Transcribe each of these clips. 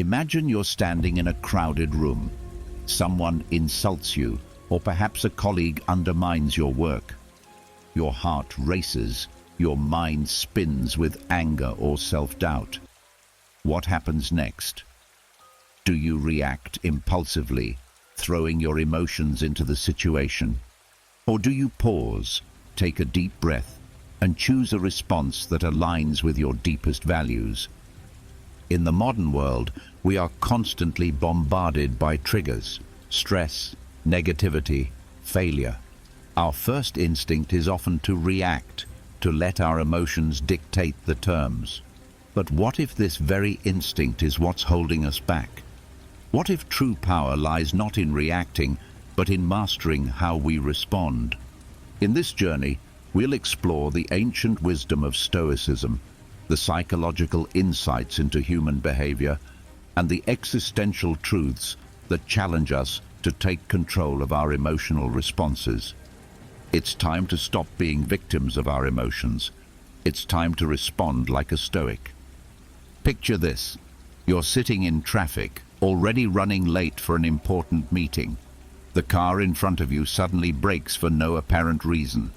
Imagine you're standing in a crowded room. Someone insults you, or perhaps a colleague undermines your work. Your heart races, your mind spins with anger or self-doubt. What happens next? Do you react impulsively, throwing your emotions into the situation? Or do you pause, take a deep breath, and choose a response that aligns with your deepest values? In the modern world, we are constantly bombarded by triggers, stress, negativity, failure. Our first instinct is often to react, to let our emotions dictate the terms. But what if this very instinct is what's holding us back? What if true power lies not in reacting, but in mastering how we respond? In this journey, we'll explore the ancient wisdom of Stoicism, the psychological insights into human behavior, and the existential truths that challenge us to take control of our emotional responses. It's time to stop being victims of our emotions. It's time to respond like a Stoic. Picture this. You're sitting in traffic, already running late for an important meeting. The car in front of you suddenly brakes for no apparent reason.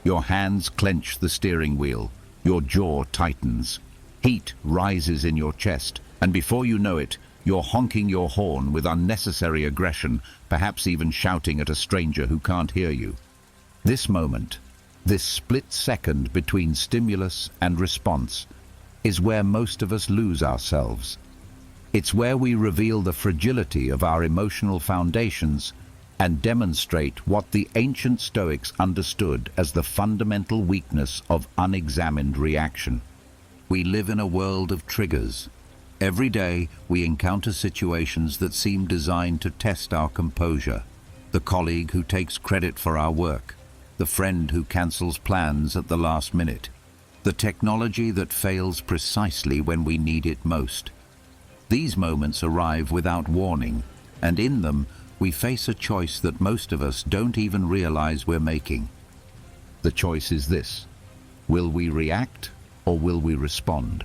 Your hands clench the steering wheel. Your jaw tightens. Heat rises in your chest, and before you know it, you're honking your horn with unnecessary aggression, perhaps even shouting at a stranger who can't hear you. This moment, this split second between stimulus and response, is where most of us lose ourselves. It's where we reveal the fragility of our emotional foundations and demonstrate what the ancient Stoics understood as the fundamental weakness of unexamined reaction. We live in a world of triggers. Every day, we encounter situations that seem designed to test our composure. The colleague who takes credit for our work, the friend who cancels plans at the last minute, the technology that fails precisely when we need it most. These moments arrive without warning, and in them, we face a choice that most of us don't even realize we're making. The choice is this: will we react or will we respond?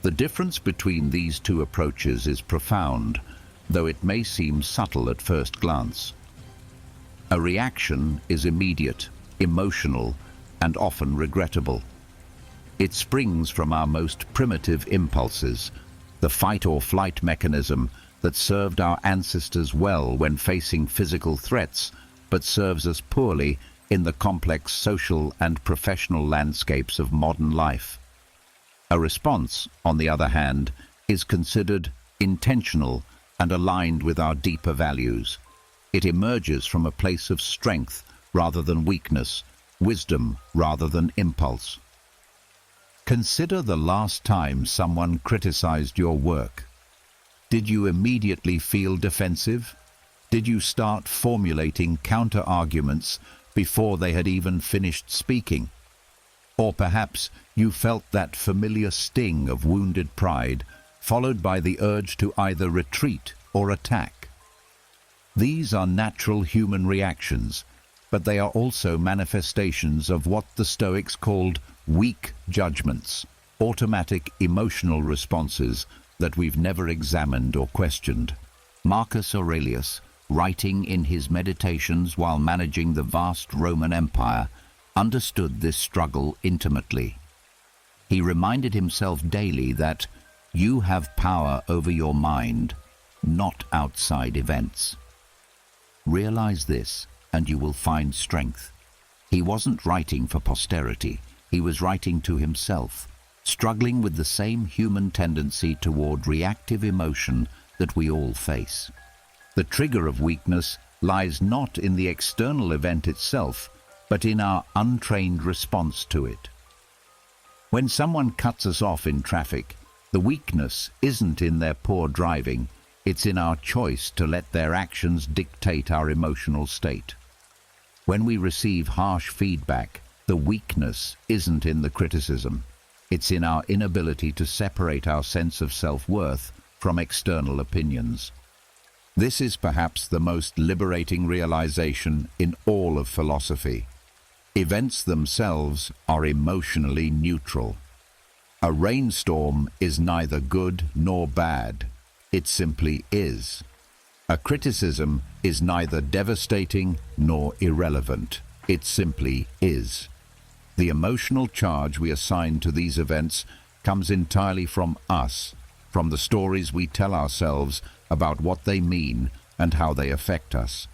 The difference between these two approaches is profound, though it may seem subtle at first glance. A reaction is immediate, emotional, and often regrettable. It springs from our most primitive impulses, the fight-or-flight mechanism that served our ancestors well when facing physical threats, but serves us poorly in the complex social and professional landscapes of modern life. A response, on the other hand, is considered intentional and aligned with our deeper values. It emerges from a place of strength rather than weakness, wisdom rather than impulse. Consider the last time someone criticized your work. Did you immediately feel defensive? Did you start formulating counter-arguments before they had even finished speaking? Or perhaps you felt that familiar sting of wounded pride, followed by the urge to either retreat or attack. These are natural human reactions, but they are also manifestations of what the Stoics called weak judgments, automatic emotional responses that we've never examined or questioned. Marcus Aurelius, writing in his Meditations while managing the vast Roman Empire, understood this struggle intimately. He reminded himself daily that you have power over your mind, not outside events. Realize this, and you will find strength. He wasn't writing for posterity. He was writing to himself, struggling with the same human tendency toward reactive emotion that we all face. The trigger of weakness lies not in the external event itself, but in our untrained response to it. When someone cuts us off in traffic, the weakness isn't in their poor driving, it's in our choice to let their actions dictate our emotional state. When we receive harsh feedback, the weakness isn't in the criticism, it's in our inability to separate our sense of self-worth from external opinions. This is perhaps the most liberating realization in all of philosophy. Events themselves are emotionally neutral. A rainstorm is neither good nor bad. It simply is. A criticism is neither devastating nor irrelevant. It simply is. The emotional charge we assign to these events comes entirely from us, from the stories we tell ourselves about what they mean and how they affect us.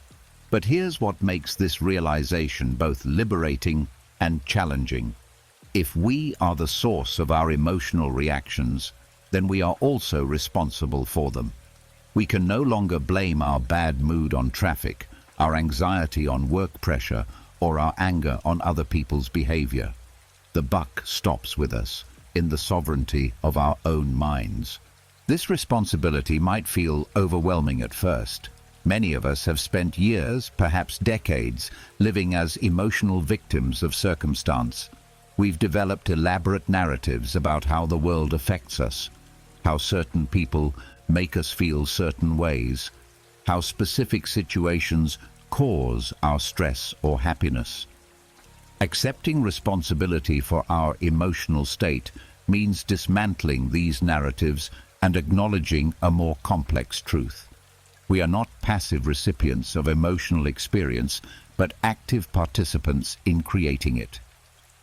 But here's what makes this realization both liberating and challenging. If we are the source of our emotional reactions, then we are also responsible for them. We can no longer blame our bad mood on traffic, our anxiety on work pressure, or our anger on other people's behavior. The buck stops with us, in the sovereignty of our own minds. This responsibility might feel overwhelming at first. Many of us have spent years, perhaps decades, living as emotional victims of circumstance. We've developed elaborate narratives about how the world affects us, how certain people make us feel certain ways, how specific situations cause our stress or happiness. Accepting responsibility for our emotional state means dismantling these narratives and acknowledging a more complex truth. We are not passive recipients of emotional experience, but active participants in creating it.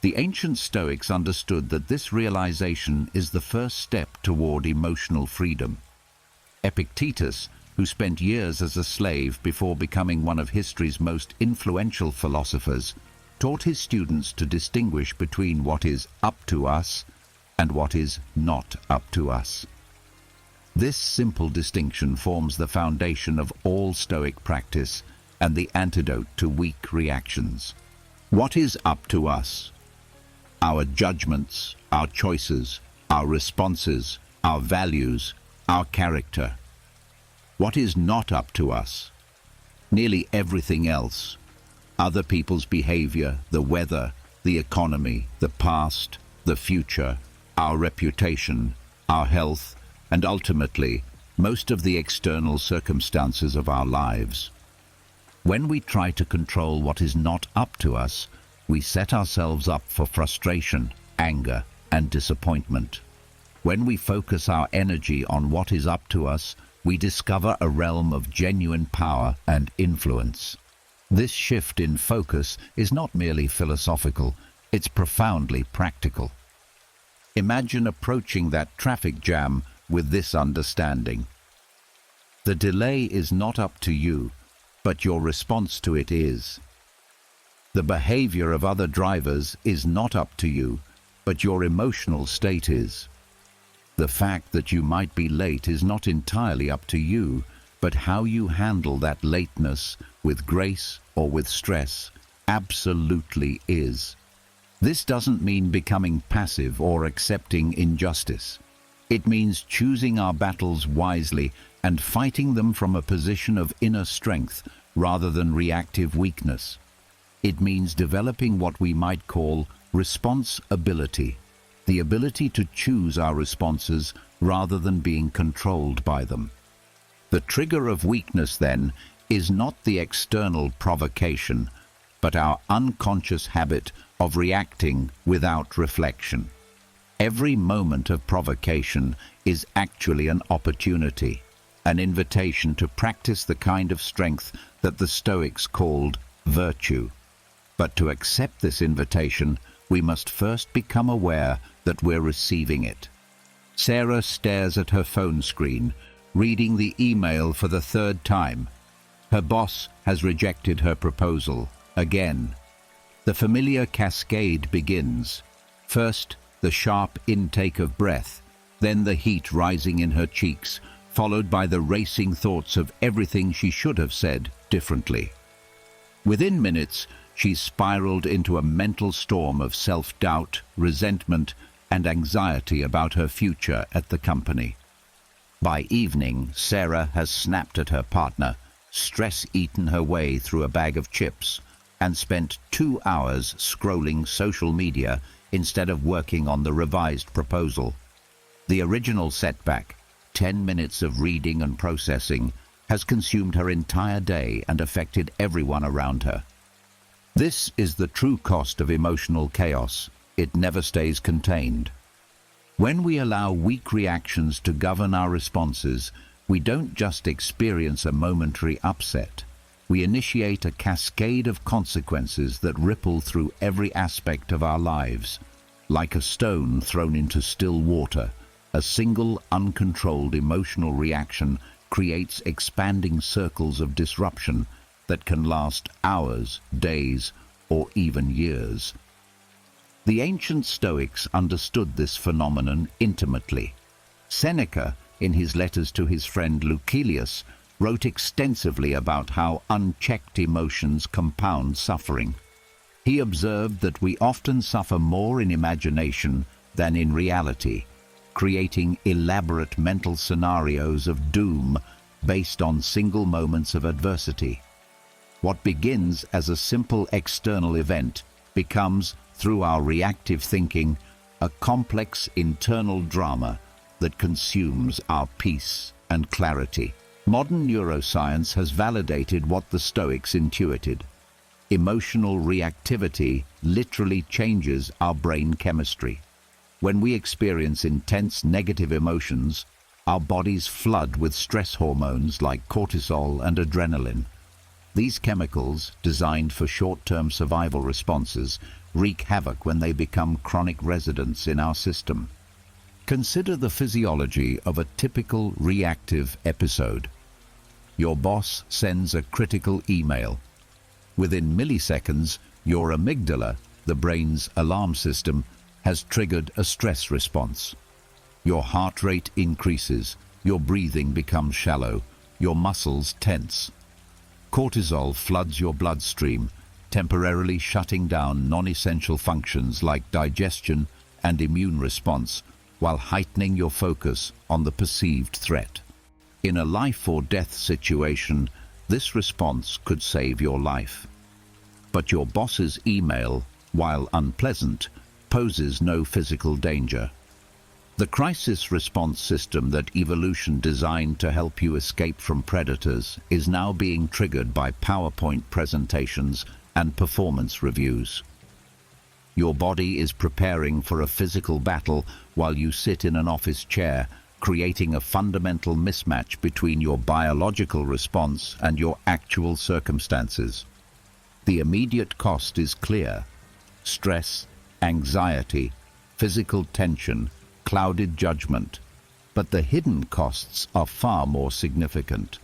The ancient Stoics understood that this realization is the first step toward emotional freedom. Epictetus, who spent years as a slave before becoming one of history's most influential philosophers, taught his students to distinguish between what is up to us and what is not up to us. This simple distinction forms the foundation of all Stoic practice and the antidote to weak reactions. What is up to us? Our judgments, our choices, our responses, our values, our character. What is not up to us? Nearly everything else. Other people's behavior, the weather, the economy, the past, the future, our reputation, our health, and ultimately, most of the external circumstances of our lives. When we try to control what is not up to us, we set ourselves up for frustration, anger, and disappointment. When we focus our energy on what is up to us, we discover a realm of genuine power and influence. This shift in focus is not merely philosophical, it's profoundly practical. Imagine approaching that traffic jam with this understanding. The delay is not up to you, but your response to it is. The behavior of other drivers is not up to you, but your emotional state is. The fact that you might be late is not entirely up to you, but how you handle that lateness with grace or with stress absolutely is. This doesn't mean becoming passive or accepting injustice. It means choosing our battles wisely and fighting them from a position of inner strength rather than reactive weakness. It means developing what we might call response ability, the ability to choose our responses rather than being controlled by them. The trigger of weakness, then, is not the external provocation, but our unconscious habit of reacting without reflection. Every moment of provocation is actually an opportunity, an invitation to practice the kind of strength that the Stoics called virtue. But to accept this invitation, we must first become aware that we're receiving it. Sarah stares at her phone screen, reading the email for the third time. Her boss has rejected her proposal again. The familiar cascade begins. First, the sharp intake of breath, then the heat rising in her cheeks, followed by the racing thoughts of everything she should have said differently. Within minutes, she's spiraled into a mental storm of self-doubt, resentment, and anxiety about her future at the company. By evening, Sarah has snapped at her partner, stress-eaten her way through a bag of chips, and spent 2 hours scrolling social media instead of working on the revised proposal. The original setback, 10 minutes of reading and processing, has consumed her entire day and affected everyone around her. This is the true cost of emotional chaos. It never stays contained. When we allow weak reactions to govern our responses, we don't just experience a momentary upset. We initiate a cascade of consequences that ripple through every aspect of our lives. Like a stone thrown into still water, a single uncontrolled emotional reaction creates expanding circles of disruption that can last hours, days, or even years. The ancient Stoics understood this phenomenon intimately. Seneca, in his letters to his friend Lucilius, wrote extensively about how unchecked emotions compound suffering. He observed that we often suffer more in imagination than in reality, creating elaborate mental scenarios of doom based on single moments of adversity. What begins as a simple external event becomes, through our reactive thinking, a complex internal drama that consumes our peace and clarity. Modern neuroscience has validated what the Stoics intuited. Emotional reactivity literally changes our brain chemistry. When we experience intense negative emotions, our bodies flood with stress hormones like cortisol and adrenaline. These chemicals, designed for short-term survival responses, wreak havoc when they become chronic residents in our system. Consider the physiology of a typical reactive episode. Your boss sends a critical email. Within milliseconds, your amygdala, the brain's alarm system, has triggered a stress response. Your heart rate increases, your breathing becomes shallow, your muscles tense. Cortisol floods your bloodstream, temporarily shutting down non-essential functions like digestion and immune response, while heightening your focus on the perceived threat. In a life or death situation, this response could save your life. But your boss's email, while unpleasant, poses no physical danger. The crisis response system that evolution designed to help you escape from predators is now being triggered by PowerPoint presentations and performance reviews. Your body is preparing for a physical battle while you sit in an office chair, creating a fundamental mismatch between your biological response and your actual circumstances. The immediate cost is clear: stress, anxiety, physical tension, clouded judgment. But the hidden costs are far more significant.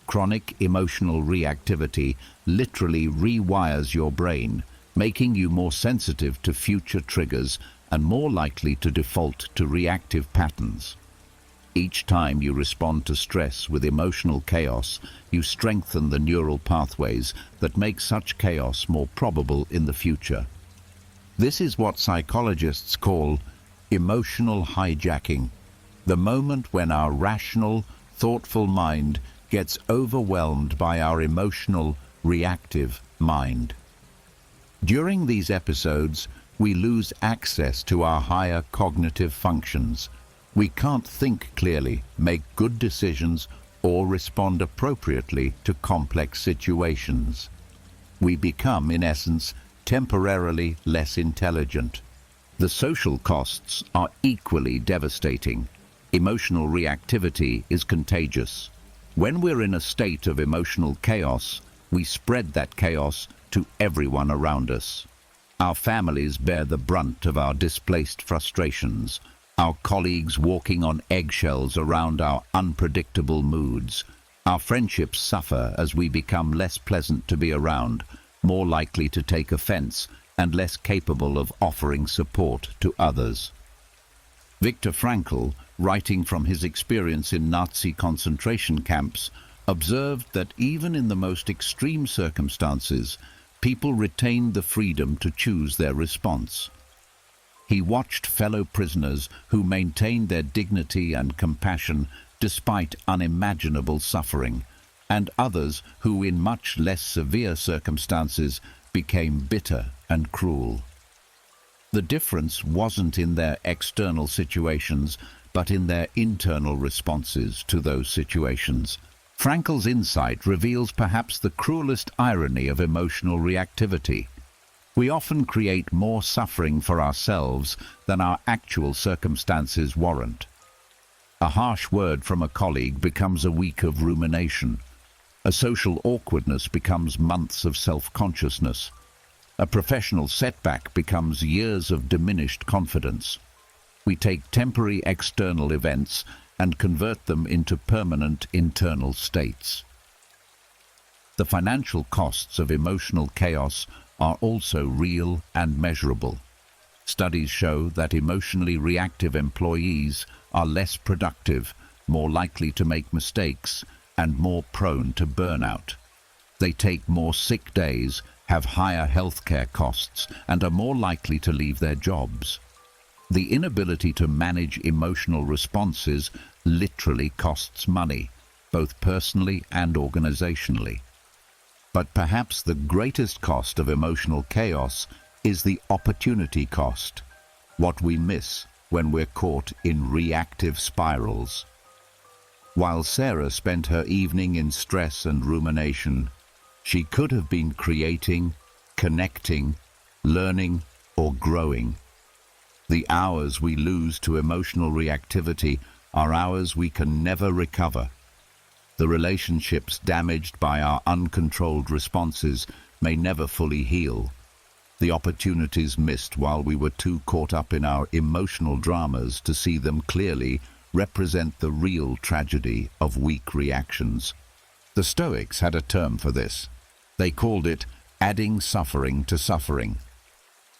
Chronic emotional reactivity literally rewires your brain, making you more sensitive to future triggers and more likely to default to reactive patterns. Each time you respond to stress with emotional chaos, you strengthen the neural pathways that make such chaos more probable in the future. This is what psychologists call emotional hijacking, the moment when our rational, thoughtful mind gets overwhelmed by our emotional, reactive mind. During these episodes, we lose access to our higher cognitive functions. We can't think clearly, make good decisions, or respond appropriately to complex situations. We become, in essence, temporarily less intelligent. The social costs are equally devastating. Emotional reactivity is contagious. When we're in a state of emotional chaos, we spread that chaos to everyone around us. Our families bear the brunt of our displaced frustrations, our colleagues walking on eggshells around our unpredictable moods. Our friendships suffer as we become less pleasant to be around, more likely to take offense, and less capable of offering support to others. Viktor Frankl, writing from his experience in Nazi concentration camps, observed that even in the most extreme circumstances, people retained the freedom to choose their response. He watched fellow prisoners who maintained their dignity and compassion despite unimaginable suffering, and others who, in much less severe circumstances, became bitter and cruel. The difference wasn't in their external situations, but in their internal responses to those situations. Frankl's insight reveals perhaps the cruelest irony of emotional reactivity. We often create more suffering for ourselves than our actual circumstances warrant. A harsh word from a colleague becomes a week of rumination. A social awkwardness becomes months of self-consciousness. A professional setback becomes years of diminished confidence. We take temporary external events and convert them into permanent internal states. The financial costs of emotional chaos are also real and measurable. Studies show that emotionally reactive employees are less productive, more likely to make mistakes, and more prone to burnout. They take more sick days, have higher healthcare costs, and are more likely to leave their jobs. The inability to manage emotional responses literally costs money, both personally and organizationally. But perhaps the greatest cost of emotional chaos is the opportunity cost, what we miss when we're caught in reactive spirals. While Sarah spent her evening in stress and rumination, she could have been creating, connecting, learning, or growing. The hours we lose to emotional reactivity are hours we can never recover. The relationships damaged by our uncontrolled responses may never fully heal. The opportunities missed while we were too caught up in our emotional dramas to see them clearly represent the real tragedy of weak reactions. The Stoics had a term for this. They called it adding suffering to suffering.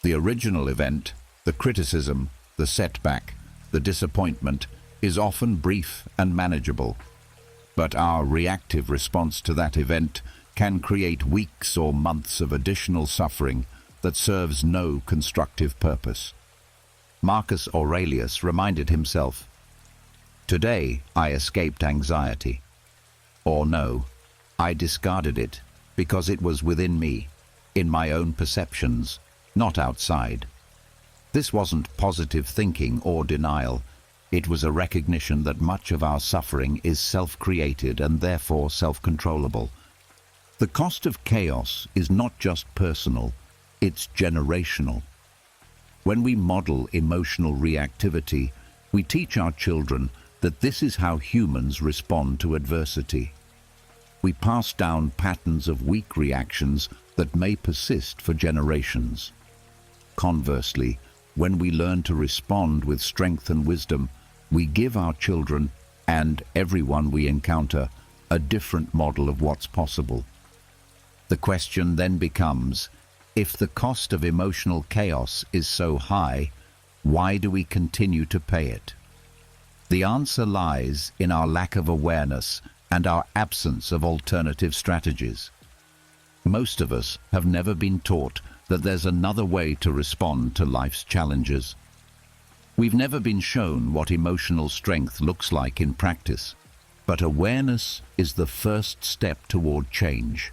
The original event, the criticism, the setback, the disappointment, is often brief and manageable. But our reactive response to that event can create weeks or months of additional suffering that serves no constructive purpose. Marcus Aurelius reminded himself, "Today I escaped anxiety." Or no, I discarded it because it was within me, in my own perceptions, not outside. This wasn't positive thinking or denial. It was a recognition that much of our suffering is self-created and therefore self-controllable. The cost of chaos is not just personal, it's generational. When we model emotional reactivity, we teach our children that this is how humans respond to adversity. We pass down patterns of weak reactions that may persist for generations. Conversely, when we learn to respond with strength and wisdom, we give our children, and everyone we encounter, a different model of what's possible. The question then becomes, if the cost of emotional chaos is so high, why do we continue to pay it? The answer lies in our lack of awareness and our absence of alternative strategies. Most of us have never been taught that there's another way to respond to life's challenges. We've never been shown what emotional strength looks like in practice, but awareness is the first step toward change.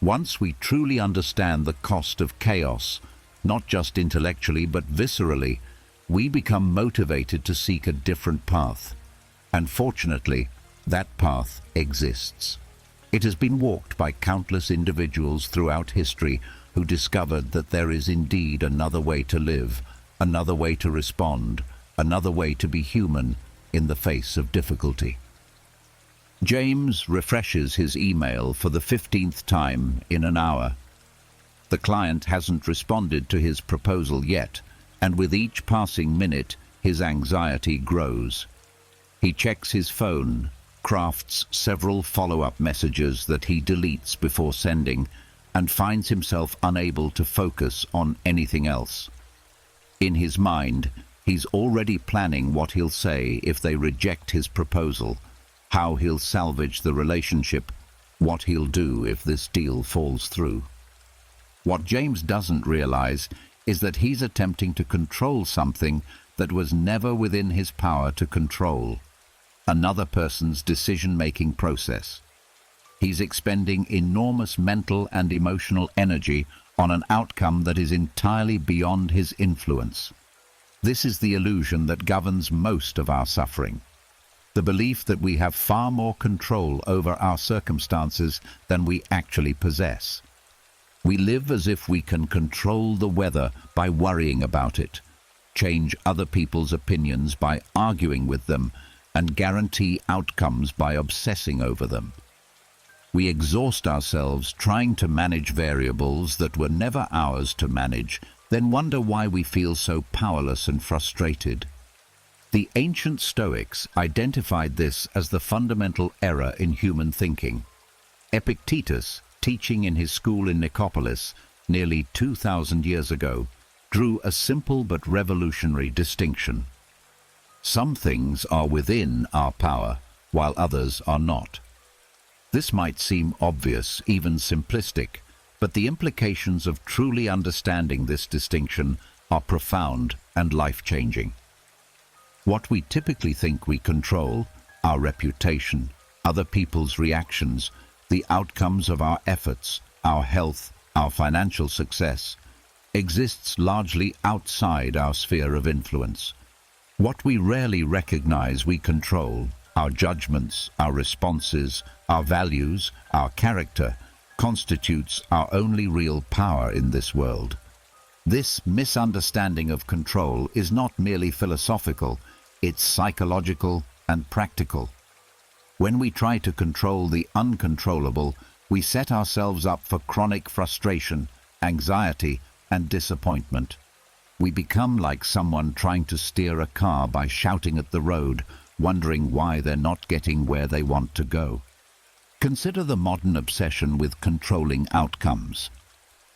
Once we truly understand the cost of chaos, not just intellectually but viscerally, we become motivated to seek a different path. And fortunately, that path exists. It has been walked by countless individuals throughout history who discovered that there is indeed another way to live, another way to respond, another way to be human in the face of difficulty. James refreshes his email for the 15th time in an hour. The client hasn't responded to his proposal yet, and with each passing minute, his anxiety grows. He checks his phone, crafts several follow-up messages that he deletes before sending, and finds himself unable to focus on anything else. In his mind, he's already planning what he'll say if they reject his proposal, how he'll salvage the relationship, what he'll do if this deal falls through. What James doesn't realize is that he's attempting to control something that was never within his power to control, another person's decision-making process. He's expending enormous mental and emotional energy on an outcome that is entirely beyond his influence. This is the illusion that governs most of our suffering. The belief that we have far more control over our circumstances than we actually possess. We live as if we can control the weather by worrying about it, change other people's opinions by arguing with them, and guarantee outcomes by obsessing over them. We exhaust ourselves trying to manage variables that were never ours to manage, then wonder why we feel so powerless and frustrated. The ancient Stoics identified this as the fundamental error in human thinking. Epictetus, teaching in his school in Nicopolis nearly 2,000 years ago, drew a simple but revolutionary distinction. Some things are within our power, while others are not. This might seem obvious, even simplistic, but the implications of truly understanding this distinction are profound and life-changing. What we typically think we control, our reputation, other people's reactions, the outcomes of our efforts, our health, our financial success, exists largely outside our sphere of influence. What we rarely recognize we control, our judgments, our responses, our values, our character, constitutes our only real power in this world. This misunderstanding of control is not merely philosophical, it's psychological and practical. When we try to control the uncontrollable, we set ourselves up for chronic frustration, anxiety, and disappointment. We become like someone trying to steer a car by shouting at the road, wondering why they're not getting where they want to go. Consider the modern obsession with controlling outcomes.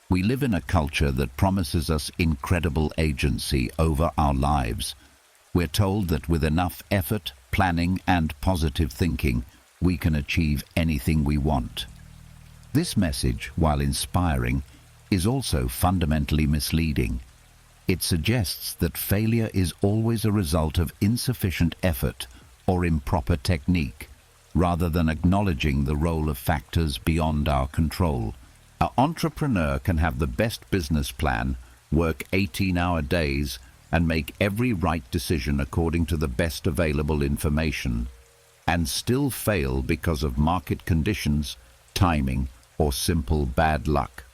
We live in a culture that promises us incredible agency over our lives. We're told that with enough effort, planning, and positive thinking, we can achieve anything we want. This message, while inspiring, is also fundamentally misleading. It suggests that failure is always a result of insufficient effort or improper technique, rather than acknowledging the role of factors beyond our control. An entrepreneur can have the best business plan, work 18-hour days, and make every right decision according to the best available information, and still fail because of market conditions, timing, or simple bad luck.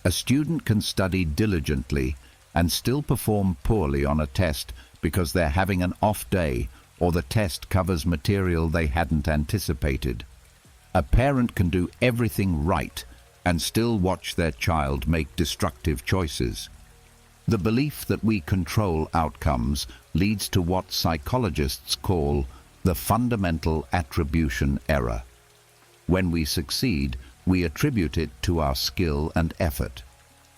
A student can study diligently and still perform poorly on a test because they're having an off day or the test covers material they hadn't anticipated. A parent can do everything right and still watch their child make destructive choices. The belief that we control outcomes leads to what psychologists call the fundamental attribution error. When we succeed, we attribute it to our skill and effort.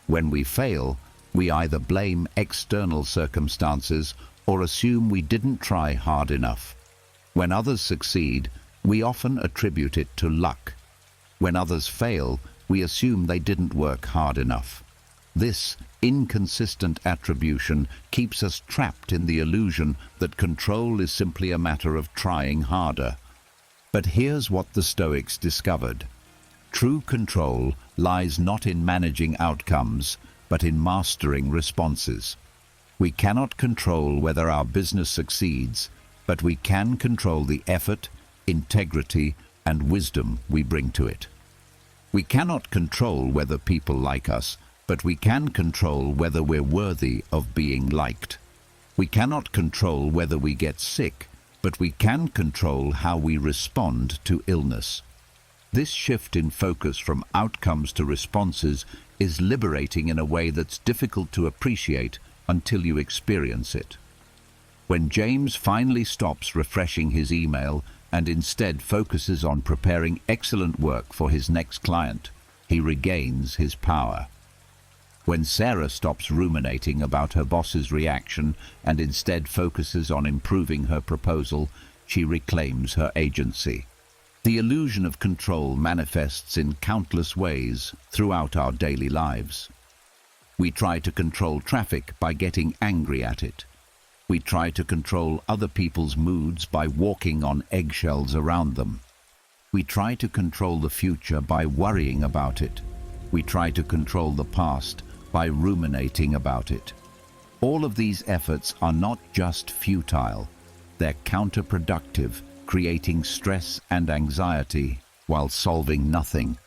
When we fail, we either blame external circumstances or assume we didn't try hard enough. When others succeed, we often attribute it to luck. When others fail, we assume they didn't work hard enough. This inconsistent attribution keeps us trapped in the illusion that control is simply a matter of trying harder. But here's what the Stoics discovered. True control lies not in managing outcomes, but in mastering responses. We cannot control whether our business succeeds, but we can control the effort, integrity, and wisdom we bring to it. We cannot control whether people like us, but we can control whether we're worthy of being liked. We cannot control whether we get sick, but we can control how we respond to illness. This shift in focus from outcomes to responses is liberating in a way that's difficult to appreciate until you experience it. When James finally stops refreshing his email and instead focuses on preparing excellent work for his next client, he regains his power. When Sarah stops ruminating about her boss's reaction and instead focuses on improving her proposal, she reclaims her agency. The illusion of control manifests in countless ways throughout our daily lives. We try to control traffic by getting angry at it. We try to control other people's moods by walking on eggshells around them. We try to control the future by worrying about it. We try to control the past by ruminating about it. All of these efforts are not just futile, they're counterproductive, creating stress and anxiety while solving nothing.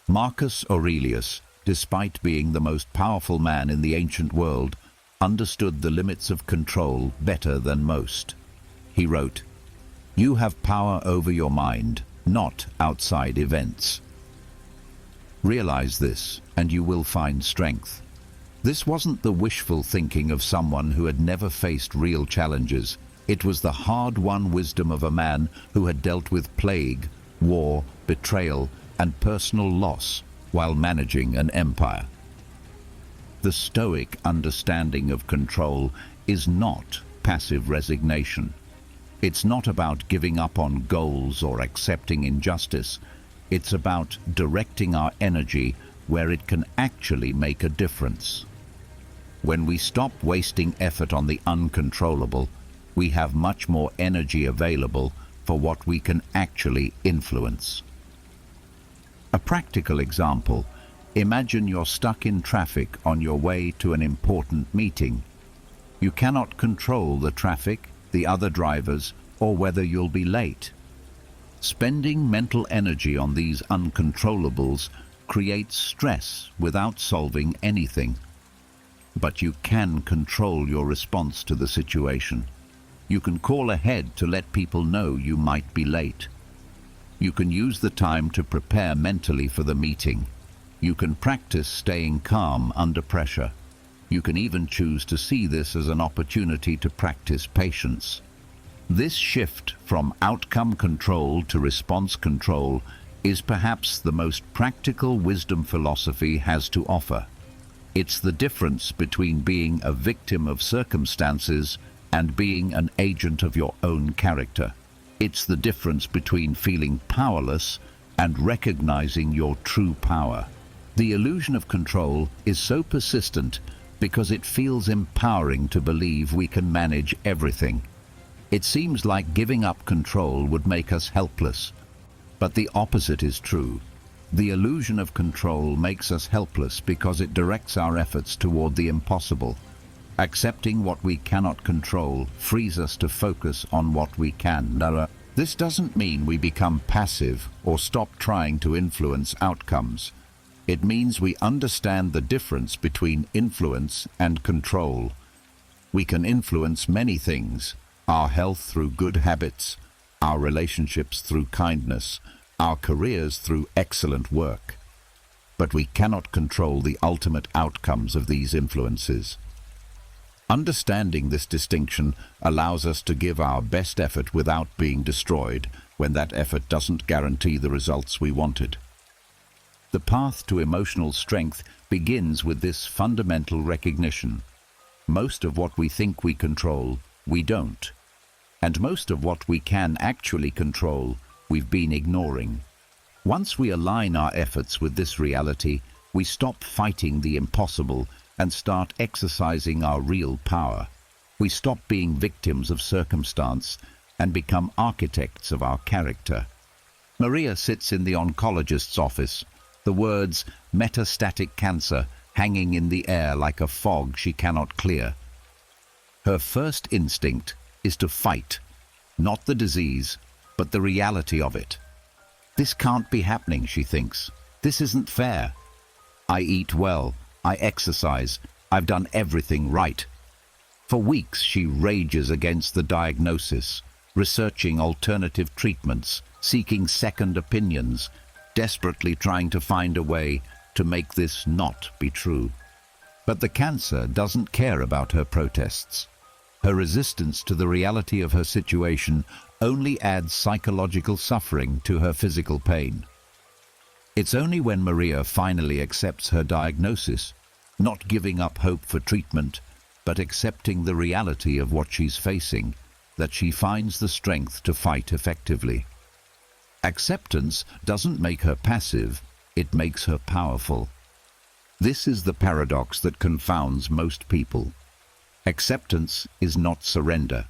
Marcus Aurelius, despite being the most powerful man in the ancient world, understood the limits of control better than most. He wrote, "You have power over your mind, not outside events." Realize this, and you will find strength. This wasn't the wishful thinking of someone who had never faced real challenges. It was the hard-won wisdom of a man who had dealt with plague, war, betrayal, and personal loss while managing an empire. The Stoic understanding of control is not passive resignation. It's not about giving up on goals or accepting injustice. It's about directing our energy where it can actually make a difference. When we stop wasting effort on the uncontrollable, we have much more energy available for what we can actually influence. A practical example: imagine you're stuck in traffic on your way to an important meeting. You cannot control the traffic, the other drivers, or whether you'll be late. Spending mental energy on these uncontrollables creates stress without solving anything. But you can control your response to the situation. You can call ahead to let people know you might be late. You can use the time to prepare mentally for the meeting. You can practice staying calm under pressure. You can even choose to see this as an opportunity to practice patience. This shift from outcome control to response control is perhaps the most practical wisdom philosophy has to offer. It's the difference between being a victim of circumstances and being an agent of your own character. It's the difference between feeling powerless and recognizing your true power. The illusion of control is so persistent because it feels empowering to believe we can manage everything. It seems like giving up control would make us helpless. But the opposite is true. The illusion of control makes us helpless because it directs our efforts toward the impossible. Accepting what we cannot control frees us to focus on what we can. This doesn't mean we become passive or stop trying to influence outcomes. It means we understand the difference between influence and control. We can influence many things: our health through good habits, our relationships through kindness, our careers through excellent work. But we cannot control the ultimate outcomes of these influences. Understanding this distinction allows us to give our best effort without being destroyed when that effort doesn't guarantee the results we wanted. The path to emotional strength begins with this fundamental recognition. Most of what we think we control, we don't. And most of what we can actually control, we've been ignoring. Once we align our efforts with this reality, we stop fighting the impossible and start exercising our real power. We stop being victims of circumstance and become architects of our character. Maria sits in the oncologist's office, the words metastatic cancer hanging in the air like a fog she cannot clear. Her first instinct is to fight, not the disease, but the reality of it. This can't be happening, she thinks. This isn't fair. I eat well, I exercise, I've done everything right. For weeks she rages against the diagnosis, researching alternative treatments, seeking second opinions, desperately trying to find a way to make this not be true. But the cancer doesn't care about her protests. Her resistance to the reality of her situation only adds psychological suffering to her physical pain. It's only when Maria finally accepts her diagnosis, not giving up hope for treatment, but accepting the reality of what she's facing, that she finds the strength to fight effectively. Acceptance doesn't make her passive, it makes her powerful. This is the paradox that confounds most people. Acceptance is not surrender.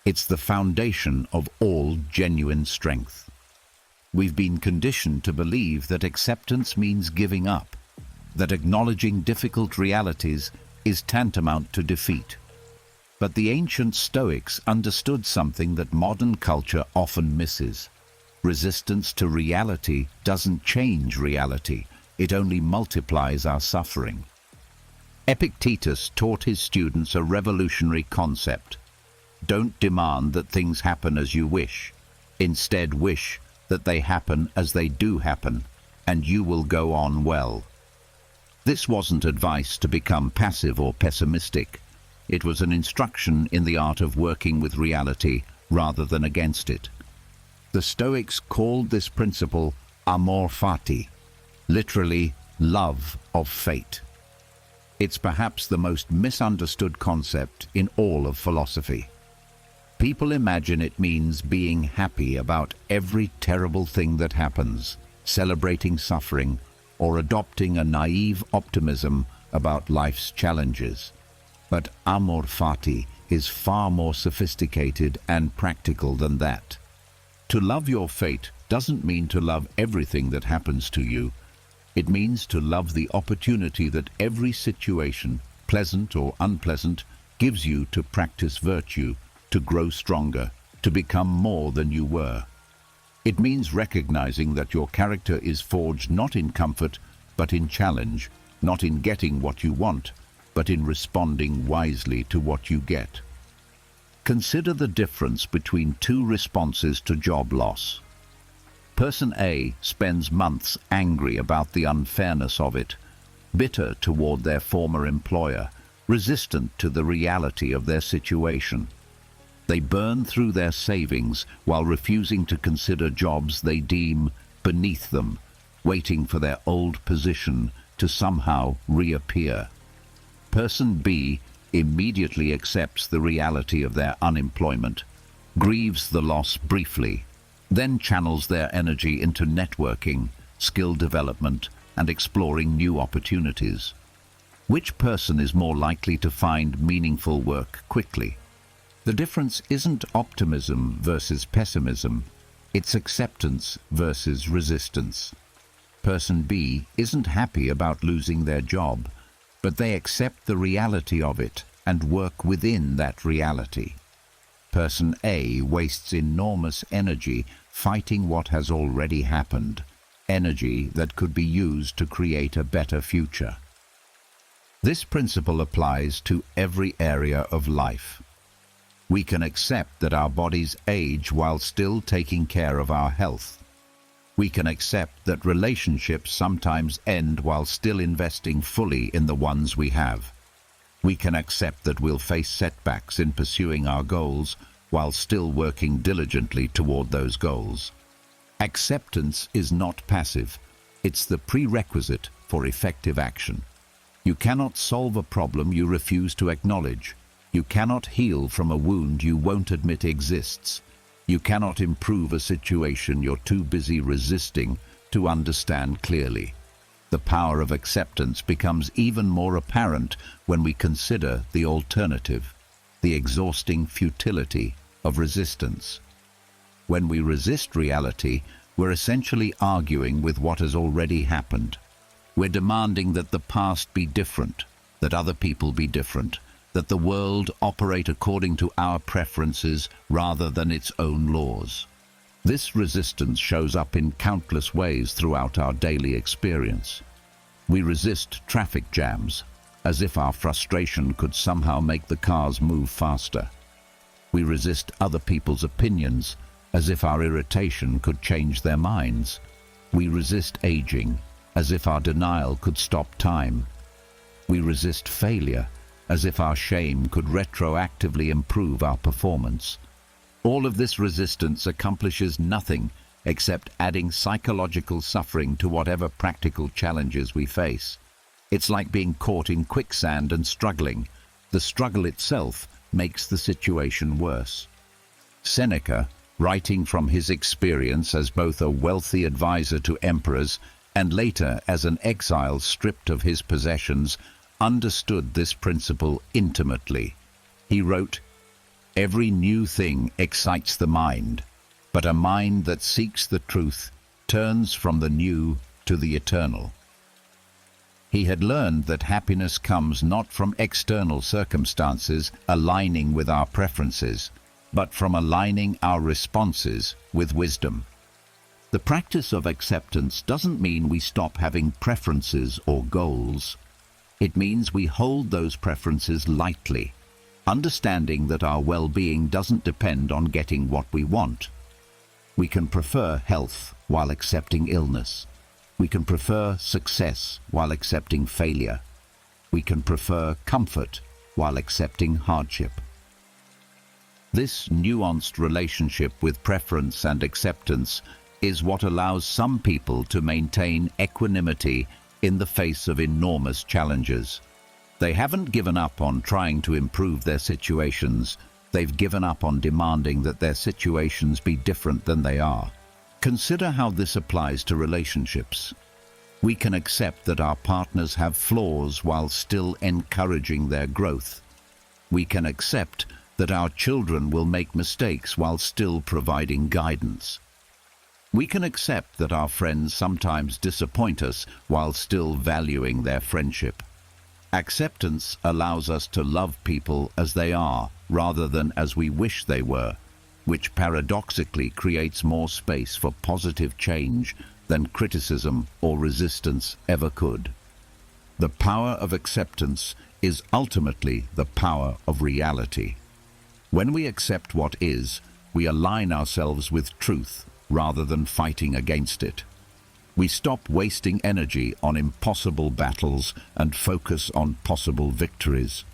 It's the foundation of all genuine strength. We've been conditioned to believe that acceptance means giving up, that acknowledging difficult realities is tantamount to defeat. But the ancient Stoics understood something that modern culture often misses. Resistance to reality doesn't change reality, it only multiplies our suffering. Epictetus taught his students a revolutionary concept. Don't demand that things happen as you wish. Instead, wish that they happen as they do happen, and you will go on well. This wasn't advice to become passive or pessimistic. It was an instruction in the art of working with reality rather than against it. The Stoics called this principle amor fati, literally love of fate. It's perhaps the most misunderstood concept in all of philosophy. People imagine it means being happy about every terrible thing that happens, celebrating suffering, or adopting a naive optimism about life's challenges. But amor fati is far more sophisticated and practical than that. To love your fate doesn't mean to love everything that happens to you. It means to love the opportunity that every situation, pleasant or unpleasant, gives you to practice virtue, to grow stronger, to become more than you were. It means recognizing that your character is forged not in comfort, but in challenge, not in getting what you want, but in responding wisely to what you get. Consider the difference between two responses to job loss. Person A spends months angry about the unfairness of it, bitter toward their former employer, resistant to the reality of their situation. They burn through their savings while refusing to consider jobs they deem beneath them, waiting for their old position to somehow reappear. Person B immediately accepts the reality of their unemployment, grieves the loss briefly, then channels their energy into networking, skill development, and exploring new opportunities. Which person is more likely to find meaningful work quickly? The difference isn't optimism versus pessimism, it's acceptance versus resistance. Person B isn't happy about losing their job, but they accept the reality of it and work within that reality. Person A wastes enormous energy fighting what has already happened, energy that could be used to create a better future. This principle applies to every area of life. We can accept that our bodies age while still taking care of our health. We can accept that relationships sometimes end while still investing fully in the ones we have. We can accept that we'll face setbacks in pursuing our goals while still working diligently toward those goals. Acceptance is not passive. It's the prerequisite for effective action. You cannot solve a problem you refuse to acknowledge. You cannot heal from a wound you won't admit exists. You cannot improve a situation you're too busy resisting to understand clearly. The power of acceptance becomes even more apparent when we consider the alternative, the exhausting futility of resistance. When we resist reality, we're essentially arguing with what has already happened. We're demanding that the past be different, that other people be different, that the world operate according to our preferences rather than its own laws. This resistance shows up in countless ways throughout our daily experience. We resist traffic jams, as if our frustration could somehow make the cars move faster. We resist other people's opinions, as if our irritation could change their minds. We resist aging, as if our denial could stop time. We resist failure, as if our shame could retroactively improve our performance. All of this resistance accomplishes nothing except adding psychological suffering to whatever practical challenges we face. It's like being caught in quicksand and struggling. The struggle itself makes the situation worse. Seneca, writing from his experience as both a wealthy advisor to emperors and later as an exile stripped of his possessions, understood this principle intimately. He wrote, "Every new thing excites the mind, but a mind that seeks the truth turns from the new to the eternal." He had learned that happiness comes not from external circumstances aligning with our preferences, but from aligning our responses with wisdom. The practice of acceptance doesn't mean we stop having preferences or goals. It means we hold those preferences lightly, understanding that our well-being doesn't depend on getting what we want. We can prefer health while accepting illness. We can prefer success while accepting failure. We can prefer comfort while accepting hardship. This nuanced relationship with preference and acceptance is what allows some people to maintain equanimity in the face of enormous challenges. They haven't given up on trying to improve their situations. They've given up on demanding that their situations be different than they are. Consider how this applies to relationships. We can accept that our partners have flaws while still encouraging their growth. We can accept that our children will make mistakes while still providing guidance. We can accept that our friends sometimes disappoint us while still valuing their friendship. Acceptance allows us to love people as they are rather than as we wish they were, which paradoxically creates more space for positive change than criticism or resistance ever could. The power of acceptance is ultimately the power of reality. When we accept what is, we align ourselves with truth rather than fighting against it. We stop wasting energy on impossible battles and focus on possible victories.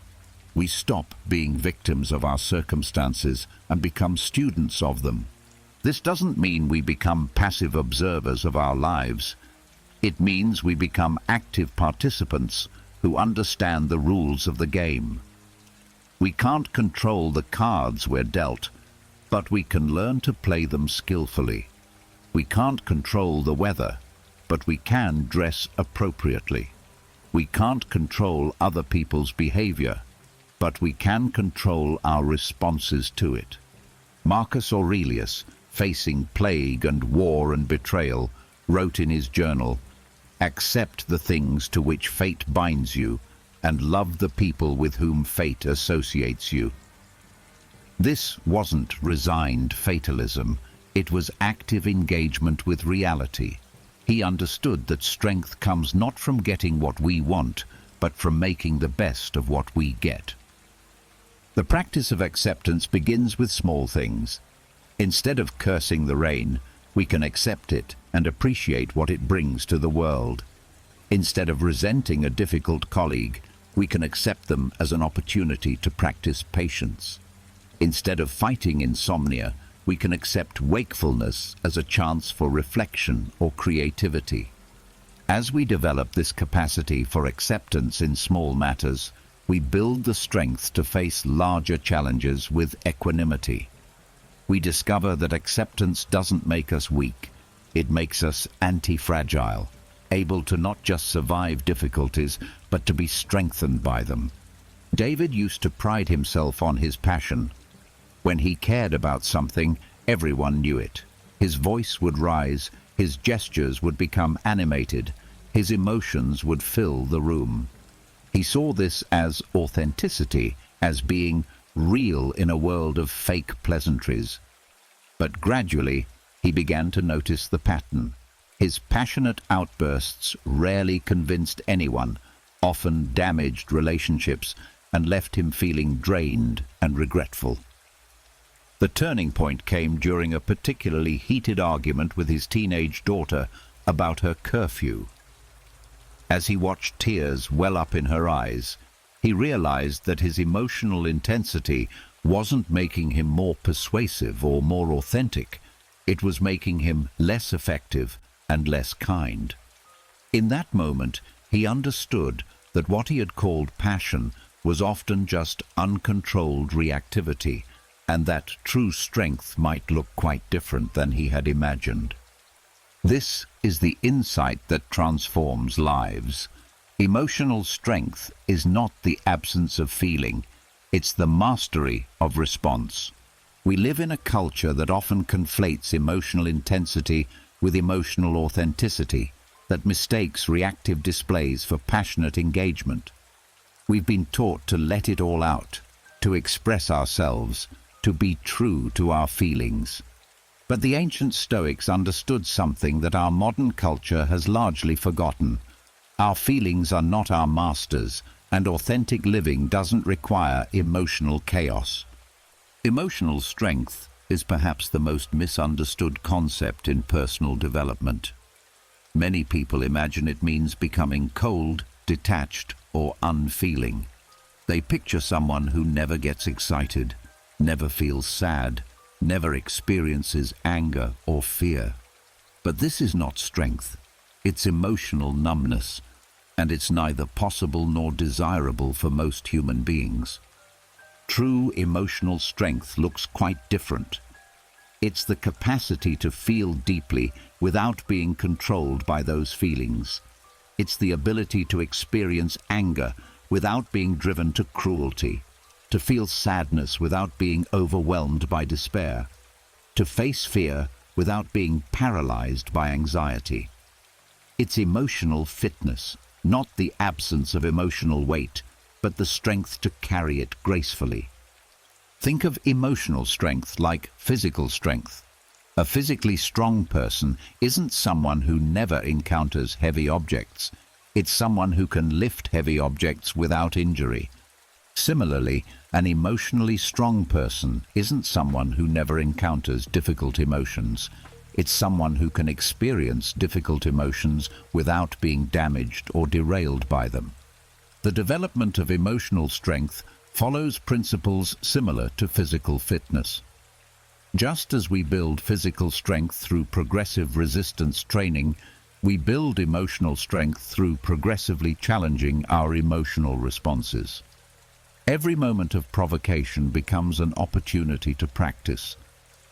We stop being victims of our circumstances and become students of them. This doesn't mean we become passive observers of our lives. It means we become active participants who understand the rules of the game. We can't control the cards we're dealt, but we can learn to play them skillfully. We can't control the weather, but we can dress appropriately. We can't control other people's behavior, but we can control our responses to it. Marcus Aurelius, facing plague and war and betrayal, wrote in his journal, "Accept the things to which fate binds you, and love the people with whom fate associates you." This wasn't resigned fatalism, it was active engagement with reality. He understood that strength comes not from getting what we want, but from making the best of what we get. The practice of acceptance begins with small things. Instead of cursing the rain, we can accept it and appreciate what it brings to the world. Instead of resenting a difficult colleague, we can accept them as an opportunity to practice patience. Instead of fighting insomnia, we can accept wakefulness as a chance for reflection or creativity. As we develop this capacity for acceptance in small matters, we build the strength to face larger challenges with equanimity. We discover that acceptance doesn't make us weak, it makes us anti-fragile, able to not just survive difficulties, but to be strengthened by them. David used to pride himself on his passion. When he cared about something, everyone knew it. His voice would rise, his gestures would become animated, his emotions would fill the room. He saw this as authenticity, as being real in a world of fake pleasantries. But gradually, he began to notice the pattern. His passionate outbursts rarely convinced anyone, often damaged relationships, and left him feeling drained and regretful. The turning point came during a particularly heated argument with his teenage daughter about her curfew. As he watched tears well up in her eyes, he realized that his emotional intensity wasn't making him more persuasive or more authentic. It was making him less effective and less kind. In that moment, he understood that what he had called passion was often just uncontrolled reactivity, and that true strength might look quite different than he had imagined. This is the insight that transforms lives. Emotional strength is not the absence of feeling, it's the mastery of response. We live in a culture that often conflates emotional intensity with emotional authenticity, that mistakes reactive displays for passionate engagement. We've been taught to let it all out, to express ourselves, to be true to our feelings. But the ancient Stoics understood something that our modern culture has largely forgotten. Our feelings are not our masters, and authentic living doesn't require emotional chaos. Emotional strength is perhaps the most misunderstood concept in personal development. Many people imagine it means becoming cold, detached, or unfeeling. They picture someone who never gets excited, never feels sad, never experiences anger or fear. But this is not strength. It's emotional numbness, and it's neither possible nor desirable for most human beings. True emotional strength looks quite different. It's the capacity to feel deeply without being controlled by those feelings. It's the ability to experience anger without being driven to cruelty, to feel sadness without being overwhelmed by despair, to face fear without being paralyzed by anxiety. It's emotional fitness, not the absence of emotional weight, but the strength to carry it gracefully. Think of emotional strength like physical strength. A physically strong person isn't someone who never encounters heavy objects. It's someone who can lift heavy objects without injury. Similarly, an emotionally strong person isn't someone who never encounters difficult emotions. It's someone who can experience difficult emotions without being damaged or derailed by them. The development of emotional strength follows principles similar to physical fitness. Just as we build physical strength through progressive resistance training, we build emotional strength through progressively challenging our emotional responses. Every moment of provocation becomes an opportunity to practice.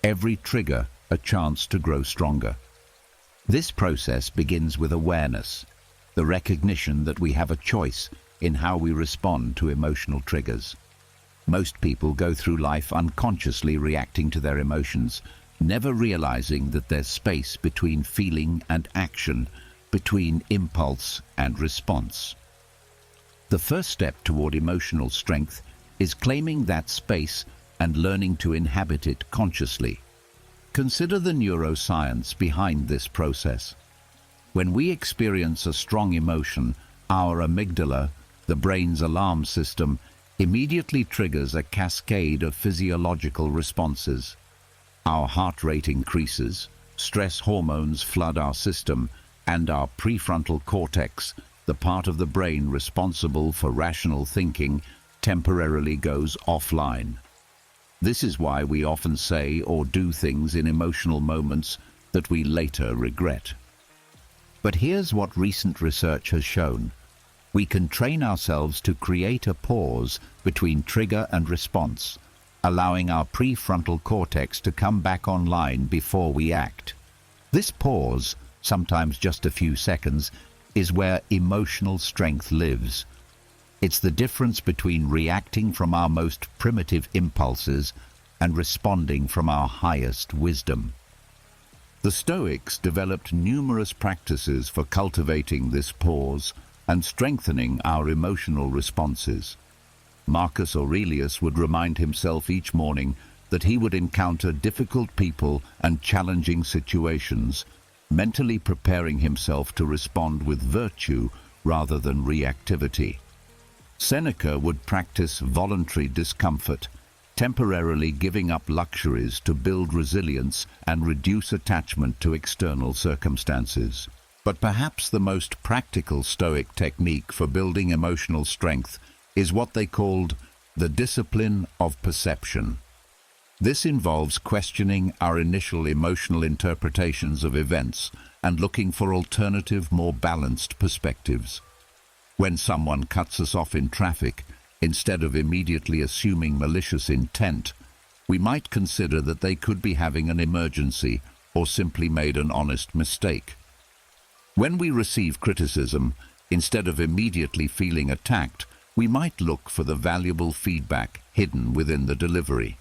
Every trigger a chance to grow stronger. This process begins with awareness, the recognition that we have a choice in how we respond to emotional triggers. Most people go through life unconsciously reacting to their emotions, never realizing that there's space between feeling and action, between impulse and response. The first step toward emotional strength is claiming that space and learning to inhabit it consciously. Consider the neuroscience behind this process. When we experience a strong emotion, our amygdala, the brain's alarm system, immediately triggers a cascade of physiological responses. Our heart rate increases, stress hormones flood our system, and our prefrontal cortex, the part of the brain responsible for rational thinking, temporarily goes offline. This is why we often say or do things in emotional moments that we later regret. But here's what recent research has shown. We can train ourselves to create a pause between trigger and response, allowing our prefrontal cortex to come back online before we act. This pause, sometimes just a few seconds, is where emotional strength lives. It's the difference between reacting from our most primitive impulses and responding from our highest wisdom. The Stoics developed numerous practices for cultivating this pause and strengthening our emotional responses. Marcus Aurelius would remind himself each morning that he would encounter difficult people and challenging situations, mentally preparing himself to respond with virtue rather than reactivity. Seneca would practice voluntary discomfort, temporarily giving up luxuries to build resilience and reduce attachment to external circumstances. But perhaps the most practical Stoic technique for building emotional strength is what they called the discipline of perception. This involves questioning our initial emotional interpretations of events and looking for alternative, more balanced perspectives. When someone cuts us off in traffic, instead of immediately assuming malicious intent, we might consider that they could be having an emergency or simply made an honest mistake. When we receive criticism, instead of immediately feeling attacked, we might look for the valuable feedback hidden within the delivery.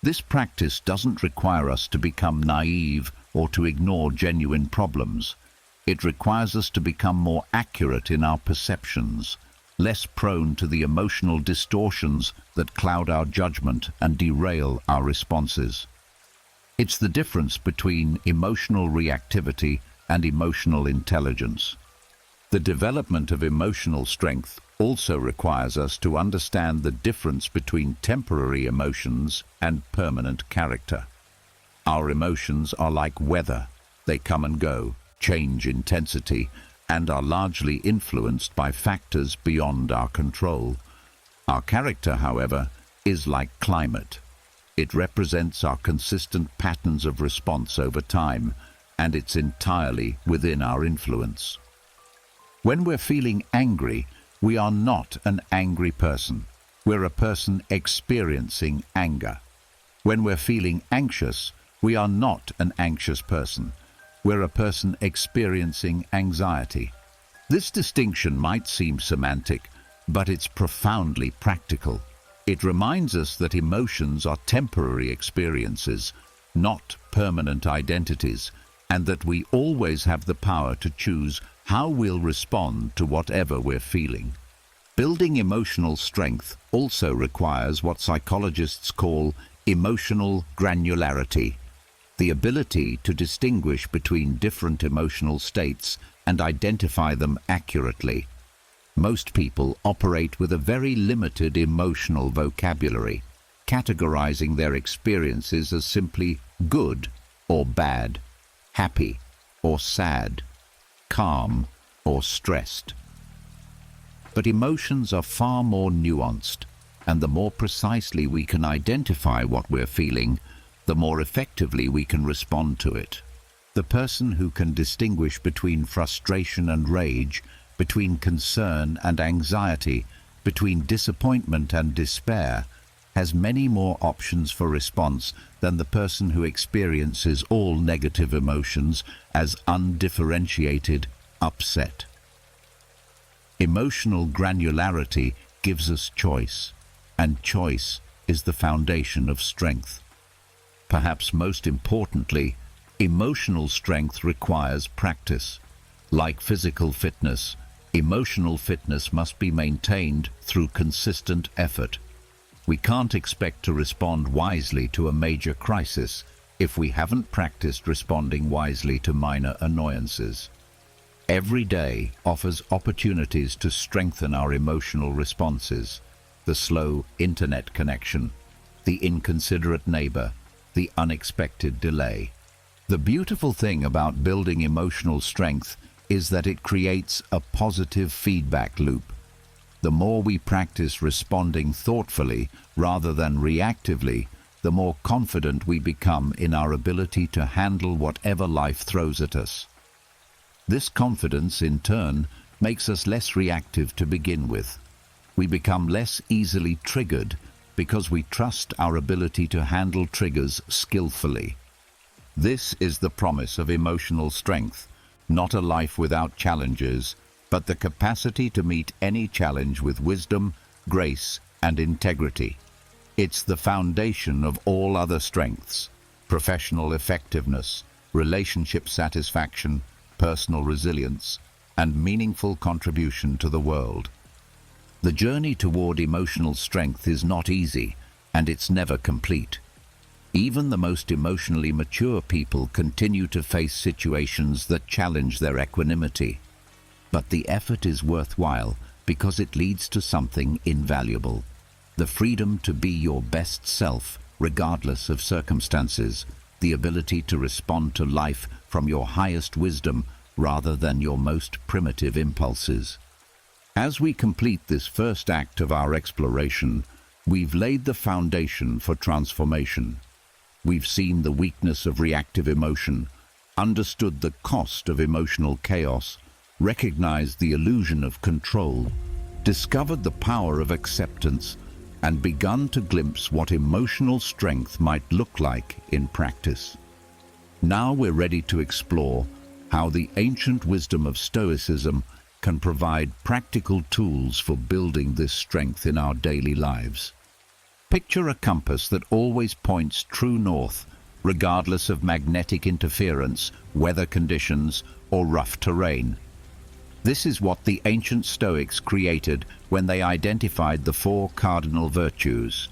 This practice doesn't require us to become naive or to ignore genuine problems. It requires us to become more accurate in our perceptions, less prone to the emotional distortions that cloud our judgment and derail our responses. It's the difference between emotional reactivity and emotional intelligence. The development of emotional strength also requires us to understand the difference between temporary emotions and permanent character. Our emotions are like weather. They come and go, change intensity, and are largely influenced by factors beyond our control. Our character, however, is like climate. It represents our consistent patterns of response over time, and it's entirely within our influence. When we're feeling angry, we are not an angry person. We're a person experiencing anger. When we're feeling anxious, we are not an anxious person. We're a person experiencing anxiety. This distinction might seem semantic, but it's profoundly practical. It reminds us that emotions are temporary experiences, not permanent identities, and that we always have the power to choose how we'll respond to whatever we're feeling. Building emotional strength also requires what psychologists call emotional granularity, the ability to distinguish between different emotional states and identify them accurately. Most people operate with a very limited emotional vocabulary, categorizing their experiences as simply good or bad, happy or sad, calm or stressed. But emotions are far more nuanced, and the more precisely we can identify what we're feeling, the more effectively we can respond to it. The person who can distinguish between frustration and rage, between concern and anxiety, between disappointment and despair, has many more options for response than the person who experiences all negative emotions as undifferentiated upset. Emotional granularity gives us choice, and choice is the foundation of strength. Perhaps most importantly, emotional strength requires practice. Like physical fitness, emotional fitness must be maintained through consistent effort. We can't expect to respond wisely to a major crisis if we haven't practiced responding wisely to minor annoyances. Every day offers opportunities to strengthen our emotional responses. The slow internet connection, the inconsiderate neighbor, the unexpected delay. The beautiful thing about building emotional strength is that it creates a positive feedback loop. The more we practice responding thoughtfully rather than reactively, the more confident we become in our ability to handle whatever life throws at us. This confidence, in turn, makes us less reactive to begin with. We become less easily triggered because we trust our ability to handle triggers skillfully. This is the promise of emotional strength, not a life without challenges, but the capacity to meet any challenge with wisdom, grace, and integrity. It's the foundation of all other strengths: professional effectiveness, relationship satisfaction, personal resilience, and meaningful contribution to the world. The journey toward emotional strength is not easy, and it's never complete. Even the most emotionally mature people continue to face situations that challenge their equanimity. But the effort is worthwhile because it leads to something invaluable: the freedom to be your best self, regardless of circumstances, the ability to respond to life from your highest wisdom rather than your most primitive impulses. As we complete this first act of our exploration, we've laid the foundation for transformation. We've seen the weakness of reactive emotion, understood the cost of emotional chaos, recognized the illusion of control, discovered the power of acceptance, and begun to glimpse what emotional strength might look like in practice. Now we're ready to explore how the ancient wisdom of Stoicism can provide practical tools for building this strength in our daily lives. Picture a compass that always points true north, regardless of magnetic interference, weather conditions, or rough terrain. This is what the ancient Stoics created when they identified the four cardinal virtues: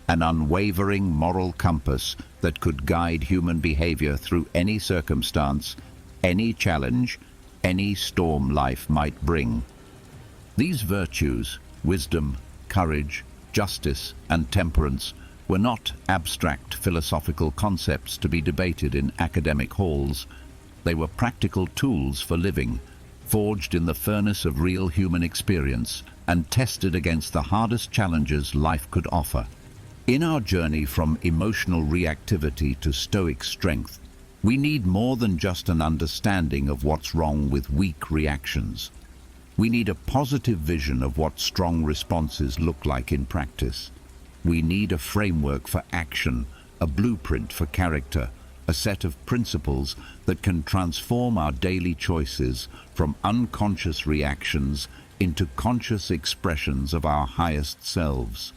an unwavering moral compass that could guide human behavior through any circumstance, any challenge, any storm life might bring. These virtues, wisdom, courage, justice, and temperance, were not abstract philosophical concepts to be debated in academic halls. They were practical tools for living, forged in the furnace of real human experience and tested against the hardest challenges life could offer. In our journey from emotional reactivity to stoic strength, we need more than just an understanding of what's wrong with weak reactions. We need a positive vision of what strong responses look like in practice. We need a framework for action, a blueprint for character, a set of principles that can transform our daily choices from unconscious reactions into conscious expressions of our highest selves.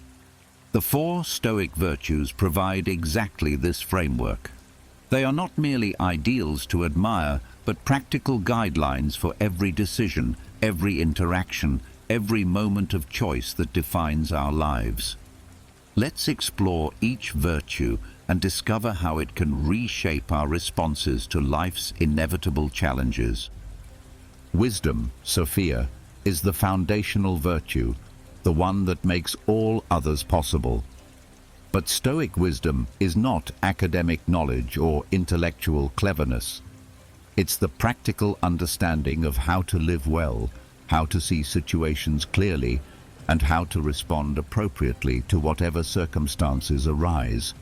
The 4 Stoic virtues provide exactly this framework. They are not merely ideals to admire, but practical guidelines for every decision, every interaction, every moment of choice that defines our lives. Let's explore each virtue and discover how it can reshape our responses to life's inevitable challenges. Wisdom, Sophia, is the foundational virtue, the one that makes all others possible. But Stoic wisdom is not academic knowledge or intellectual cleverness. It's the practical understanding of how to live well, how to see situations clearly, and how to respond appropriately to whatever circumstances arise.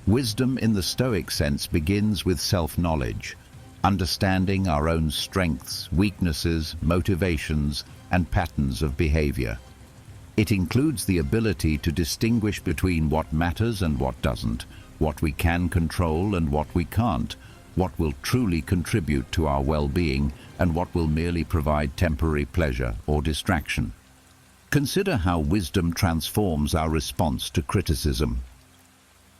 Wisdom in the Stoic sense begins with self-knowledge, understanding our own strengths, weaknesses, motivations, and patterns of behavior. It includes the ability to distinguish between what matters and what doesn't, what we can control and what we can't, what will truly contribute to our well-being and what will merely provide temporary pleasure or distraction. Consider how wisdom transforms our response to criticism.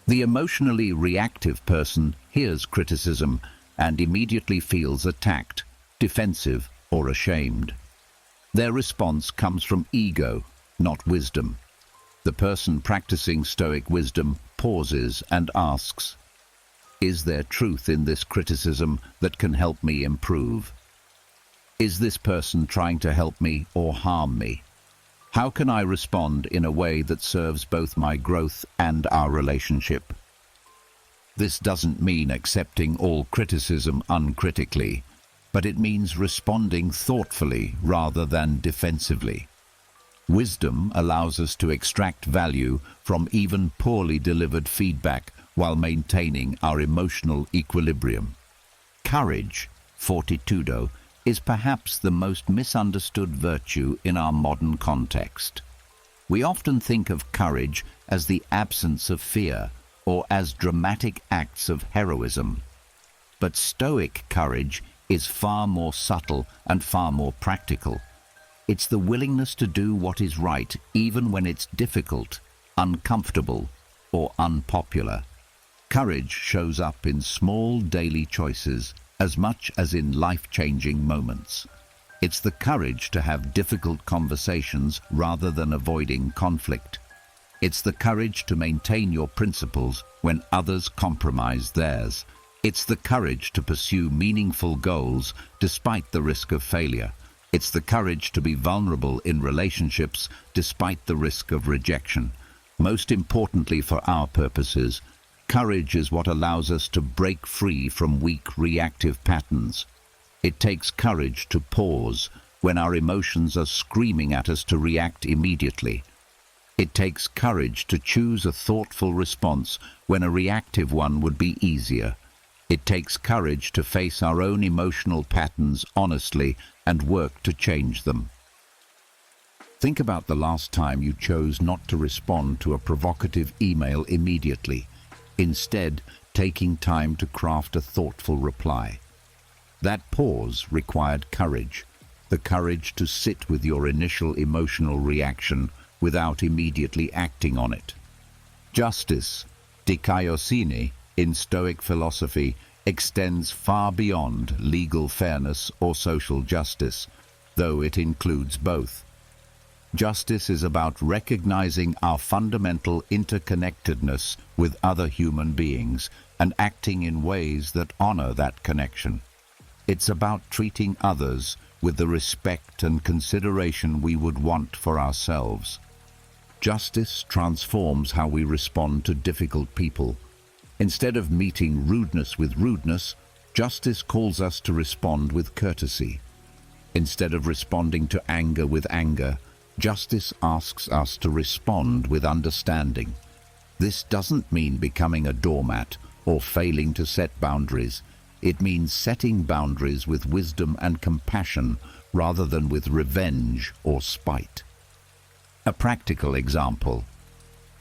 The emotionally reactive person hears criticism and immediately feels attacked, defensive, or ashamed. Their response comes from ego, not wisdom. The person practicing Stoic wisdom pauses and asks, "Is there truth in this criticism that can help me improve? Is this person trying to help me or harm me? How can I respond in a way that serves both my growth and our relationship?" This doesn't mean accepting all criticism uncritically, but it means responding thoughtfully rather than defensively. Wisdom allows us to extract value from even poorly delivered feedback while maintaining our emotional equilibrium. Courage, fortitudo, is perhaps the most misunderstood virtue in our modern context. We often think of courage as the absence of fear or as dramatic acts of heroism. But Stoic courage is far more subtle and far more practical. It's the willingness to do what is right even when it's difficult, uncomfortable, or unpopular. Courage shows up in small daily choices as much as in life-changing moments. It's the courage to have difficult conversations rather than avoiding conflict. It's the courage to maintain your principles when others compromise theirs. It's the courage to pursue meaningful goals despite the risk of failure. It's the courage to be vulnerable in relationships despite the risk of rejection. Most importantly for our purposes, courage is what allows us to break free from weak reactive patterns. It takes courage to pause when our emotions are screaming at us to react immediately. It takes courage to choose a thoughtful response when a reactive one would be easier. It takes courage to face our own emotional patterns honestly and work to change them. Think about the last time you chose not to respond to a provocative email immediately, instead taking time to craft a thoughtful reply. That pause required courage, the courage to sit with your initial emotional reaction without immediately acting on it. Justice, dikaiosune, in Stoic philosophy, extends far beyond legal fairness or social justice, though it includes both. Justice is about recognizing our fundamental interconnectedness with other human beings and acting in ways that honor that connection. It's about treating others with the respect and consideration we would want for ourselves. Justice transforms how we respond to difficult people. Instead of meeting rudeness with rudeness, justice calls us to respond with courtesy. Instead of responding to anger with anger, justice asks us to respond with understanding. This doesn't mean becoming a doormat or failing to set boundaries. It means setting boundaries with wisdom and compassion rather than with revenge or spite. A practical example.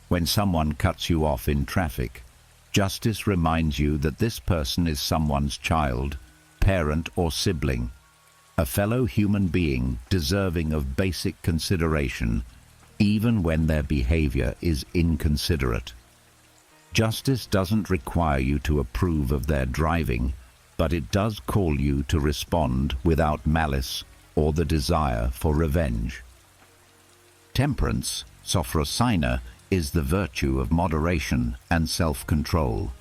When someone cuts you off in traffic, justice reminds you that this person is someone's child, parent, or sibling, a fellow human being deserving of basic consideration, even when their behavior is inconsiderate. Justice doesn't require you to approve of their driving, but it does call you to respond without malice or the desire for revenge. Temperance, sophrosina, is the virtue of moderation and self-control.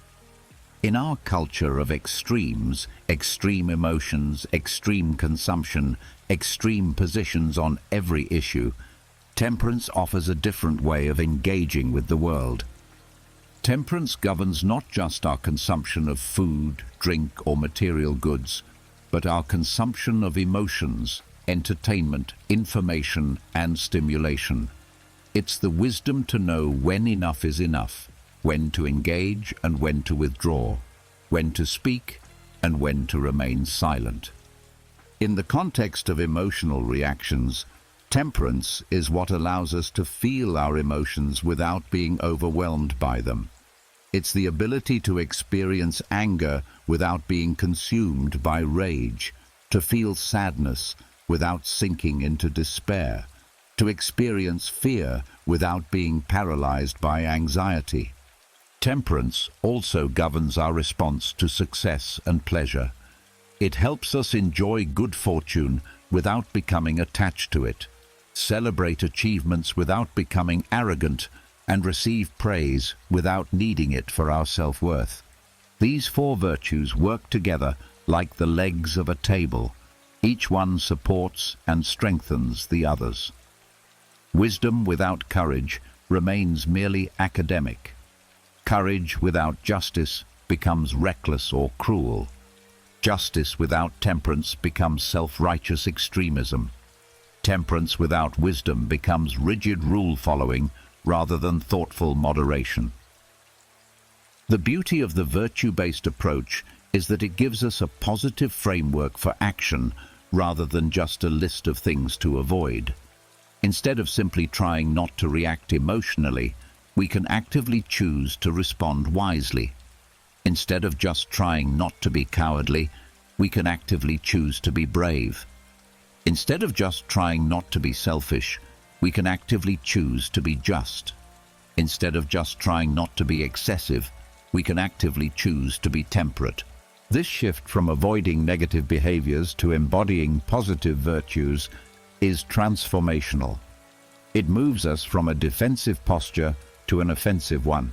In our culture of extremes, extreme emotions, extreme consumption, extreme positions on every issue, temperance offers a different way of engaging with the world. Temperance governs not just our consumption of food, drink, or material goods, but our consumption of emotions, entertainment, information, and stimulation. It's the wisdom to know when enough is enough, when to engage and when to withdraw, when to speak and when to remain silent. In the context of emotional reactions, temperance is what allows us to feel our emotions without being overwhelmed by them. It's the ability to experience anger without being consumed by rage, to feel sadness without sinking into despair, to experience fear without being paralyzed by anxiety. Temperance also governs our response to success and pleasure. It helps us enjoy good fortune without becoming attached to it, celebrate achievements without becoming arrogant, and receive praise without needing it for our self-worth. These four virtues work together like the legs of a table. Each one supports and strengthens the others. Wisdom without courage remains merely academic. Courage without justice becomes reckless or cruel. Justice without temperance becomes self-righteous extremism. Temperance without wisdom becomes rigid rule-following rather than thoughtful moderation. The beauty of the virtue-based approach is that it gives us a positive framework for action rather than just a list of things to avoid. Instead of simply trying not to react emotionally, we can actively choose to respond wisely. Instead of just trying not to be cowardly, we can actively choose to be brave. Instead of just trying not to be selfish, we can actively choose to be just. Instead of just trying not to be excessive, we can actively choose to be temperate. This shift from avoiding negative behaviors to embodying positive virtues is transformational. It moves us from a defensive posture to an offensive one,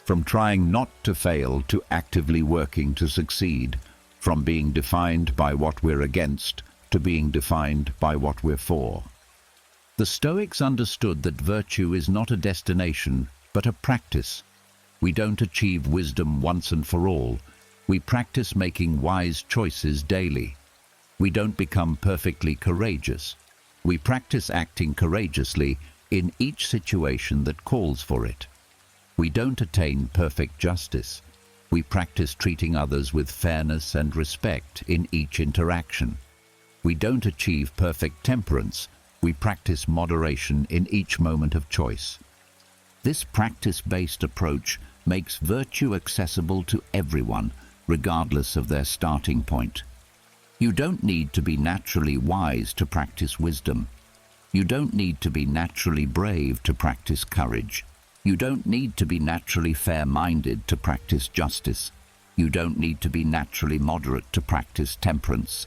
from trying not to fail to actively working to succeed, from being defined by what we're against to being defined by what we're for. The Stoics understood that virtue is not a destination, but a practice. We don't achieve wisdom once and for all. We practice making wise choices daily. We don't become perfectly courageous. We practice acting courageously in each situation that calls for it. We don't attain perfect justice. We practice treating others with fairness and respect in each interaction. We don't achieve perfect temperance. We practice moderation in each moment of choice. This practice-based approach makes virtue accessible to everyone, regardless of their starting point. You don't need to be naturally wise to practice wisdom. You don't need to be naturally brave to practice courage. You don't need to be naturally fair-minded to practice justice. You don't need to be naturally moderate to practice temperance.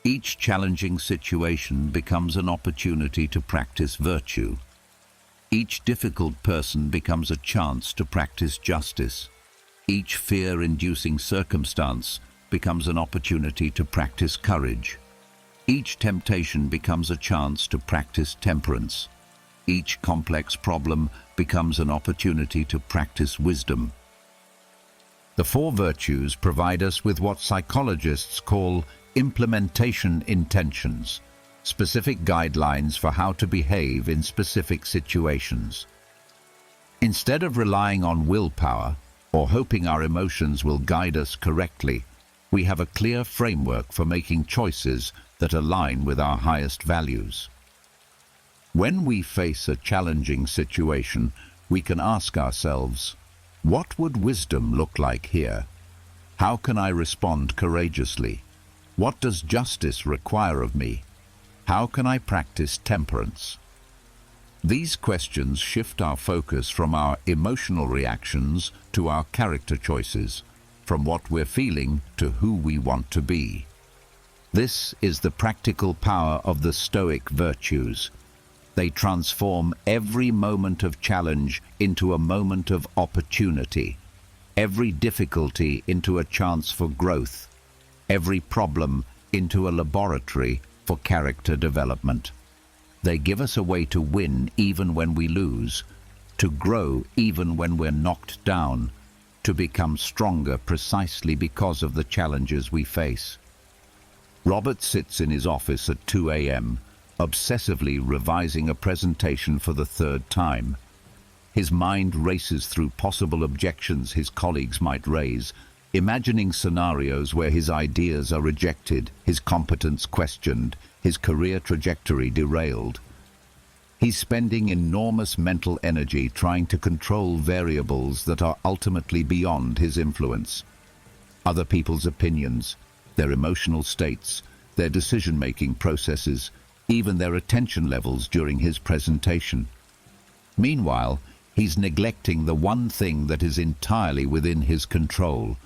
Each challenging situation becomes an opportunity to practice virtue. Each difficult person becomes a chance to practice justice. Each fear-inducing circumstance becomes an opportunity to practice courage. Each temptation becomes a chance to practice temperance. Each complex problem becomes an opportunity to practice wisdom. The four virtues provide us with what psychologists call implementation intentions, specific guidelines for how to behave in specific situations. Instead of relying on willpower or hoping our emotions will guide us correctly, we have a clear framework for making choices that align with our highest values. When we face a challenging situation, we can ask ourselves, what would wisdom look like here? How can I respond courageously? What does justice require of me? How can I practice temperance? These questions shift our focus from our emotional reactions to our character choices, from what we're feeling to who we want to be. This is the practical power of the Stoic virtues. They transform every moment of challenge into a moment of opportunity, every difficulty into a chance for growth, every problem into a laboratory for character development. They give us a way to win even when we lose, to grow even when we're knocked down, to become stronger precisely because of the challenges we face. Robert sits in his office at 2 a.m., obsessively revising a presentation for the third time. His mind races through possible objections his colleagues might raise, imagining scenarios where his ideas are rejected, his competence questioned, his career trajectory derailed. He's spending enormous mental energy trying to control variables that are ultimately beyond his influence. Other people's opinions, their emotional states, their decision-making processes, even their attention levels during his presentation. Meanwhile, he's neglecting the one thing that is entirely within his control,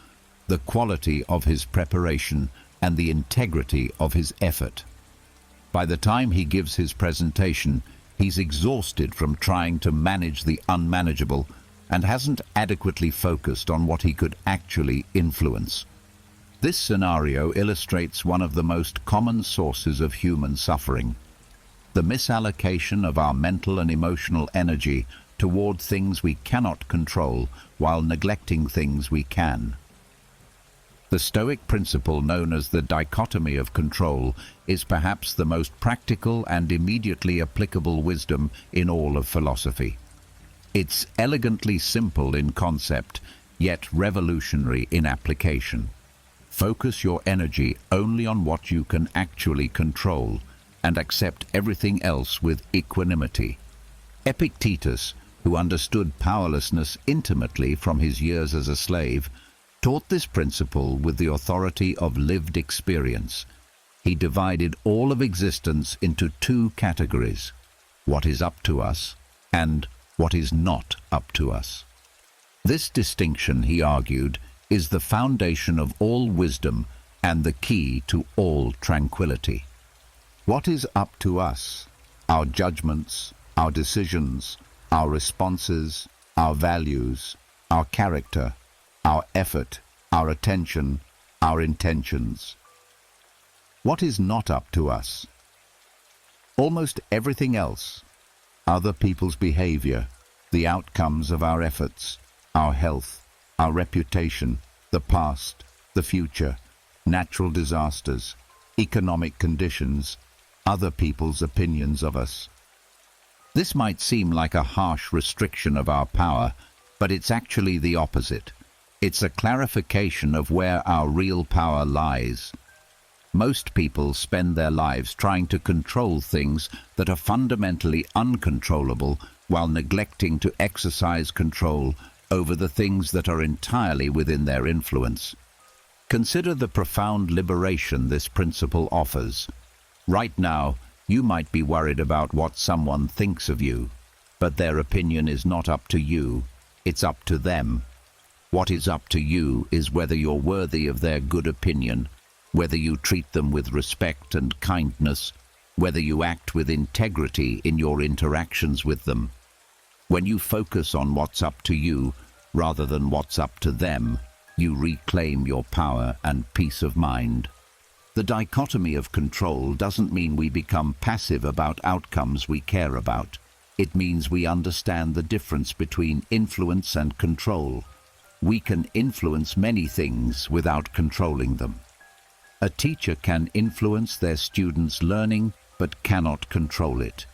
the quality of his preparation and the integrity of his effort. By the time he gives his presentation, he's exhausted from trying to manage the unmanageable and hasn't adequately focused on what he could actually influence. This scenario illustrates one of the most common sources of human suffering: the misallocation of our mental and emotional energy toward things we cannot control while neglecting things we can. The Stoic principle known as the dichotomy of control is perhaps the most practical and immediately applicable wisdom in all of philosophy. It's elegantly simple in concept, yet revolutionary in application. Focus your energy only on what you can actually control and accept everything else with equanimity. Epictetus, who understood powerlessness intimately from his years as a slave, taught this principle with the authority of lived experience. He divided all of existence into two categories: what is up to us and what is not up to us. This distinction, he argued, is the foundation of all wisdom and the key to all tranquility. What is up to us? Our judgments, our decisions, our responses, our values, our character, our effort, our attention, our intentions. What is not up to us? Almost everything else. Other people's behavior, the outcomes of our efforts, our health, our reputation, the past, the future, natural disasters, economic conditions, other people's opinions of us. This might seem like a harsh restriction of our power, but it's actually the opposite. It's a clarification of where our real power lies. Most people spend their lives trying to control things that are fundamentally uncontrollable while neglecting to exercise control over the things that are entirely within their influence. Consider the profound liberation this principle offers. Right now, you might be worried about what someone thinks of you, but their opinion is not up to you, it's up to them. What is up to you is whether you're worthy of their good opinion, whether you treat them with respect and kindness, whether you act with integrity in your interactions with them. When you focus on what's up to you rather than what's up to them, you reclaim your power and peace of mind. The dichotomy of control doesn't mean we become passive about outcomes we care about. It means we understand the difference between influence and control. We can influence many things without controlling them. A teacher can influence their students' learning but cannot control it.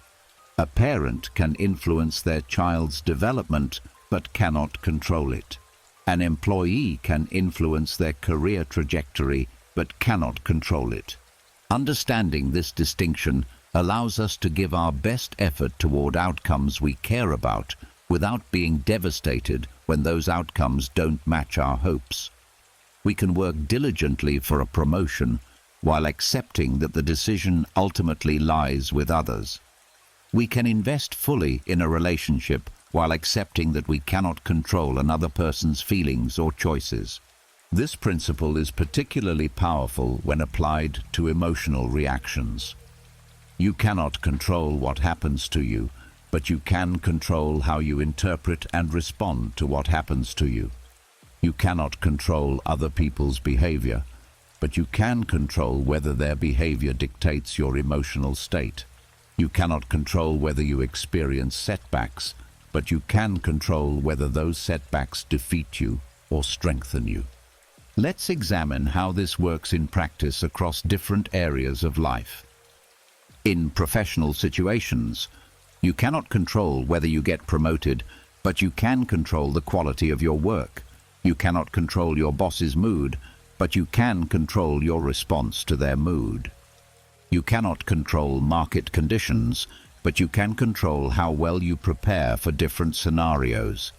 A parent can influence their child's development but cannot control it. An employee can influence their career trajectory but cannot control it. Understanding this distinction allows us to give our best effort toward outcomes we care about without being devastated when those outcomes don't match our hopes. We can work diligently for a promotion while accepting that the decision ultimately lies with others. We can invest fully in a relationship while accepting that we cannot control another person's feelings or choices. This principle is particularly powerful when applied to emotional reactions. You cannot control what happens to you, but you can control how you interpret and respond to what happens to you. You cannot control other people's behavior, but you can control whether their behavior dictates your emotional state. You cannot control whether you experience setbacks, but you can control whether those setbacks defeat you or strengthen you. Let's examine how this works in practice across different areas of life. In professional situations, you cannot control whether you get promoted, but you can control the quality of your work. You cannot control your boss's mood, but you can control your response to their mood. You cannot control market conditions, but you can control how well you prepare for different scenarios.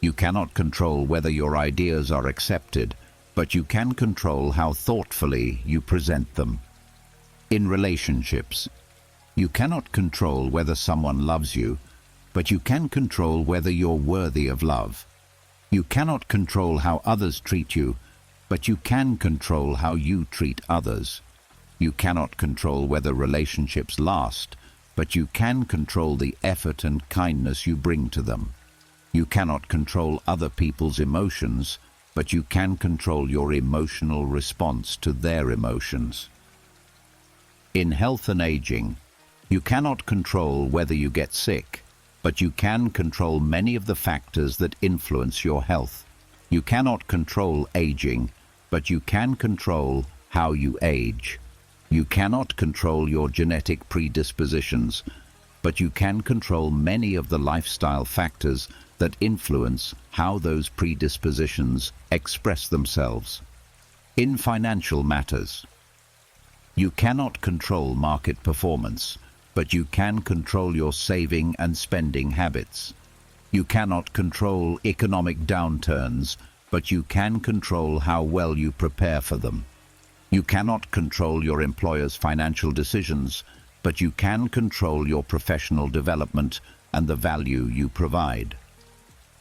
You cannot control whether your ideas are accepted, but you can control how thoughtfully you present them. In relationships, you cannot control whether someone loves you, but you can control whether you're worthy of love. You cannot control how others treat you, but you can control how you treat others. You cannot control whether relationships last, but you can control the effort and kindness you bring to them. You cannot control other people's emotions, but you can control your emotional response to their emotions. In health and aging, you cannot control whether you get sick, but you can control many of the factors that influence your health. You cannot control aging, but you can control how you age. You cannot control your genetic predispositions, but you can control many of the lifestyle factors that influence how those predispositions express themselves. In financial matters, you cannot control market performance, but you can control your saving and spending habits. You cannot control economic downturns, but you can control how well you prepare for them. You cannot control your employer's financial decisions, but you can control your professional development and the value you provide.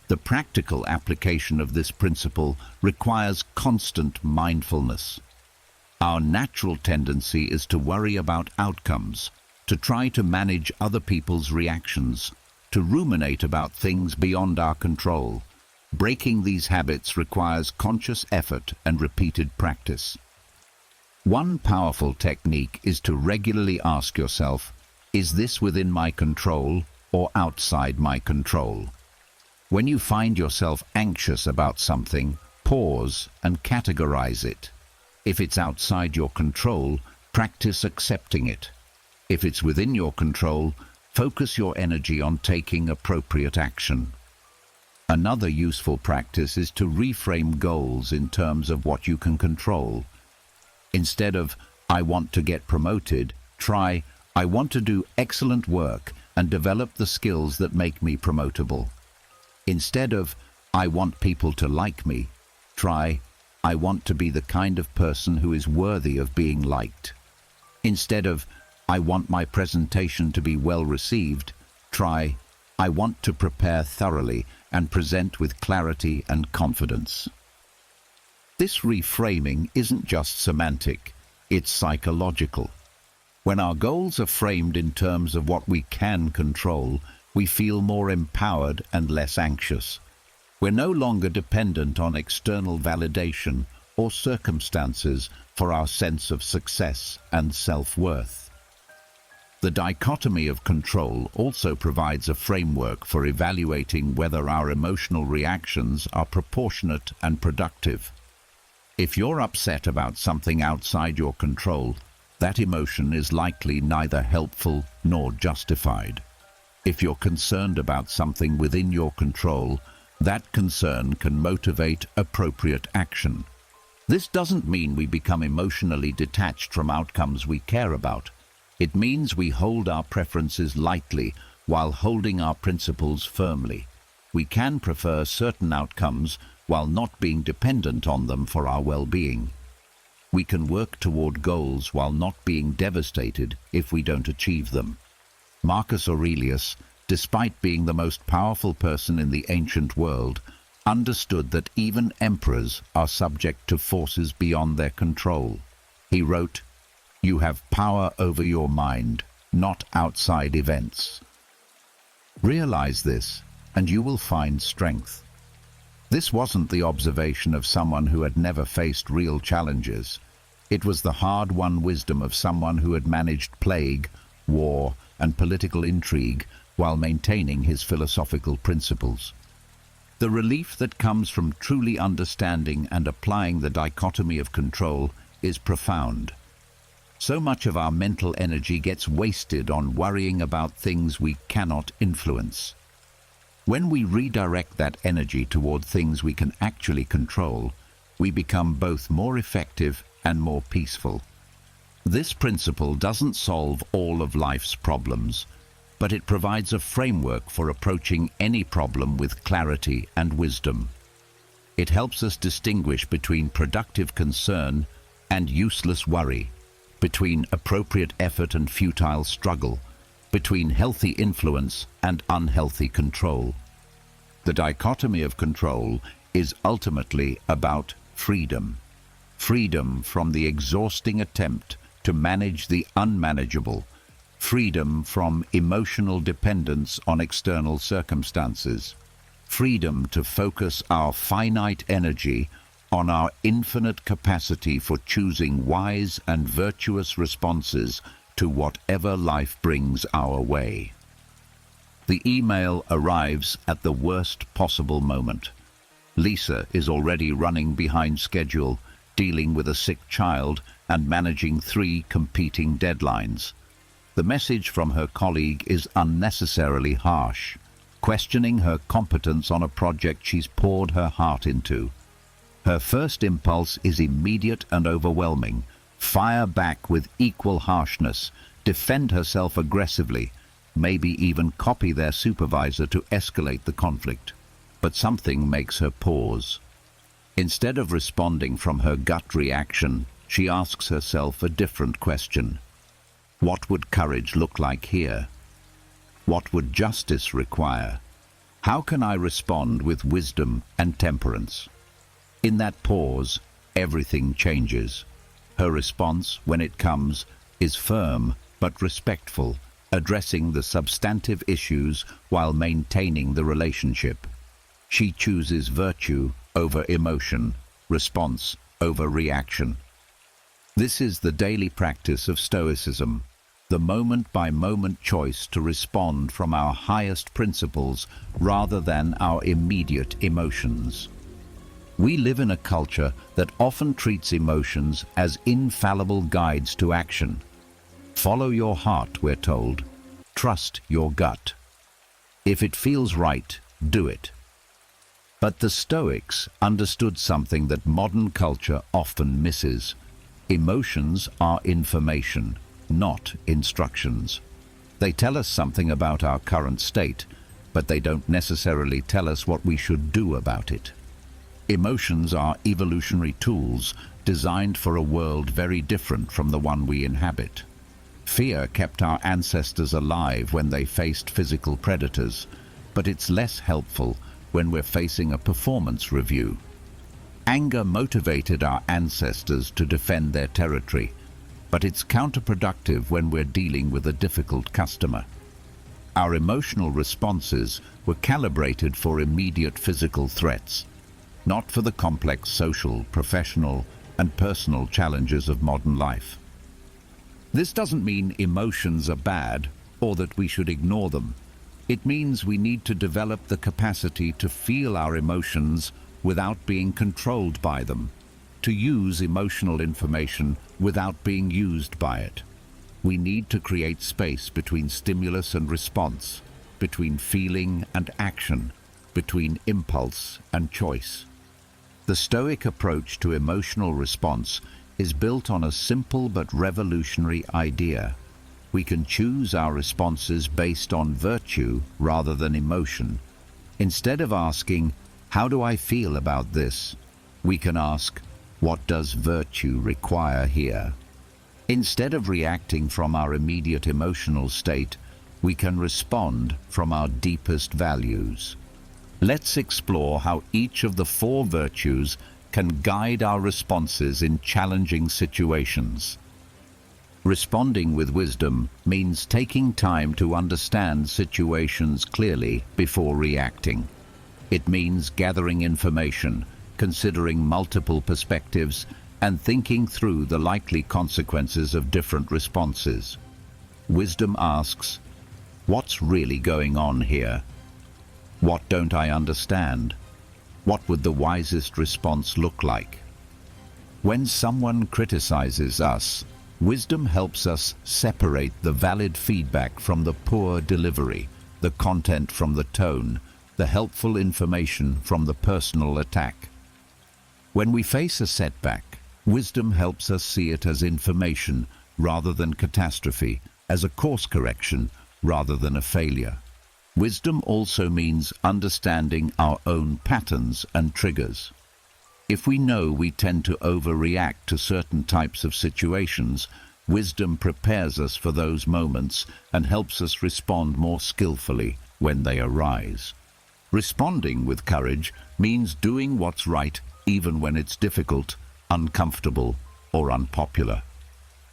The practical application of this principle requires constant mindfulness. Our natural tendency is to worry about outcomes, to try to manage other people's reactions, to ruminate about things beyond our control. Breaking these habits requires conscious effort and repeated practice. One powerful technique is to regularly ask yourself, is this within my control or outside my control? When you find yourself anxious about something, pause and categorize it. If it's outside your control, practice accepting it. If it's within your control, focus your energy on taking appropriate action. Another useful practice is to reframe goals in terms of what you can control. Instead of, I want to get promoted, try, I want to do excellent work and develop the skills that make me promotable. Instead of, I want people to like me, try, I want to be the kind of person who is worthy of being liked. Instead of, I want my presentation to be well received, try, I want to prepare thoroughly and present with clarity and confidence. This reframing isn't just semantic, it's psychological. When our goals are framed in terms of what we can control, we feel more empowered and less anxious. We're no longer dependent on external validation or circumstances for our sense of success and self-worth. The dichotomy of control also provides a framework for evaluating whether our emotional reactions are proportionate and productive. If you're upset about something outside your control, that emotion is likely neither helpful nor justified. If you're concerned about something within your control, that concern can motivate appropriate action. This doesn't mean we become emotionally detached from outcomes we care about. It means we hold our preferences lightly while holding our principles firmly. We can prefer certain outcomes while not being dependent on them for our well-being. We can work toward goals while not being devastated if we don't achieve them. Marcus Aurelius, despite being the most powerful person in the ancient world, understood that even emperors are subject to forces beyond their control. He wrote, "You have power over your mind, not outside events." Realize this, and you will find strength. This wasn't the observation of someone who had never faced real challenges. It was the hard-won wisdom of someone who had managed plague, war, and political intrigue while maintaining his philosophical principles. The relief that comes from truly understanding and applying the dichotomy of control is profound. So much of our mental energy gets wasted on worrying about things we cannot influence. When we redirect that energy toward things we can actually control, we become both more effective and more peaceful. This principle doesn't solve all of life's problems, but it provides a framework for approaching any problem with clarity and wisdom. It helps us distinguish between productive concern and useless worry, between appropriate effort and futile struggle, between healthy influence and unhealthy control. The dichotomy of control is ultimately about freedom. Freedom from the exhausting attempt to manage the unmanageable. Freedom from emotional dependence on external circumstances. Freedom to focus our finite energy on our infinite capacity for choosing wise and virtuous responses to whatever life brings our way. The email arrives at the worst possible moment. Lisa is already running behind schedule, dealing with a sick child and managing 3 competing deadlines. The message from her colleague is unnecessarily harsh, questioning her competence on a project she's poured her heart into. Her first impulse is immediate and overwhelming: fire back with equal harshness, defend herself aggressively, maybe even copy their supervisor to escalate the conflict. But something makes her pause. Instead of responding from her gut reaction, she asks herself a different question. What would courage look like here? What would justice require? How can I respond with wisdom and temperance? In that pause, everything changes. Her response, when it comes, is firm but respectful, addressing the substantive issues while maintaining the relationship. She chooses virtue over emotion, response over reaction. This is the daily practice of Stoicism, the moment-by-moment choice to respond from our highest principles rather than our immediate emotions. We live in a culture that often treats emotions as infallible guides to action. Follow your heart, we're told. Trust your gut. If it feels right, do it. But the Stoics understood something that modern culture often misses. Emotions are information, not instructions. They tell us something about our current state, but they don't necessarily tell us what we should do about it. Emotions are evolutionary tools designed for a world very different from the one we inhabit. Fear kept our ancestors alive when they faced physical predators, but it's less helpful when we're facing a performance review. Anger motivated our ancestors to defend their territory, but it's counterproductive when we're dealing with a difficult customer. Our emotional responses were calibrated for immediate physical threats, not for the complex social, professional, and personal challenges of modern life. This doesn't mean emotions are bad or that we should ignore them. It means we need to develop the capacity to feel our emotions without being controlled by them, to use emotional information without being used by it. We need to create space between stimulus and response, between feeling and action, between impulse and choice. The Stoic approach to emotional response is built on a simple but revolutionary idea. We can choose our responses based on virtue rather than emotion. Instead of asking, "How do I feel about this?" we can ask, "What does virtue require here?" Instead of reacting from our immediate emotional state, we can respond from our deepest values. Let's explore how each of the 4 virtues can guide our responses in challenging situations. Responding with wisdom means taking time to understand situations clearly before reacting. It means gathering information, considering multiple perspectives, and thinking through the likely consequences of different responses. Wisdom asks, what's really going on here? What don't I understand? What would the wisest response look like? When someone criticizes us, wisdom helps us separate the valid feedback from the poor delivery, the content from the tone, the helpful information from the personal attack. When we face a setback, wisdom helps us see it as information rather than catastrophe, as a course correction rather than a failure. Wisdom also means understanding our own patterns and triggers. If we know we tend to overreact to certain types of situations, wisdom prepares us for those moments and helps us respond more skillfully when they arise. Responding with courage means doing what's right even when it's difficult, uncomfortable, or unpopular.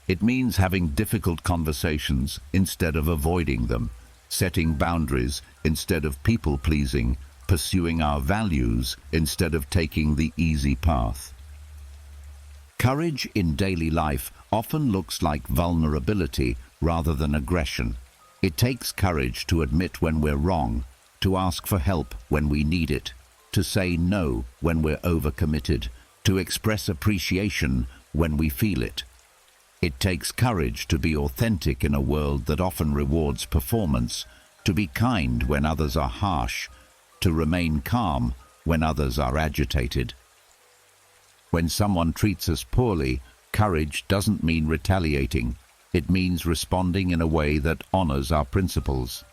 It means having difficult conversations instead of avoiding them, setting boundaries instead of people-pleasing, pursuing our values instead of taking the easy path. Courage in daily life often looks like vulnerability rather than aggression. It takes courage to admit when we're wrong, to ask for help when we need it, to say no when we're overcommitted, to express appreciation when we feel it. It takes courage to be authentic in a world that often rewards performance, to be kind when others are harsh, to remain calm when others are agitated. When someone treats us poorly, courage doesn't mean retaliating. It means responding in a way that honors our principles.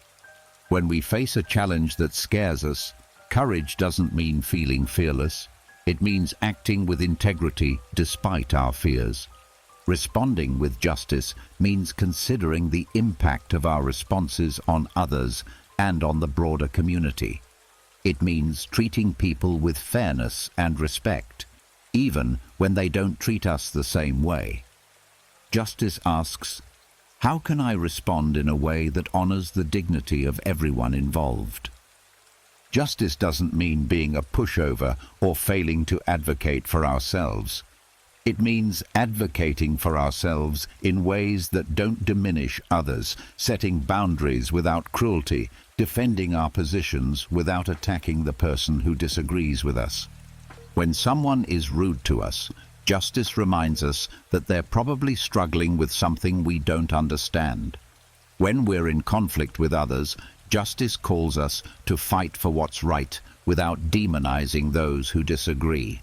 When we face a challenge that scares us, courage doesn't mean feeling fearless. It means acting with integrity despite our fears. Responding with justice means considering the impact of our responses on others and on the broader community. It means treating people with fairness and respect, even when they don't treat us the same way. Justice asks, how can I respond in a way that honors the dignity of everyone involved? Justice doesn't mean being a pushover or failing to advocate for ourselves. It means advocating for ourselves in ways that don't diminish others, setting boundaries without cruelty, defending our positions without attacking the person who disagrees with us. When someone is rude to us, justice reminds us that they're probably struggling with something we don't understand. When we're in conflict with others, justice calls us to fight for what's right without demonizing those who disagree.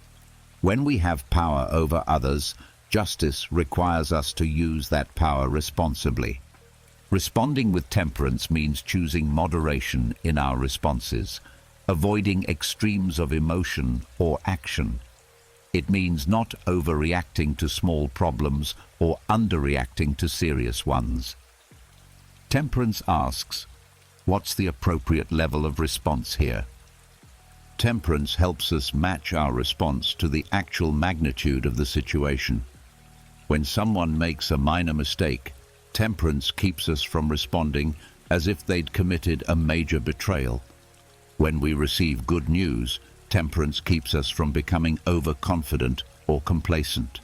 When we have power over others, justice requires us to use that power responsibly. Responding with temperance means choosing moderation in our responses, avoiding extremes of emotion or action. It means not overreacting to small problems or underreacting to serious ones. Temperance asks, what's the appropriate level of response here? Temperance helps us match our response to the actual magnitude of the situation. When someone makes a minor mistake, temperance keeps us from responding as if they'd committed a major betrayal. When we receive good news, temperance keeps us from becoming overconfident or complacent.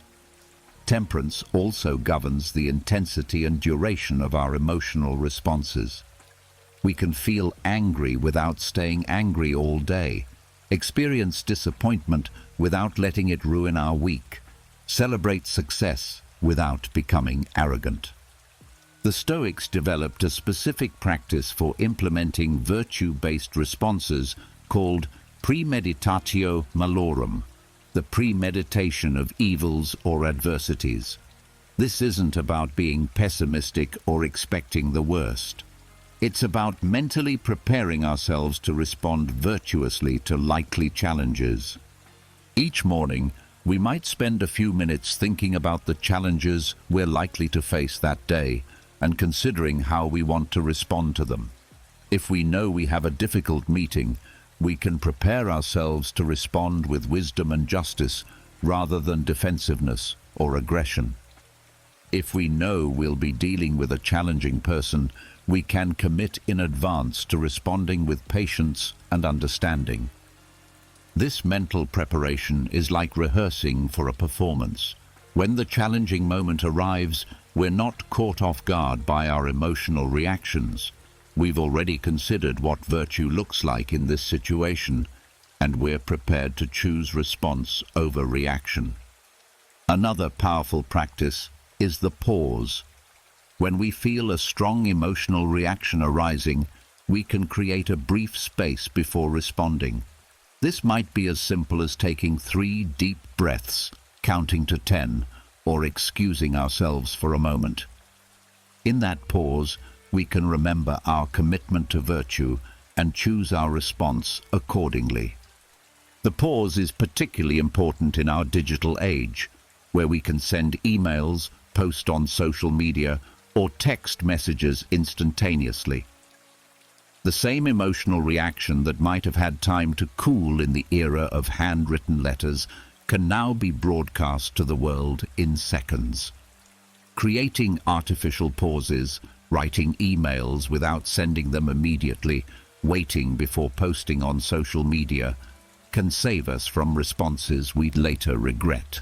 Temperance also governs the intensity and duration of our emotional responses. We can feel angry without staying angry all day, experience disappointment without letting it ruin our week, celebrate success without becoming arrogant. The Stoics developed a specific practice for implementing virtue-based responses called premeditatio malorum, the premeditation of evils or adversities. This isn't about being pessimistic or expecting the worst. It's about mentally preparing ourselves to respond virtuously to likely challenges. Each morning, we might spend a few minutes thinking about the challenges we're likely to face that day and considering how we want to respond to them. If we know we have a difficult meeting, we can prepare ourselves to respond with wisdom and justice rather than defensiveness or aggression. If we know we'll be dealing with a challenging person, we can commit in advance to responding with patience and understanding. This mental preparation is like rehearsing for a performance. When the challenging moment arrives, we're not caught off guard by our emotional reactions. We've already considered what virtue looks like in this situation, and we're prepared to choose response over reaction. Another powerful practice is the pause. When we feel a strong emotional reaction arising, we can create a brief space before responding. This might be as simple as taking 3 deep breaths, counting to 10, or excusing ourselves for a moment. In that pause, we can remember our commitment to virtue and choose our response accordingly. The pause is particularly important in our digital age, where we can send emails, post on social media, or text messages instantaneously. The same emotional reaction that might have had time to cool in the era of handwritten letters can now be broadcast to the world in seconds. Creating artificial pauses, writing emails without sending them immediately, waiting before posting on social media, can save us from responses we'd later regret.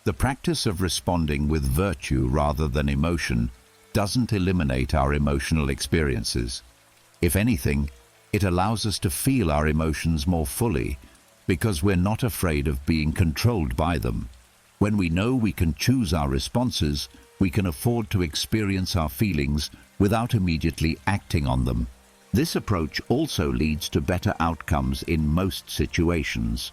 The practice of responding with virtue rather than emotion doesn't eliminate our emotional experiences. If anything, it allows us to feel our emotions more fully, because we're not afraid of being controlled by them. When we know we can choose our responses, we can afford to experience our feelings without immediately acting on them. This approach also leads to better outcomes in most situations.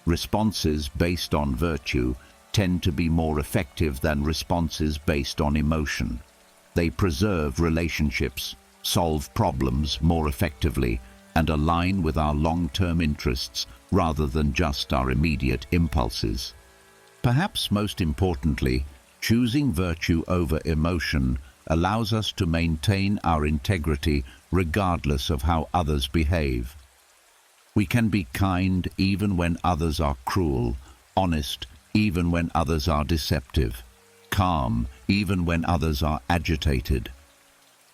Responses based on virtue tend to be more effective than responses based on emotion. They preserve relationships, solve problems more effectively, and align with our long-term interests rather than just our immediate impulses. Perhaps most importantly, choosing virtue over emotion allows us to maintain our integrity regardless of how others behave. We can be kind even when others are cruel, honest even when others are deceptive, calm even when others are agitated.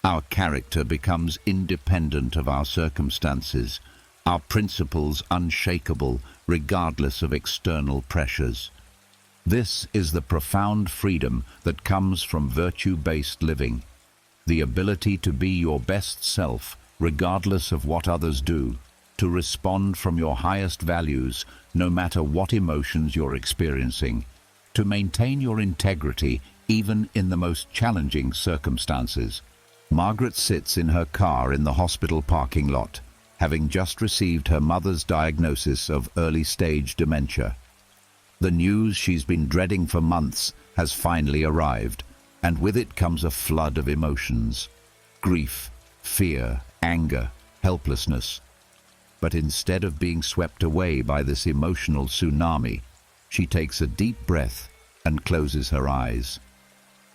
Our character becomes independent of our circumstances, our principles unshakable regardless of external pressures. This is the profound freedom that comes from virtue-based living, the ability to be your best self regardless of what others do, to respond from your highest values no matter what emotions you're experiencing, to maintain your integrity even in the most challenging circumstances. Margaret sits in her car in the hospital parking lot, having just received her mother's diagnosis of early-stage dementia. The news she's been dreading for months has finally arrived, and with it comes a flood of emotions: grief, fear, anger, helplessness. But instead of being swept away by this emotional tsunami, she takes a deep breath and closes her eyes.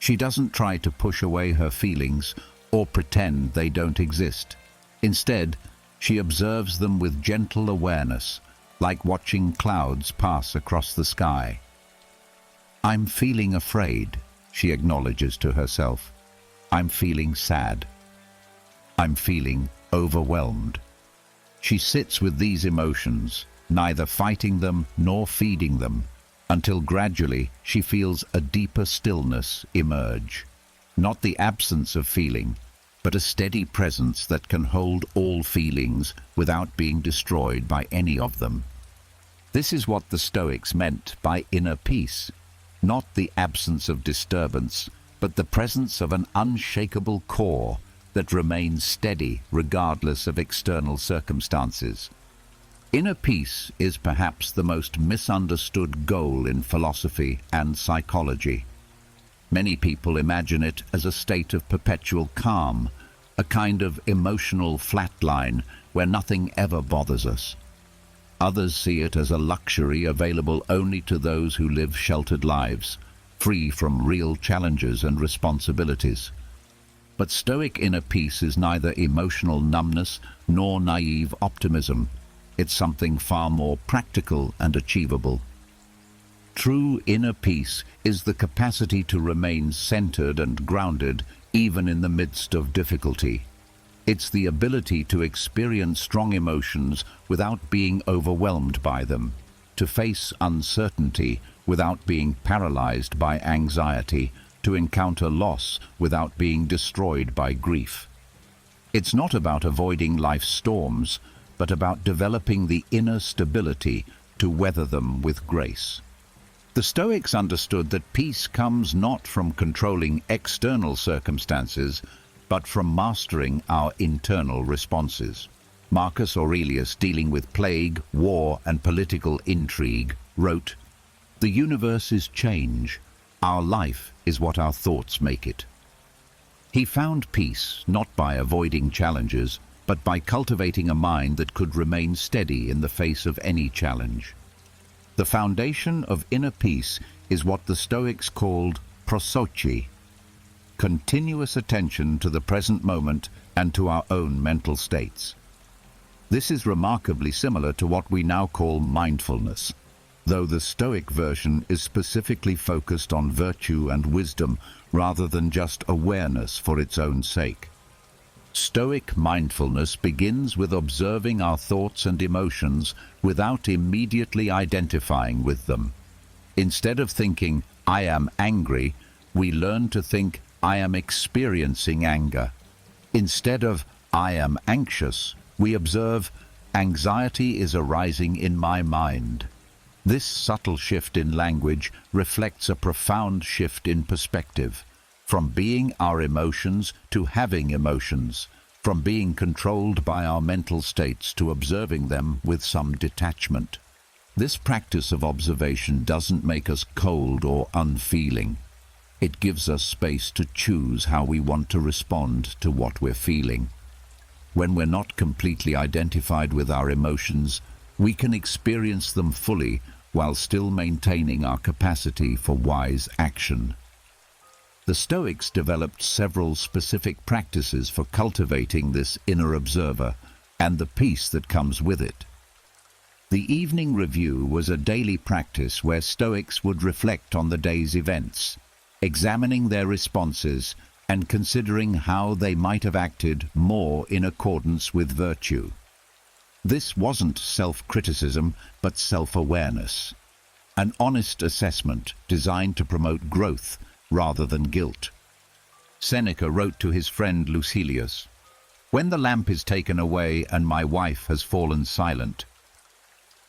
She doesn't try to push away her feelings or pretend they don't exist. Instead, she observes them with gentle awareness, like watching clouds pass across the sky. "I'm feeling afraid," she acknowledges to herself. "I'm feeling sad. I'm feeling overwhelmed." She sits with these emotions, neither fighting them nor feeding them, until gradually she feels a deeper stillness emerge. Not the absence of feeling, but a steady presence that can hold all feelings without being destroyed by any of them. This is what the Stoics meant by inner peace, not the absence of disturbance, but the presence of an unshakable core that remains steady regardless of external circumstances. Inner peace is perhaps the most misunderstood goal in philosophy and psychology. Many people imagine it as a state of perpetual calm, a kind of emotional flatline where nothing ever bothers us. Others see it as a luxury available only to those who live sheltered lives, free from real challenges and responsibilities. But Stoic inner peace is neither emotional numbness nor naive optimism. It's something far more practical and achievable. True inner peace is the capacity to remain centered and grounded even in the midst of difficulty. It's the ability to experience strong emotions without being overwhelmed by them, to face uncertainty without being paralyzed by anxiety, to encounter loss without being destroyed by grief. It's not about avoiding life's storms, but about developing the inner stability to weather them with grace. The Stoics understood that peace comes not from controlling external circumstances, but from mastering our internal responses. Marcus Aurelius, dealing with plague, war, and political intrigue, wrote, "The universe is change. Our life is what our thoughts make it." He found peace not by avoiding challenges, but by cultivating a mind that could remain steady in the face of any challenge. The foundation of inner peace is what the Stoics called prosochi, continuous attention to the present moment and to our own mental states. This is remarkably similar to what we now call mindfulness, though the Stoic version is specifically focused on virtue and wisdom rather than just awareness for its own sake. Stoic mindfulness begins with observing our thoughts and emotions without immediately identifying with them. Instead of thinking, "I am angry," we learn to think, "I am experiencing anger." Instead of, "I am anxious," we observe, "Anxiety is arising in my mind." This subtle shift in language reflects a profound shift in perspective, from being our emotions to having emotions, from being controlled by our mental states to observing them with some detachment. This practice of observation doesn't make us cold or unfeeling. It gives us space to choose how we want to respond to what we're feeling. When we're not completely identified with our emotions, we can experience them fully while still maintaining our capacity for wise action. The Stoics developed several specific practices for cultivating this inner observer and the peace that comes with it. The evening review was a daily practice where Stoics would reflect on the day's events, examining their responses and considering how they might have acted more in accordance with virtue. This wasn't self-criticism, but self-awareness, an honest assessment designed to promote growth rather than guilt. Seneca wrote to his friend Lucilius, "When the lamp is taken away and my wife has fallen silent,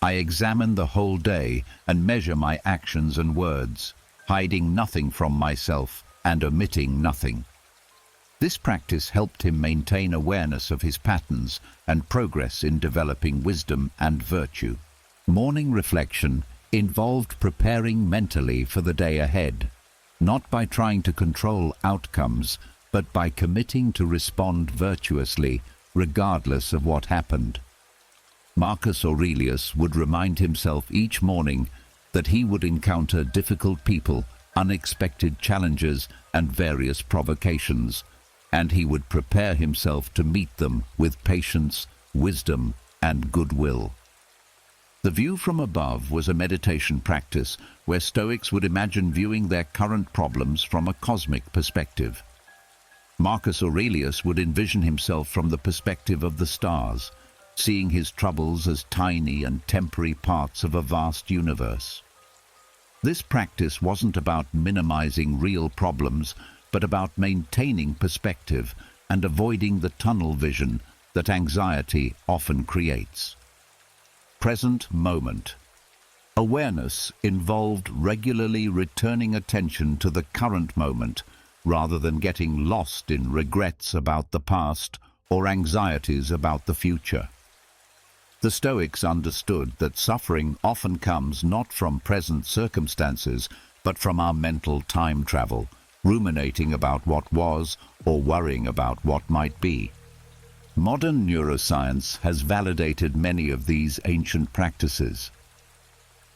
I examine the whole day and measure my actions and words, hiding nothing from myself and omitting nothing." This practice helped him maintain awareness of his patterns and progress in developing wisdom and virtue. Morning reflection involved preparing mentally for the day ahead, not by trying to control outcomes, but by committing to respond virtuously, regardless of what happened. Marcus Aurelius would remind himself each morning that he would encounter difficult people, unexpected challenges, and various provocations, and he would prepare himself to meet them with patience, wisdom, and goodwill. The view from above was a meditation practice where Stoics would imagine viewing their current problems from a cosmic perspective. Marcus Aurelius would envision himself from the perspective of the stars, seeing his troubles as tiny and temporary parts of a vast universe. This practice wasn't about minimizing real problems, but about maintaining perspective and avoiding the tunnel vision that anxiety often creates. Present moment. Awareness involved regularly returning attention to the current moment rather than getting lost in regrets about the past or anxieties about the future. The Stoics understood that suffering often comes not from present circumstances, but from our mental time travel, ruminating about what was or worrying about what might be. Modern neuroscience has validated many of these ancient practices.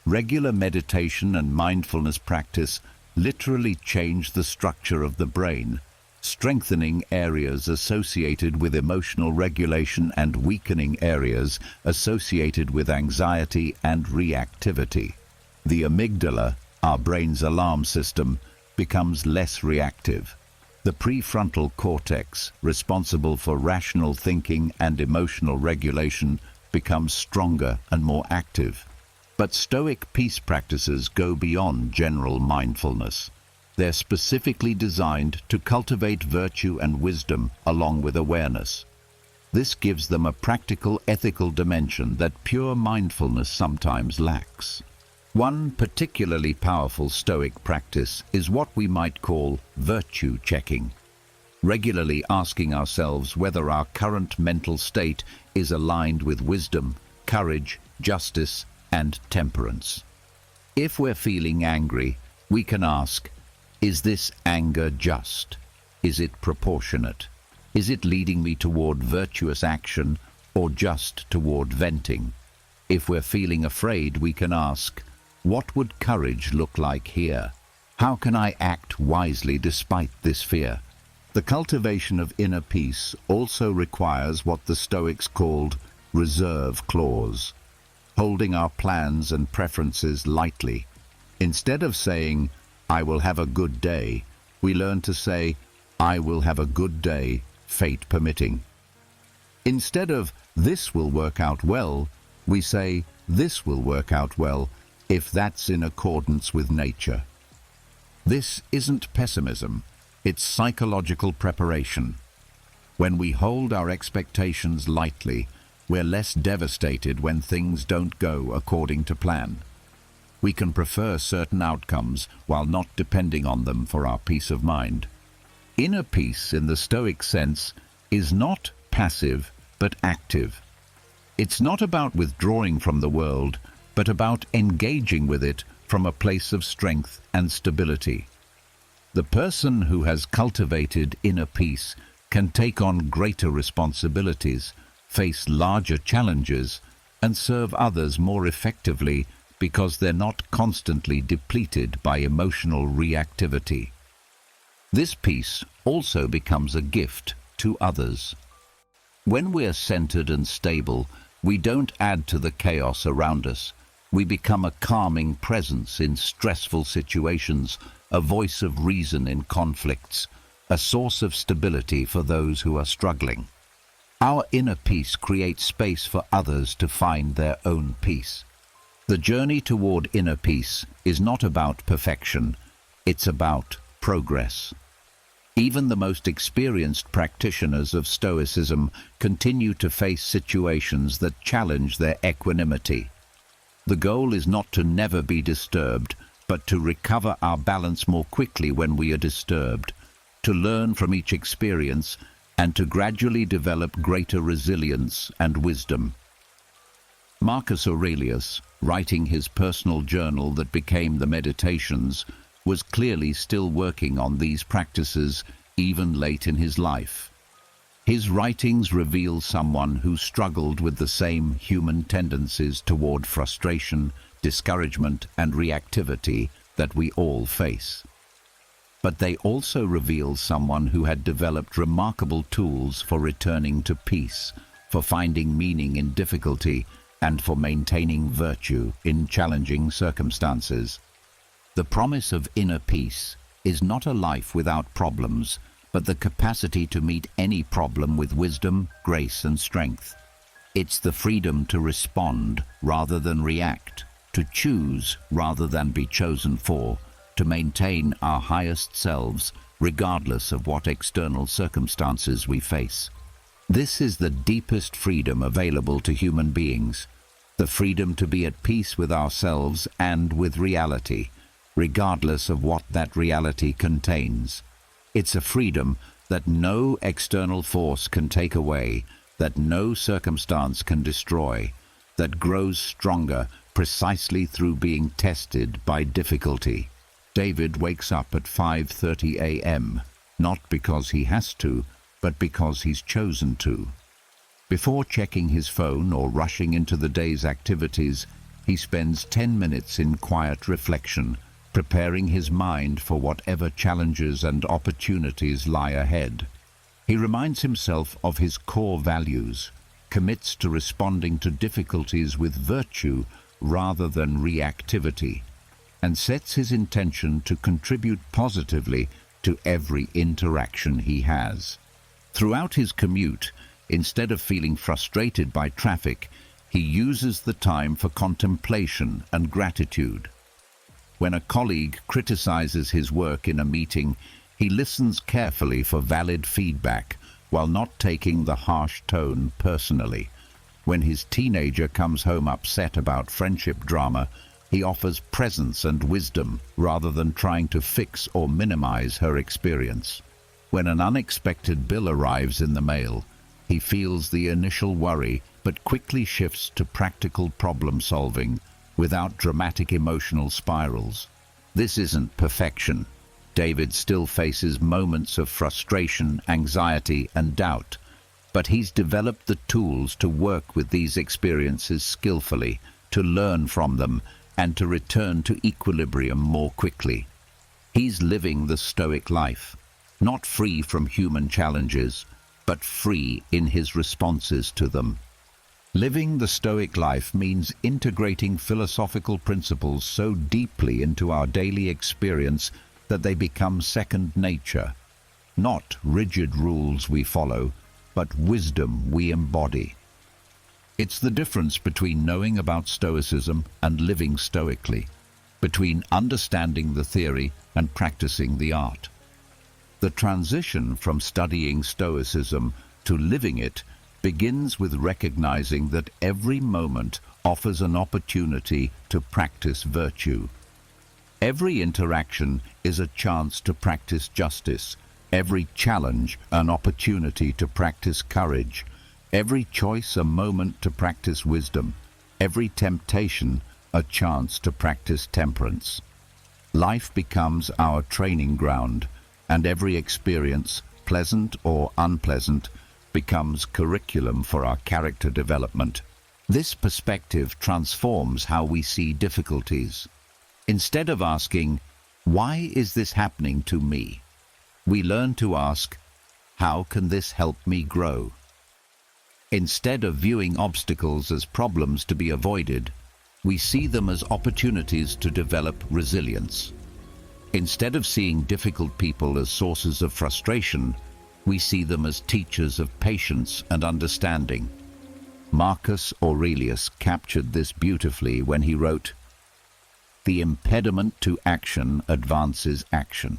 Regular meditation and mindfulness practice literally change the structure of the brain, strengthening areas associated with emotional regulation and weakening areas associated with anxiety and reactivity. The amygdala, our brain's alarm system, becomes less reactive. The prefrontal cortex, responsible for rational thinking and emotional regulation, becomes stronger and more active. But Stoic peace practices go beyond general mindfulness. They're specifically designed to cultivate virtue and wisdom along with awareness. This gives them a practical, ethical dimension that pure mindfulness sometimes lacks. One particularly powerful Stoic practice is what we might call virtue checking. Regularly asking ourselves whether our current mental state is aligned with wisdom, courage, justice, and temperance. If we're feeling angry, we can ask, is this anger just? Is it proportionate? Is it leading me toward virtuous action or just toward venting? If we're feeling afraid, we can ask, what would courage look like here? How can I act wisely despite this fear? The cultivation of inner peace also requires what the Stoics called reserve clause, holding our plans and preferences lightly. Instead of saying, I will have a good day, we learn to say, I will have a good day, fate permitting. Instead of, this will work out well, we say, this will work out well, if that's in accordance with nature. This isn't pessimism, it's psychological preparation. When we hold our expectations lightly, we're less devastated when things don't go according to plan. We can prefer certain outcomes while not depending on them for our peace of mind. Inner peace, in the Stoic sense, is not passive but active. It's not about withdrawing from the world, but about engaging with it from a place of strength and stability. The person who has cultivated inner peace can take on greater responsibilities, face larger challenges, and serve others more effectively because they're not constantly depleted by emotional reactivity. This peace also becomes a gift to others. When we're centered and stable, we don't add to the chaos around us. We become a calming presence in stressful situations, a voice of reason in conflicts, a source of stability for those who are struggling. Our inner peace creates space for others to find their own peace. The journey toward inner peace is not about perfection, it's about progress. Even the most experienced practitioners of Stoicism continue to face situations that challenge their equanimity. The goal is not to never be disturbed, but to recover our balance more quickly when we are disturbed, to learn from each experience, and to gradually develop greater resilience and wisdom. Marcus Aurelius, writing his personal journal that became the Meditations, was clearly still working on these practices even late in his life. His writings reveal someone who struggled with the same human tendencies toward frustration, discouragement, and reactivity that we all face. But they also reveal someone who had developed remarkable tools for returning to peace, for finding meaning in difficulty, and for maintaining virtue in challenging circumstances. The promise of inner peace is not a life without problems, but the capacity to meet any problem with wisdom, grace, and strength. It's the freedom to respond rather than react, to choose rather than be chosen for, to maintain our highest selves regardless of what external circumstances we face. This is the deepest freedom available to human beings, the freedom to be at peace with ourselves and with reality, regardless of what that reality contains. It's a freedom that no external force can take away, that no circumstance can destroy, that grows stronger precisely through being tested by difficulty. David wakes up at 5:30 a.m., not because he has to, but because he's chosen to. Before checking his phone or rushing into the day's activities, he spends 10 minutes in quiet reflection, preparing his mind for whatever challenges and opportunities lie ahead. He reminds himself of his core values, commits to responding to difficulties with virtue rather than reactivity, and sets his intention to contribute positively to every interaction he has. Throughout his commute, instead of feeling frustrated by traffic, he uses the time for contemplation and gratitude. When a colleague criticizes his work in a meeting, he listens carefully for valid feedback while not taking the harsh tone personally. When his teenager comes home upset about friendship drama, he offers presence and wisdom rather than trying to fix or minimize her experience. When an unexpected bill arrives in the mail, he feels the initial worry but quickly shifts to practical problem solving without dramatic emotional spirals. This isn't perfection. David still faces moments of frustration, anxiety, and doubt, but he's developed the tools to work with these experiences skillfully, to learn from them, and to return to equilibrium more quickly. He's living the Stoic life, not free from human challenges, but free in his responses to them. Living the Stoic life means integrating philosophical principles so deeply into our daily experience that they become second nature. Not rigid rules we follow, but wisdom we embody. It's the difference between knowing about Stoicism and living stoically, between understanding the theory and practicing the art. The transition from studying Stoicism to living it begins with recognizing that every moment offers an opportunity to practice virtue. Every interaction is a chance to practice justice, every challenge an opportunity to practice courage, every choice a moment to practice wisdom, every temptation a chance to practice temperance. Life becomes our training ground, and every experience, pleasant or unpleasant, becomes curriculum for our character development. This perspective transforms how we see difficulties. Instead of asking, "Why is this happening to me?" we learn to ask, "How can this help me grow?" Instead of viewing obstacles as problems to be avoided, we see them as opportunities to develop resilience. Instead of seeing difficult people as sources of frustration, we see them as teachers of patience and understanding. Marcus Aurelius captured this beautifully when he wrote, "The impediment to action advances action.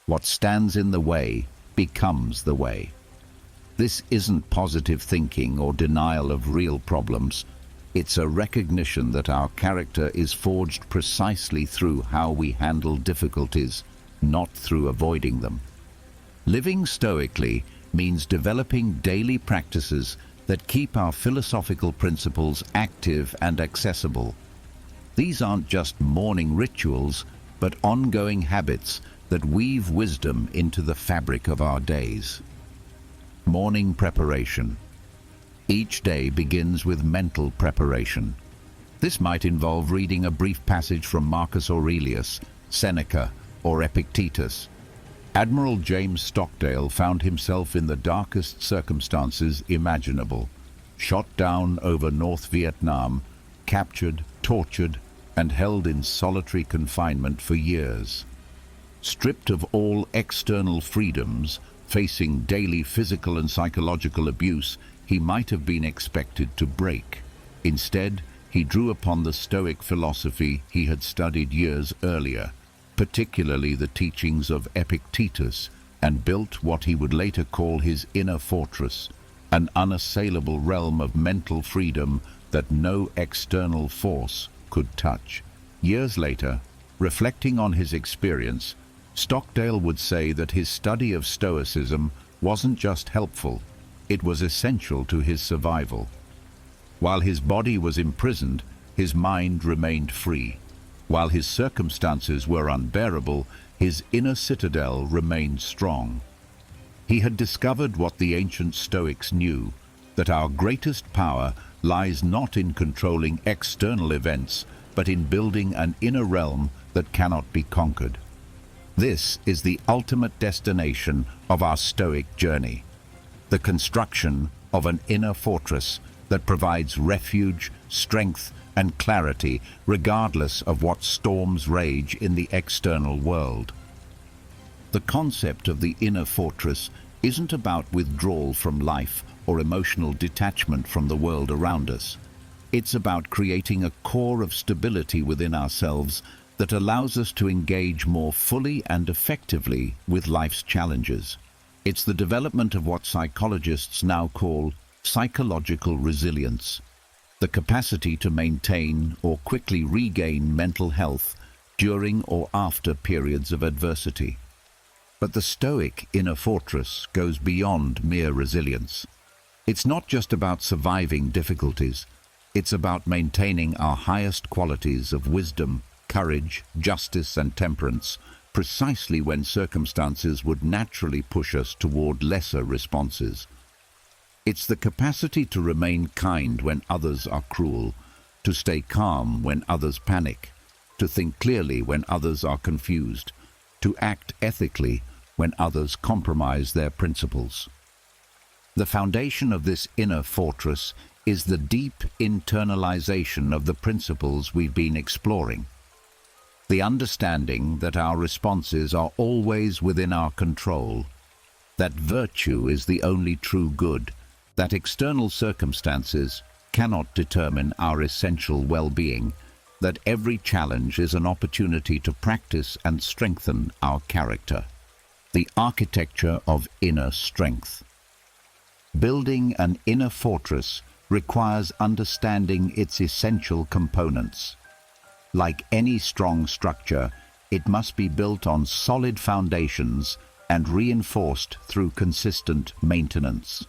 What stands in the way becomes the way." This isn't positive thinking or denial of real problems. It's a recognition that our character is forged precisely through how we handle difficulties, not through avoiding them. Living stoically means developing daily practices that keep our philosophical principles active and accessible. These aren't just morning rituals, but ongoing habits that weave wisdom into the fabric of our days. Morning preparation. Each day begins with mental preparation. This might involve reading a brief passage from Marcus Aurelius, Seneca, or Epictetus. Admiral James Stockdale found himself in the darkest circumstances imaginable. shot down over North Vietnam, captured, tortured, and held in solitary confinement for years. Stripped of all external freedoms, facing daily physical and psychological abuse, he might have been expected to break. Instead, he drew upon the Stoic philosophy he had studied years earlier, particularly the teachings of Epictetus, and built what he would later call his inner fortress, an unassailable realm of mental freedom that no external force could touch. Years later, reflecting on his experience, Stockdale would say that his study of Stoicism wasn't just helpful, it was essential to his survival. While his body was imprisoned, his mind remained free. While his circumstances were unbearable, his inner citadel remained strong. He had discovered what the ancient Stoics knew, that our greatest power lies not in controlling external events, but in building an inner realm that cannot be conquered. This is the ultimate destination of our Stoic journey, the construction of an inner fortress that provides refuge, strength, and clarity regardless of what storms rage in the external world. The concept of the inner fortress isn't about withdrawal from life or emotional detachment from the world around us. It's about creating a core of stability within ourselves that allows us to engage more fully and effectively with life's challenges. It's the development of what psychologists now call psychological resilience, the capacity to maintain or quickly regain mental health during or after periods of adversity. But the Stoic inner fortress goes beyond mere resilience. It's not just about surviving difficulties, it's about maintaining our highest qualities of wisdom, courage, justice, and temperance, precisely when circumstances would naturally push us toward lesser responses. It's the capacity to remain kind when others are cruel, to stay calm when others panic, to think clearly when others are confused, to act ethically when others compromise their principles. The foundation of this inner fortress is the deep internalization of the principles we've been exploring. The understanding that our responses are always within our control, that virtue is the only true good, that external circumstances cannot determine our essential well-being, that every challenge is an opportunity to practice and strengthen our character. The architecture of inner strength. Building an inner fortress requires understanding its essential components. Like any strong structure, it must be built on solid foundations and reinforced through consistent maintenance.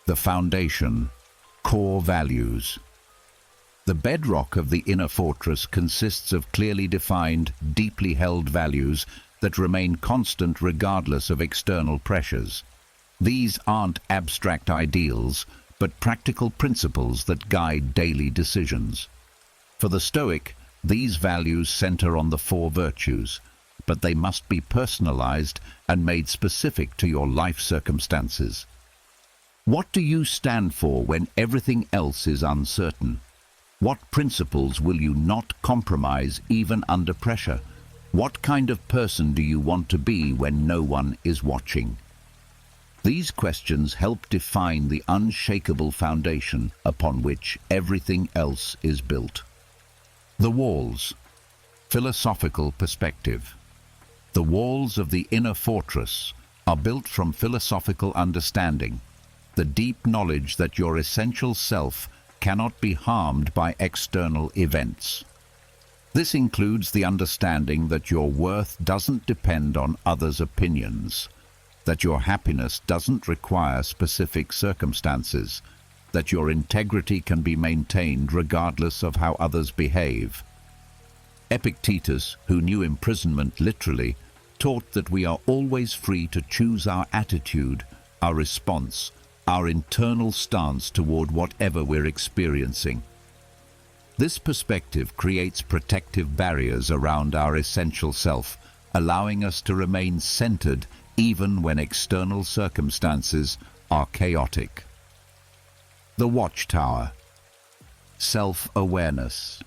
The foundation, core values. The bedrock of the inner fortress consists of clearly defined, deeply held values that remain constant regardless of external pressures. These aren't abstract ideals, but practical principles that guide daily decisions. For the Stoic, these values center on the four virtues, but they must be personalized and made specific to your life circumstances. What do you stand for when everything else is uncertain? What principles will you not compromise even under pressure? What kind of person do you want to be when no one is watching? These questions help define the unshakable foundation upon which everything else is built. The walls. Philosophical perspective. The walls of the inner fortress are built from philosophical understanding, the deep knowledge that your essential self cannot be harmed by external events. This includes the understanding that your worth doesn't depend on others' opinions, that your happiness doesn't require specific circumstances, that your integrity can be maintained regardless of how others behave. Epictetus, who knew imprisonment literally, taught that we are always free to choose our attitude, our response, our internal stance toward whatever we're experiencing. This perspective creates protective barriers around our essential self, allowing us to remain centered even when external circumstances are chaotic. The watchtower. Self-awareness.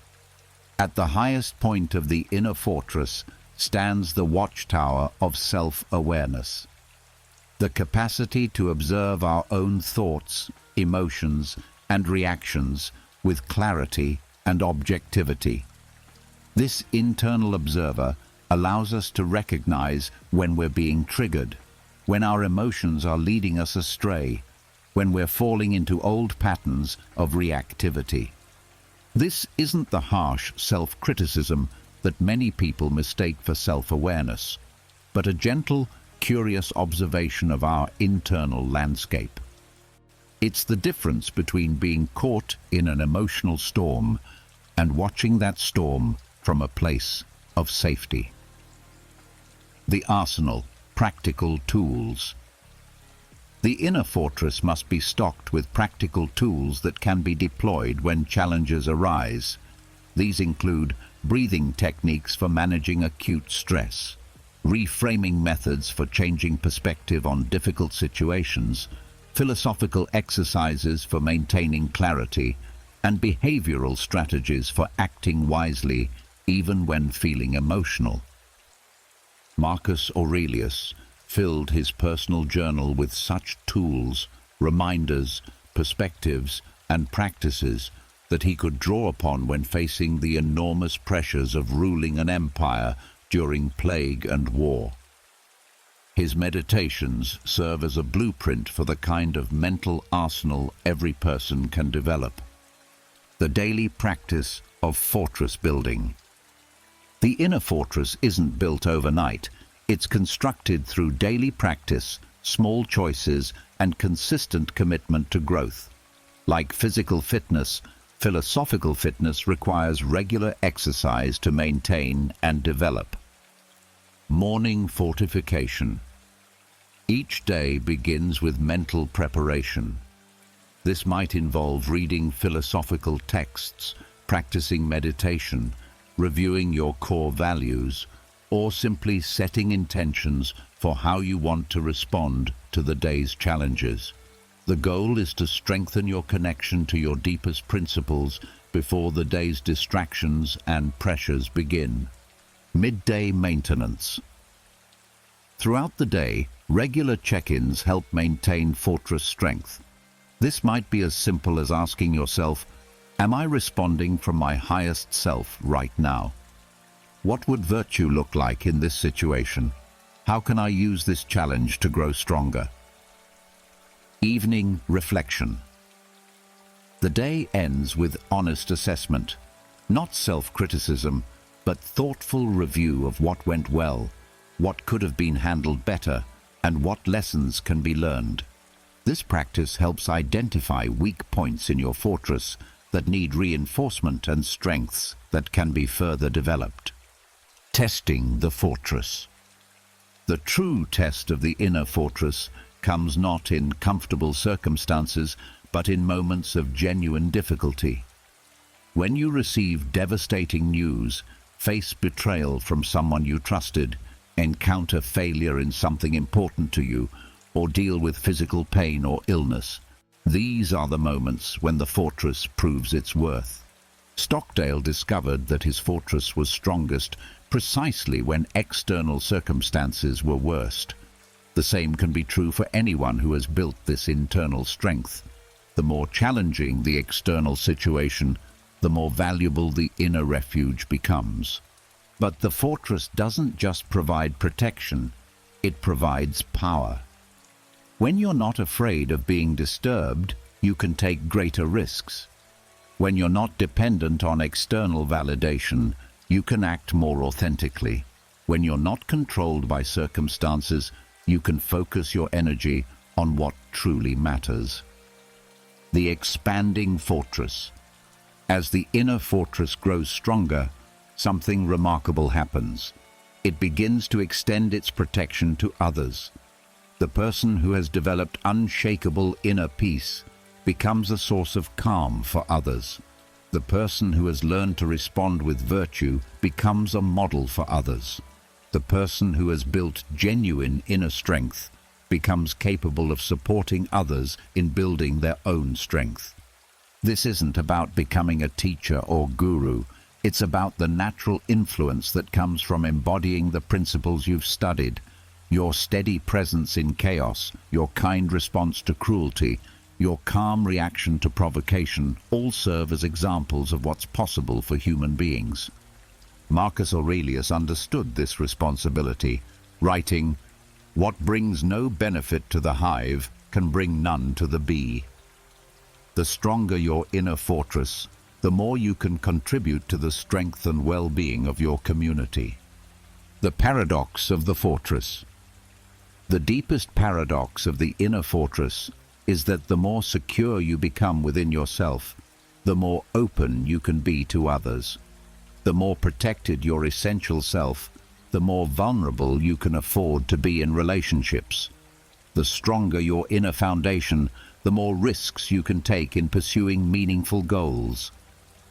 At the highest point of the inner fortress stands the watchtower of self-awareness. The capacity to observe our own thoughts, emotions, and reactions with clarity and objectivity. This internal observer allows us to recognize when we're being triggered, when our emotions are leading us astray, when we're falling into old patterns of reactivity. This isn't the harsh self-criticism that many people mistake for self-awareness, but a gentle, curious observation of our internal landscape. It's the difference between being caught in an emotional storm and watching that storm from a place of safety. The arsenal, practical tools. The inner fortress must be stocked with practical tools that can be deployed when challenges arise. These include breathing techniques for managing acute stress, reframing methods for changing perspective on difficult situations, philosophical exercises for maintaining clarity, and behavioral strategies for acting wisely even when feeling emotional. Marcus Aurelius filled his personal journal with such tools, reminders, perspectives, and practices that he could draw upon when facing the enormous pressures of ruling an empire during plague and war. His meditations serve as a blueprint for the kind of mental arsenal every person can develop. The daily practice of fortress building. The inner fortress isn't built overnight. It's constructed through daily practice, small choices, and consistent commitment to growth. Like physical fitness, philosophical fitness requires regular exercise to maintain and develop. Morning fortification. Each day begins with mental preparation. This might involve reading philosophical texts, practicing meditation, reviewing your core values, or simply setting intentions for how you want to respond to the day's challenges. The goal is to strengthen your connection to your deepest principles before the day's distractions and pressures begin. Midday maintenance. Throughout the day, regular check-ins help maintain fortress strength. This might be as simple as asking yourself, am I responding from my highest self right now? What would virtue look like in this situation? How can I use this challenge to grow stronger? Evening reflection. The day ends with honest assessment, not self-criticism, but thoughtful review of what went well, what could have been handled better, and what lessons can be learned. This practice helps identify weak points in your fortress that need reinforcement and strengths that can be further developed. Testing the fortress. The true test of the inner fortress comes not in comfortable circumstances, but in moments of genuine difficulty. When you receive devastating news, face betrayal from someone you trusted, encounter failure in something important to you, or deal with physical pain or illness, these are the moments when the fortress proves its worth. Stockdale discovered that his fortress was strongest precisely when external circumstances were worst. The same can be true for anyone who has built this internal strength. The more challenging the external situation, the more valuable the inner refuge becomes. But the fortress doesn't just provide protection, it provides power. When you're not afraid of being disturbed, you can take greater risks. When you're not dependent on external validation, you can act more authentically. When you're not controlled by circumstances, you can focus your energy on what truly matters. The expanding fortress. As the inner fortress grows stronger, something remarkable happens. It begins to extend its protection to others. The person who has developed unshakable inner peace becomes a source of calm for others. The person who has learned to respond with virtue becomes a model for others. The person who has built genuine inner strength becomes capable of supporting others in building their own strength. This isn't about becoming a teacher or guru. It's about the natural influence that comes from embodying the principles you've studied. Your steady presence in chaos, your kind response to cruelty, your calm reaction to provocation all serve as examples of what's possible for human beings. Marcus Aurelius understood this responsibility, writing, "What brings no benefit to the hive can bring none to the bee." The stronger your inner fortress, the more you can contribute to the strength and well-being of your community. The paradox of the fortress. The deepest paradox of the inner fortress is that the more secure you become within yourself, the more open you can be to others. The more protected your essential self, the more vulnerable you can afford to be in relationships. The stronger your inner foundation, the more risks you can take in pursuing meaningful goals.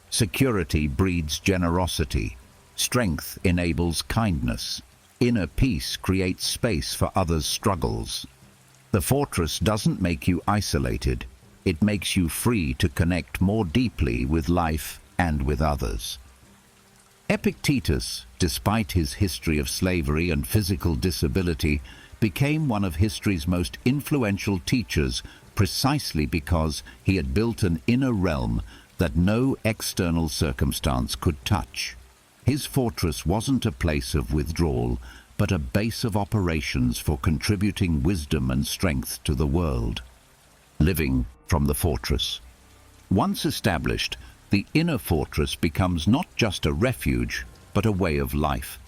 Security breeds generosity. Strength enables kindness. Inner peace creates space for others' struggles. The fortress doesn't make you isolated. It makes you free to connect more deeply with life and with others. Epictetus, despite his history of slavery and physical disability, became one of history's most influential teachers precisely because he had built an inner realm that no external circumstance could touch. His fortress wasn't a place of withdrawal, but a base of operations for contributing wisdom and strength to the world. Living from the fortress. Once established, the inner fortress becomes not just a refuge, but a way of life.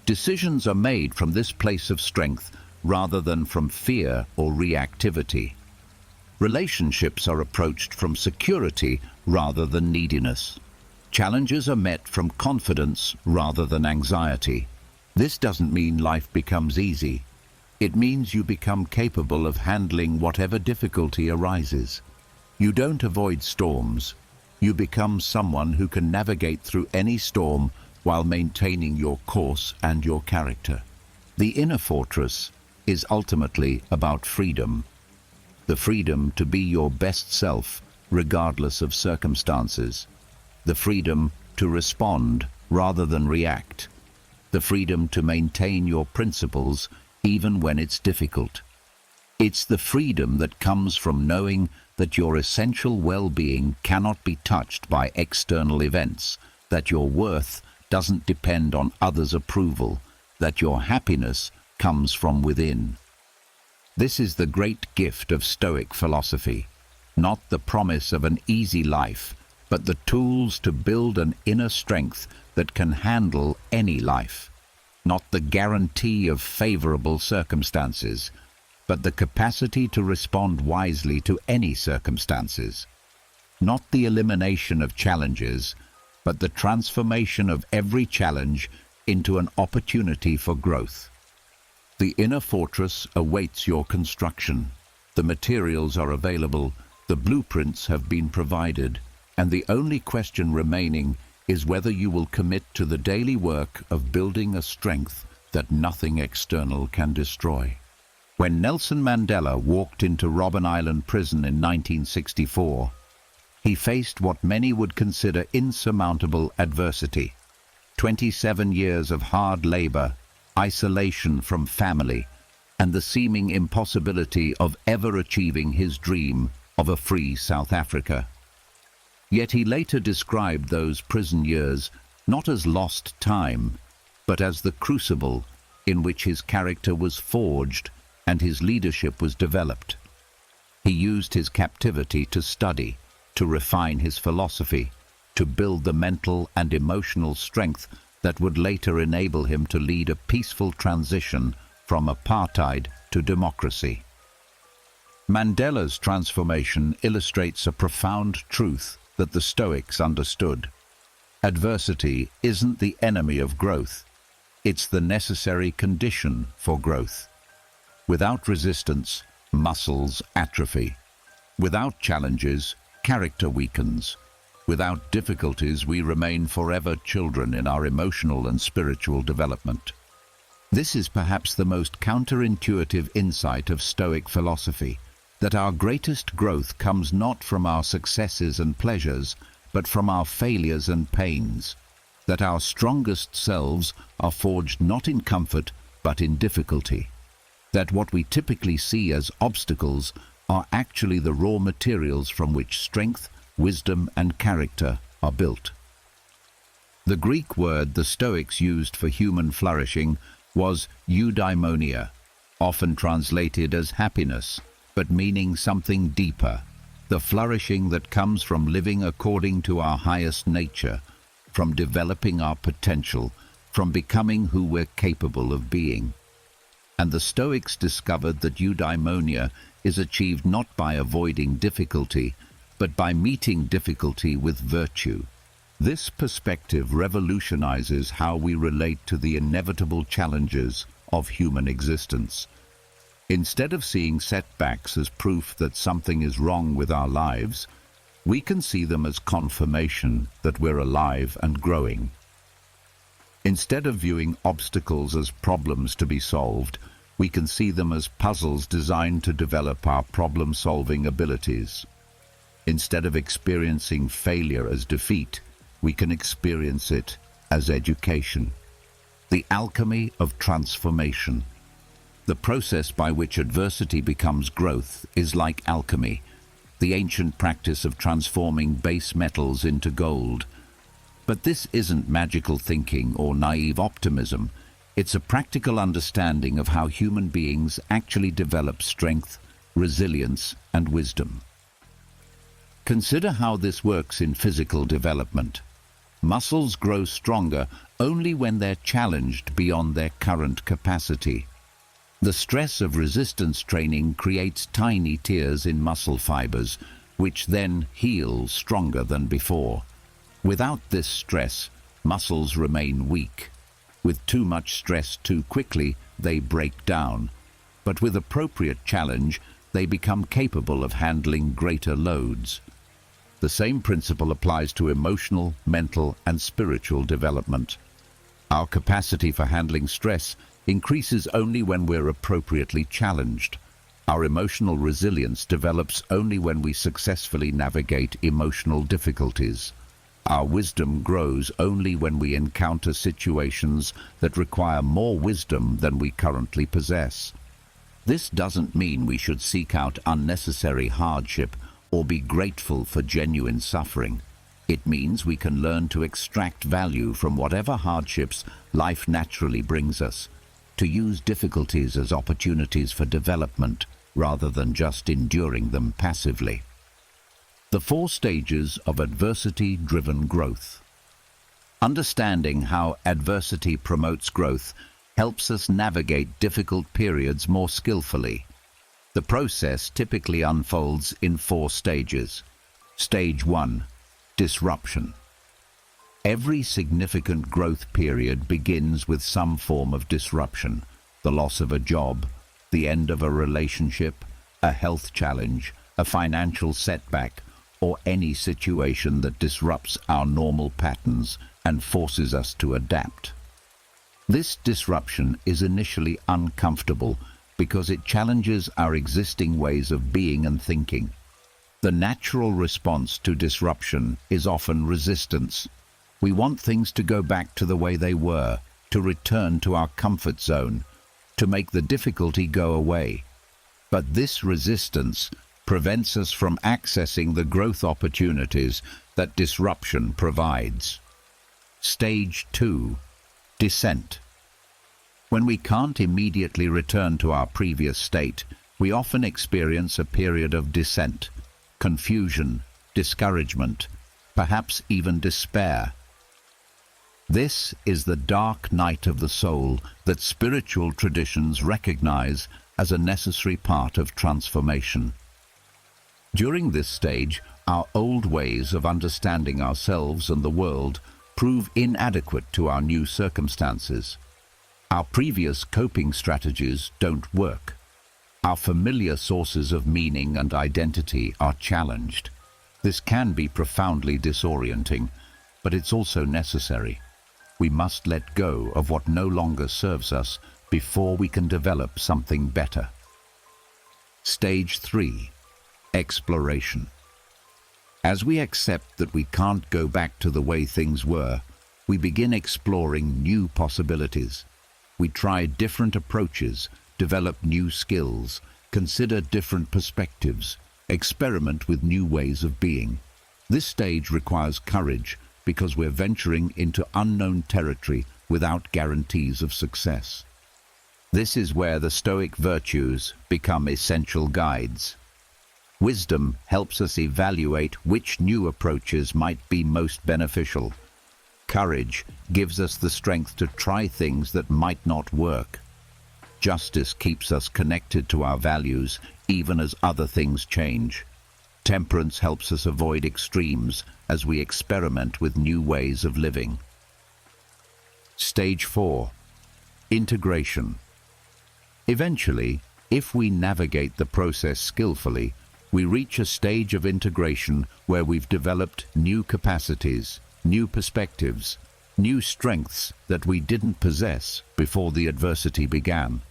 Decisions are made from this place of strength rather than from fear or reactivity. Relationships are approached from security rather than neediness. Challenges are met from confidence rather than anxiety. This doesn't mean life becomes easy. It means you become capable of handling whatever difficulty arises. You don't avoid storms. You become someone who can navigate through any storm while maintaining your course and your character. The inner fortress is ultimately about freedom. The freedom to be your best self, regardless of circumstances. The freedom to respond rather than react. The freedom to maintain your principles even when it's difficult. It's the freedom that comes from knowing that your essential well-being cannot be touched by external events, that your worth doesn't depend on others' approval, that your happiness comes from within. This is the great gift of Stoic philosophy, not the promise of an easy life, but the tools to build an inner strength that can handle any life. Not the guarantee of favorable circumstances, but the capacity to respond wisely to any circumstances. Not the elimination of challenges, but the transformation of every challenge into an opportunity for growth. The inner fortress awaits your construction. The materials are available, the blueprints have been provided, and the only question remaining is whether you will commit to the daily work of building a strength that nothing external can destroy. When Nelson Mandela walked into Robben Island prison in 1964, he faced what many would consider insurmountable adversity. 27 years of hard labor, isolation from family, and the seeming impossibility of ever achieving his dream of a free South Africa. Yet he later described those prison years not as lost time, but as the crucible in which his character was forged and his leadership was developed. He used his captivity to study, to refine his philosophy, to build the mental and emotional strength that would later enable him to lead a peaceful transition from apartheid to democracy. Mandela's transformation illustrates a profound truth that the Stoics understood. Adversity isn't the enemy of growth. It's the necessary condition for growth. Without resistance, muscles atrophy. Without challenges, character weakens. Without difficulties, we remain forever children in our emotional and spiritual development. This is perhaps the most counterintuitive insight of Stoic philosophy. that our greatest growth comes not from our successes and pleasures, but from our failures and pains, that our strongest selves are forged not in comfort, but in difficulty, that what we typically see as obstacles are actually the raw materials from which strength, wisdom, and character are built. The Greek word the Stoics used for human flourishing was eudaimonia, often translated as happiness, but meaning something deeper, the flourishing that comes from living according to our highest nature, from developing our potential, from becoming who we're capable of being. And the Stoics discovered that eudaimonia is achieved not by avoiding difficulty, but by meeting difficulty with virtue. This perspective revolutionizes how we relate to the inevitable challenges of human existence. Instead of seeing setbacks as proof that something is wrong with our lives, we can see them as confirmation that we're alive and growing. Instead of viewing obstacles as problems to be solved, we can see them as puzzles designed to develop our problem-solving abilities. Instead of experiencing failure as defeat, we can experience it as education. The alchemy of transformation. The process by which adversity becomes growth is like alchemy, the ancient practice of transforming base metals into gold. But this isn't magical thinking or naive optimism. It's a practical understanding of how human beings actually develop strength, resilience, and wisdom. Consider how this works in physical development. Muscles grow stronger only when they're challenged beyond their current capacity. The stress of resistance training creates tiny tears in muscle fibers, which then heal stronger than before. Without this stress, muscles remain weak. With too much stress too quickly, they break down. But with appropriate challenge, they become capable of handling greater loads. The same principle applies to emotional, mental, and spiritual development. Our capacity for handling stress increases only when we're appropriately challenged. Our emotional resilience develops only when we successfully navigate emotional difficulties. Our wisdom grows only when we encounter situations that require more wisdom than we currently possess. This doesn't mean we should seek out unnecessary hardship or be grateful for genuine suffering. It means we can learn to extract value from whatever hardships life naturally brings us, to use difficulties as opportunities for development rather than just enduring them passively. The 4 stages of adversity-driven growth. Understanding how adversity promotes growth helps us navigate difficult periods more skillfully. The process typically unfolds in 4 stages. Stage 1. Disruption. Every significant growth period begins with some form of disruption: the loss of a job, the end of a relationship, a health challenge, a financial setback, or any situation that disrupts our normal patterns and forces us to adapt. This disruption is initially uncomfortable because it challenges our existing ways of being and thinking. The natural response to disruption is often resistance. We want things to go back to the way they were, to return to our comfort zone, to make the difficulty go away. But this resistance prevents us from accessing the growth opportunities that disruption provides. Stage 2. Descent. When we can't immediately return to our previous state, we often experience a period of descent, confusion, discouragement, perhaps even despair. This is the dark night of the soul that spiritual traditions recognize as a necessary part of transformation. During this stage, our old ways of understanding ourselves and the world prove inadequate to our new circumstances. Our previous coping strategies don't work. Our familiar sources of meaning and identity are challenged. This can be profoundly disorienting, but it's also necessary. We must let go of what no longer serves us before we can develop something better. Stage 3. Exploration. As we accept that we can't go back to the way things were, we begin exploring new possibilities. We try different approaches, develop new skills, consider different perspectives, experiment with new ways of being. This stage requires courage because we're venturing into unknown territory without guarantees of success. This is where the Stoic virtues become essential guides. Wisdom helps us evaluate which new approaches might be most beneficial. Courage gives us the strength to try things that might not work. Justice keeps us connected to our values even as other things change. Temperance helps us avoid extremes as we experiment with new ways of living. Stage 4. Integration. Eventually, if we navigate the process skillfully, we reach a stage of integration where we've developed new capacities, new perspectives, new strengths that we didn't possess before the adversity began.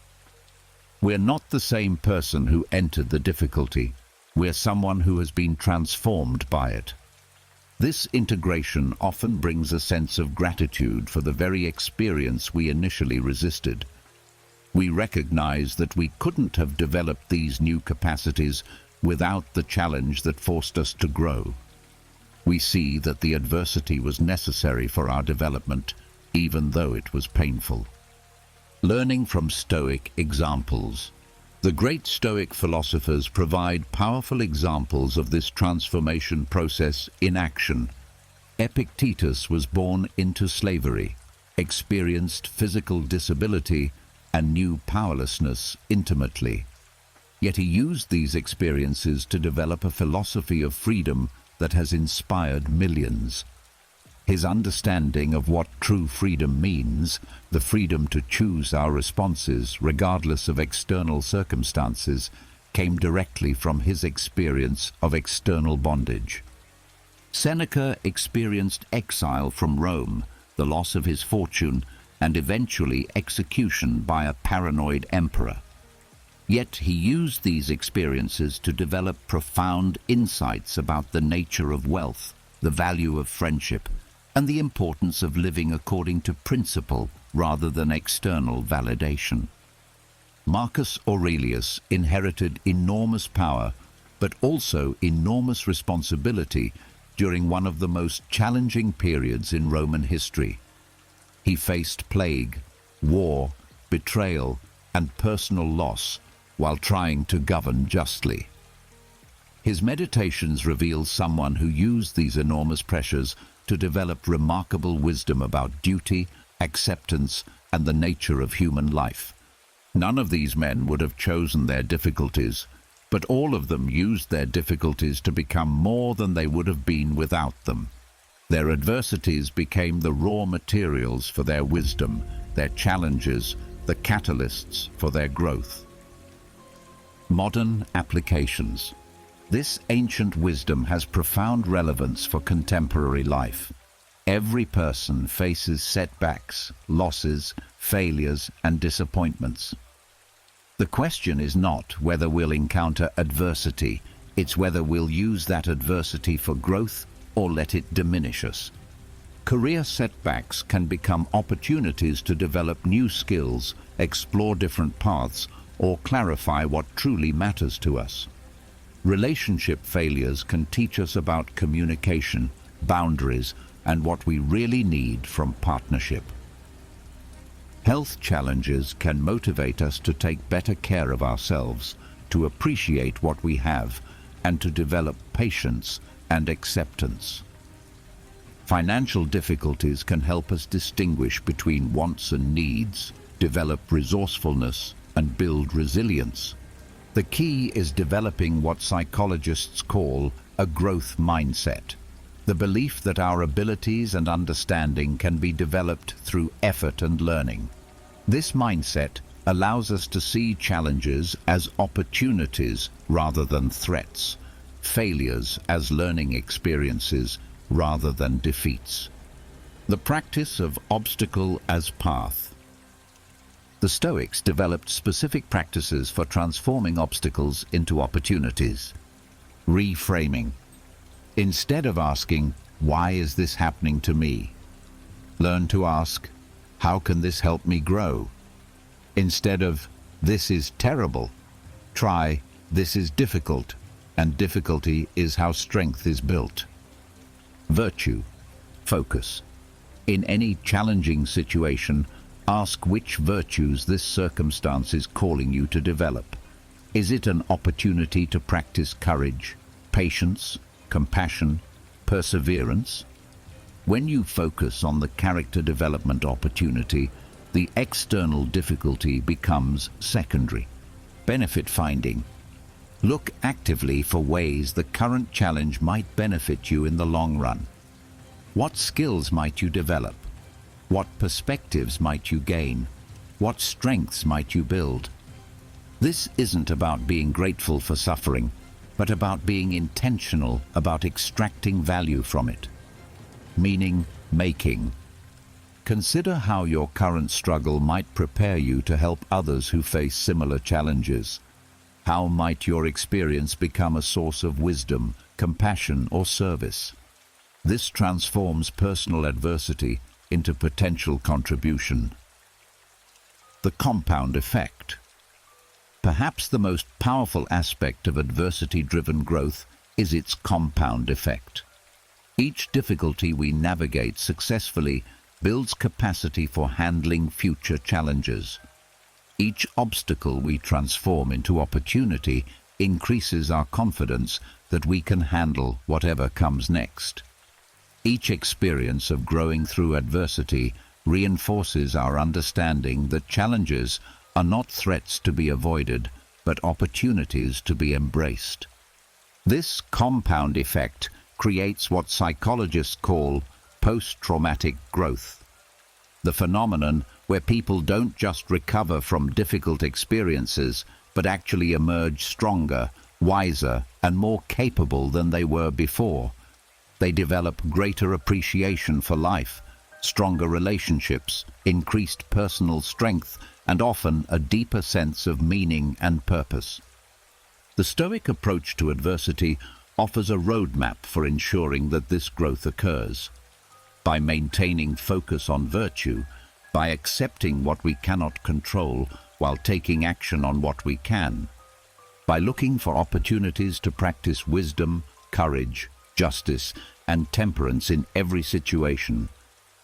We're not the same person who entered the difficulty. We're someone who has been transformed by it. This integration often brings a sense of gratitude for the very experience we initially resisted. We recognize that we couldn't have developed these new capacities without the challenge that forced us to grow. We see that the adversity was necessary for our development, even though it was painful. Learning from Stoic examples. The great Stoic philosophers provide powerful examples of this transformation process in action. Epictetus was born into slavery, experienced physical disability, and knew powerlessness intimately. Yet he used these experiences to develop a philosophy of freedom that has inspired millions. His understanding of what true freedom means, the freedom to choose our responses regardless of external circumstances, came directly from his experience of external bondage. Seneca experienced exile from Rome, the loss of his fortune, and eventually execution by a paranoid emperor. Yet he used these experiences to develop profound insights about the nature of wealth, the value of friendship, and the importance of living according to principle rather than external validation. Marcus Aurelius inherited enormous power, but also enormous responsibility during one of the most challenging periods in Roman history. He faced plague, war, betrayal, and personal loss while trying to govern justly. His meditations reveal someone who used these enormous pressures to develop remarkable wisdom about duty, acceptance, and the nature of human life. None of these men would have chosen their difficulties, but all of them used their difficulties to become more than they would have been without them. Their adversities became the raw materials for their wisdom, their challenges, the catalysts for their growth. Modern applications. This ancient wisdom has profound relevance for contemporary life. Every person faces setbacks, losses, failures, and disappointments. The question is not whether we'll encounter adversity, it's whether we'll use that adversity for growth or let it diminish us. Career setbacks can become opportunities to develop new skills, explore different paths, or clarify what truly matters to us. Relationship failures can teach us about communication, boundaries, and what we really need from partnership. Health challenges can motivate us to take better care of ourselves, to appreciate what we have, and to develop patience and acceptance. Financial difficulties can help us distinguish between wants and needs, develop resourcefulness, and build resilience. The key is developing what psychologists call a growth mindset, the belief that our abilities and understanding can be developed through effort and learning. This mindset allows us to see challenges as opportunities rather than threats, failures as learning experiences rather than defeats. The practice of obstacle as path. The Stoics developed specific practices for transforming obstacles into opportunities. Reframing. Instead of asking, "Why is this happening to me?" learn to ask, "How can this help me grow?" Instead of, "This is terrible," try, "This is difficult, and difficulty is how strength is built." Virtue. Focus. In any challenging situation, ask which virtues this circumstance is calling you to develop. Is it an opportunity to practice courage, patience, compassion, perseverance? When you focus on the character development opportunity, the external difficulty becomes secondary. Benefit finding. Look actively for ways the current challenge might benefit you in the long run. What skills might you develop? What perspectives might you gain? What strengths might you build? This isn't about being grateful for suffering, but about being intentional about extracting value from it. Meaning making. Consider how your current struggle might prepare you to help others who face similar challenges. How might your experience become a source of wisdom, compassion, or service? This transforms personal adversity into potential contribution. The compound effect. Perhaps the most powerful aspect of adversity-driven growth is its compound effect. Each difficulty we navigate successfully builds capacity for handling future challenges. Each obstacle we transform into opportunity increases our confidence that we can handle whatever comes next. Each experience of growing through adversity reinforces our understanding that challenges are not threats to be avoided, but opportunities to be embraced. This compound effect creates what psychologists call post-traumatic growth, the phenomenon where people don't just recover from difficult experiences, but actually emerge stronger, wiser, and more capable than they were before. They develop greater appreciation for life, stronger relationships, increased personal strength, and often a deeper sense of meaning and purpose. The Stoic approach to adversity offers a roadmap for ensuring that this growth occurs. By maintaining focus on virtue, by accepting what we cannot control while taking action on what we can, by looking for opportunities to practice wisdom, courage, justice, and temperance in every situation,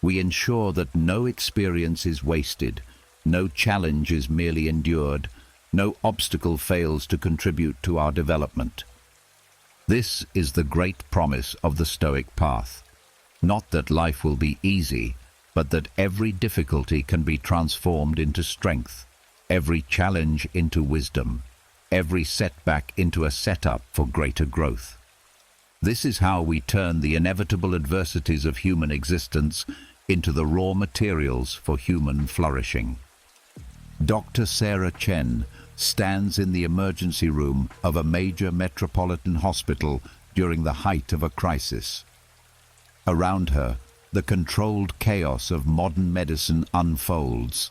we ensure that no experience is wasted, no challenge is merely endured, no obstacle fails to contribute to our development. This is the great promise of the Stoic path. Not that life will be easy, but that every difficulty can be transformed into strength, every challenge into wisdom, every setback into a setup for greater growth. This is how we turn the inevitable adversities of human existence into the raw materials for human flourishing. Dr. Sarah Chen stands in the emergency room of a major metropolitan hospital during the height of a crisis. Around her, the controlled chaos of modern medicine unfolds.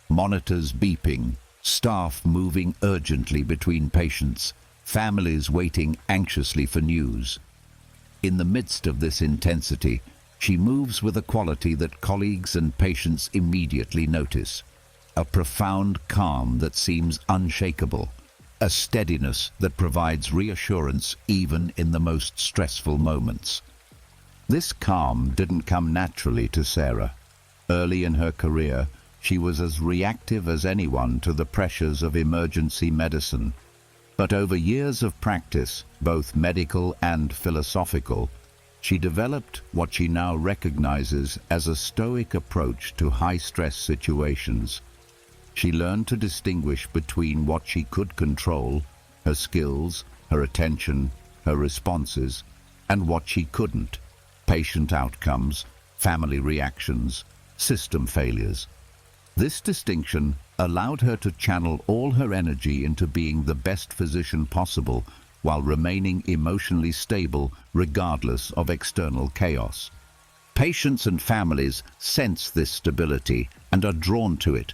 Monitors beeping, staff moving urgently between patients, families waiting anxiously for news. In the midst of this intensity, she moves with a quality that colleagues and patients immediately notice. A profound calm that seems unshakable, a steadiness that provides reassurance even in the most stressful moments. This calm didn't come naturally to Sarah. Early in her career, she was as reactive as anyone to the pressures of emergency medicine. But over years of practice, both medical and philosophical, she developed what she now recognizes as a Stoic approach to high-stress situations. She learned to distinguish between what she could control, her skills, her attention, her responses, and what she couldn't, patient outcomes, family reactions, system failures. This distinction allowed her to channel all her energy into being the best physician possible while remaining emotionally stable regardless of external chaos. Patients and families sense this stability and are drawn to it.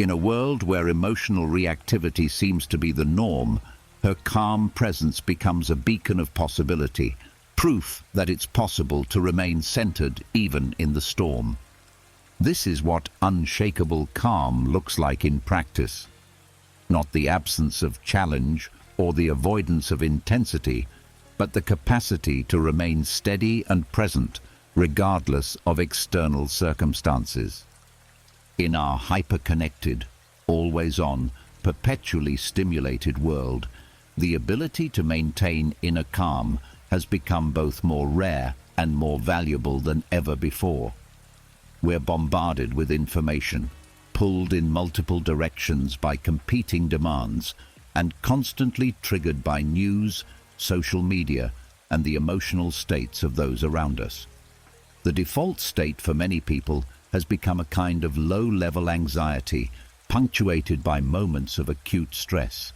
In a world where emotional reactivity seems to be the norm, her calm presence becomes a beacon of possibility, proof that it's possible to remain centered even in the storm. This is what unshakable calm looks like in practice. Not the absence of challenge or the avoidance of intensity, but the capacity to remain steady and present regardless of external circumstances. In our hyper-connected, always-on, perpetually stimulated world, the ability to maintain inner calm has become both more rare and more valuable than ever before. We're bombarded with information, pulled in multiple directions by competing demands, and constantly triggered by news, social media, and the emotional states of those around us. The default state for many people has become a kind of low-level anxiety, punctuated by moments of acute stress.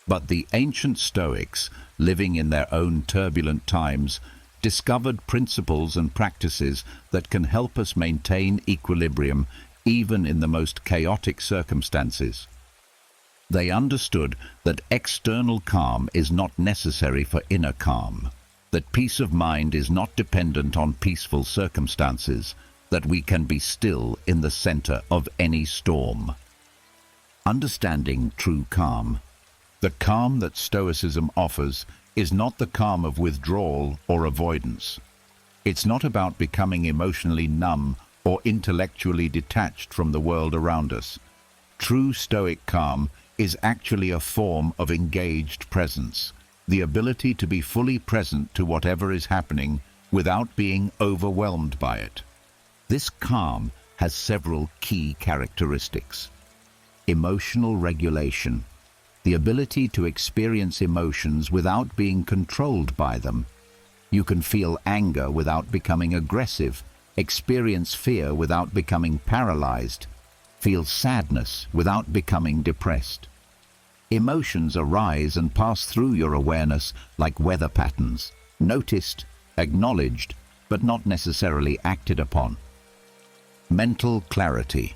But the ancient Stoics, living in their own turbulent times, discovered principles and practices that can help us maintain equilibrium even in the most chaotic circumstances. They understood that external calm is not necessary for inner calm, that peace of mind is not dependent on peaceful circumstances, that we can be still in the center of any storm. Understanding true calm. The calm that Stoicism offers is not the calm of withdrawal or avoidance. It's not about becoming emotionally numb or intellectually detached from the world around us. True Stoic calm is actually a form of engaged presence, the ability to be fully present to whatever is happening without being overwhelmed by it. This calm has several key characteristics. Emotional regulation, the ability to experience emotions without being controlled by them. You can feel anger without becoming aggressive, experience fear without becoming paralyzed, feel sadness without becoming depressed. Emotions arise and pass through your awareness like weather patterns, noticed, acknowledged, but not necessarily acted upon. Mental clarity.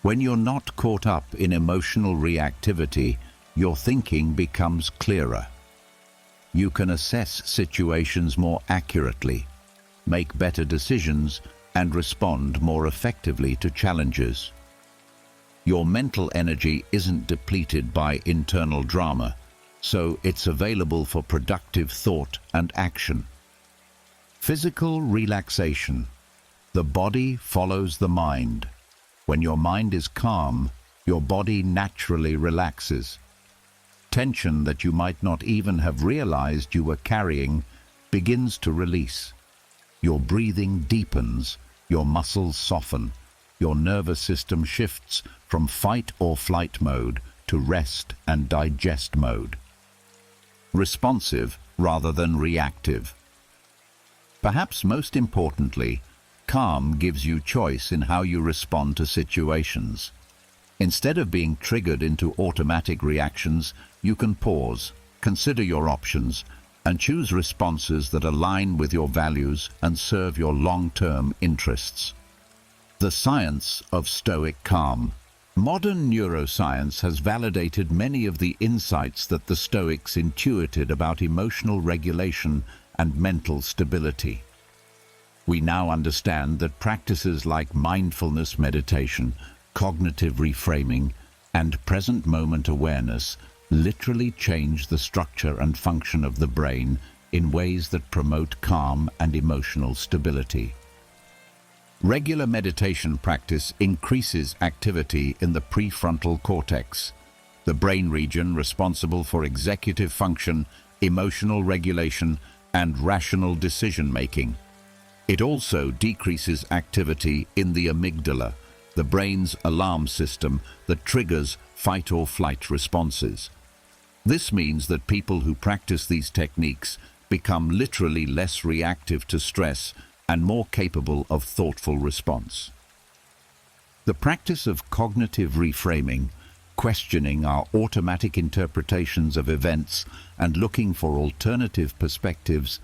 When you're not caught up in emotional reactivity, your thinking becomes clearer. You can assess situations more accurately, make better decisions, and respond more effectively to challenges. Your mental energy isn't depleted by internal drama, so it's available for productive thought and action. Physical relaxation. The body follows the mind. When your mind is calm, your body naturally relaxes. Tension that you might not even have realized you were carrying begins to release. Your breathing deepens, your muscles soften, your nervous system shifts from fight or flight mode to rest and digest mode. Responsive rather than reactive. Perhaps most importantly, calm gives you choice in how you respond to situations. Instead of being triggered into automatic reactions, you can pause, consider your options, and choose responses that align with your values and serve your long-term interests. The science of Stoic calm. Modern neuroscience has validated many of the insights that the Stoics intuited about emotional regulation and mental stability. We now understand that practices like mindfulness meditation, cognitive reframing, and present moment awareness literally change the structure and function of the brain in ways that promote calm and emotional stability. Regular meditation practice increases activity in the prefrontal cortex, the brain region responsible for executive function, emotional regulation, and rational decision-making. It also decreases activity in the amygdala, the brain's alarm system that triggers fight or flight responses. This means that people who practice these techniques become literally less reactive to stress and more capable of thoughtful response. The practice of cognitive reframing, questioning our automatic interpretations of events and looking for alternative perspectives,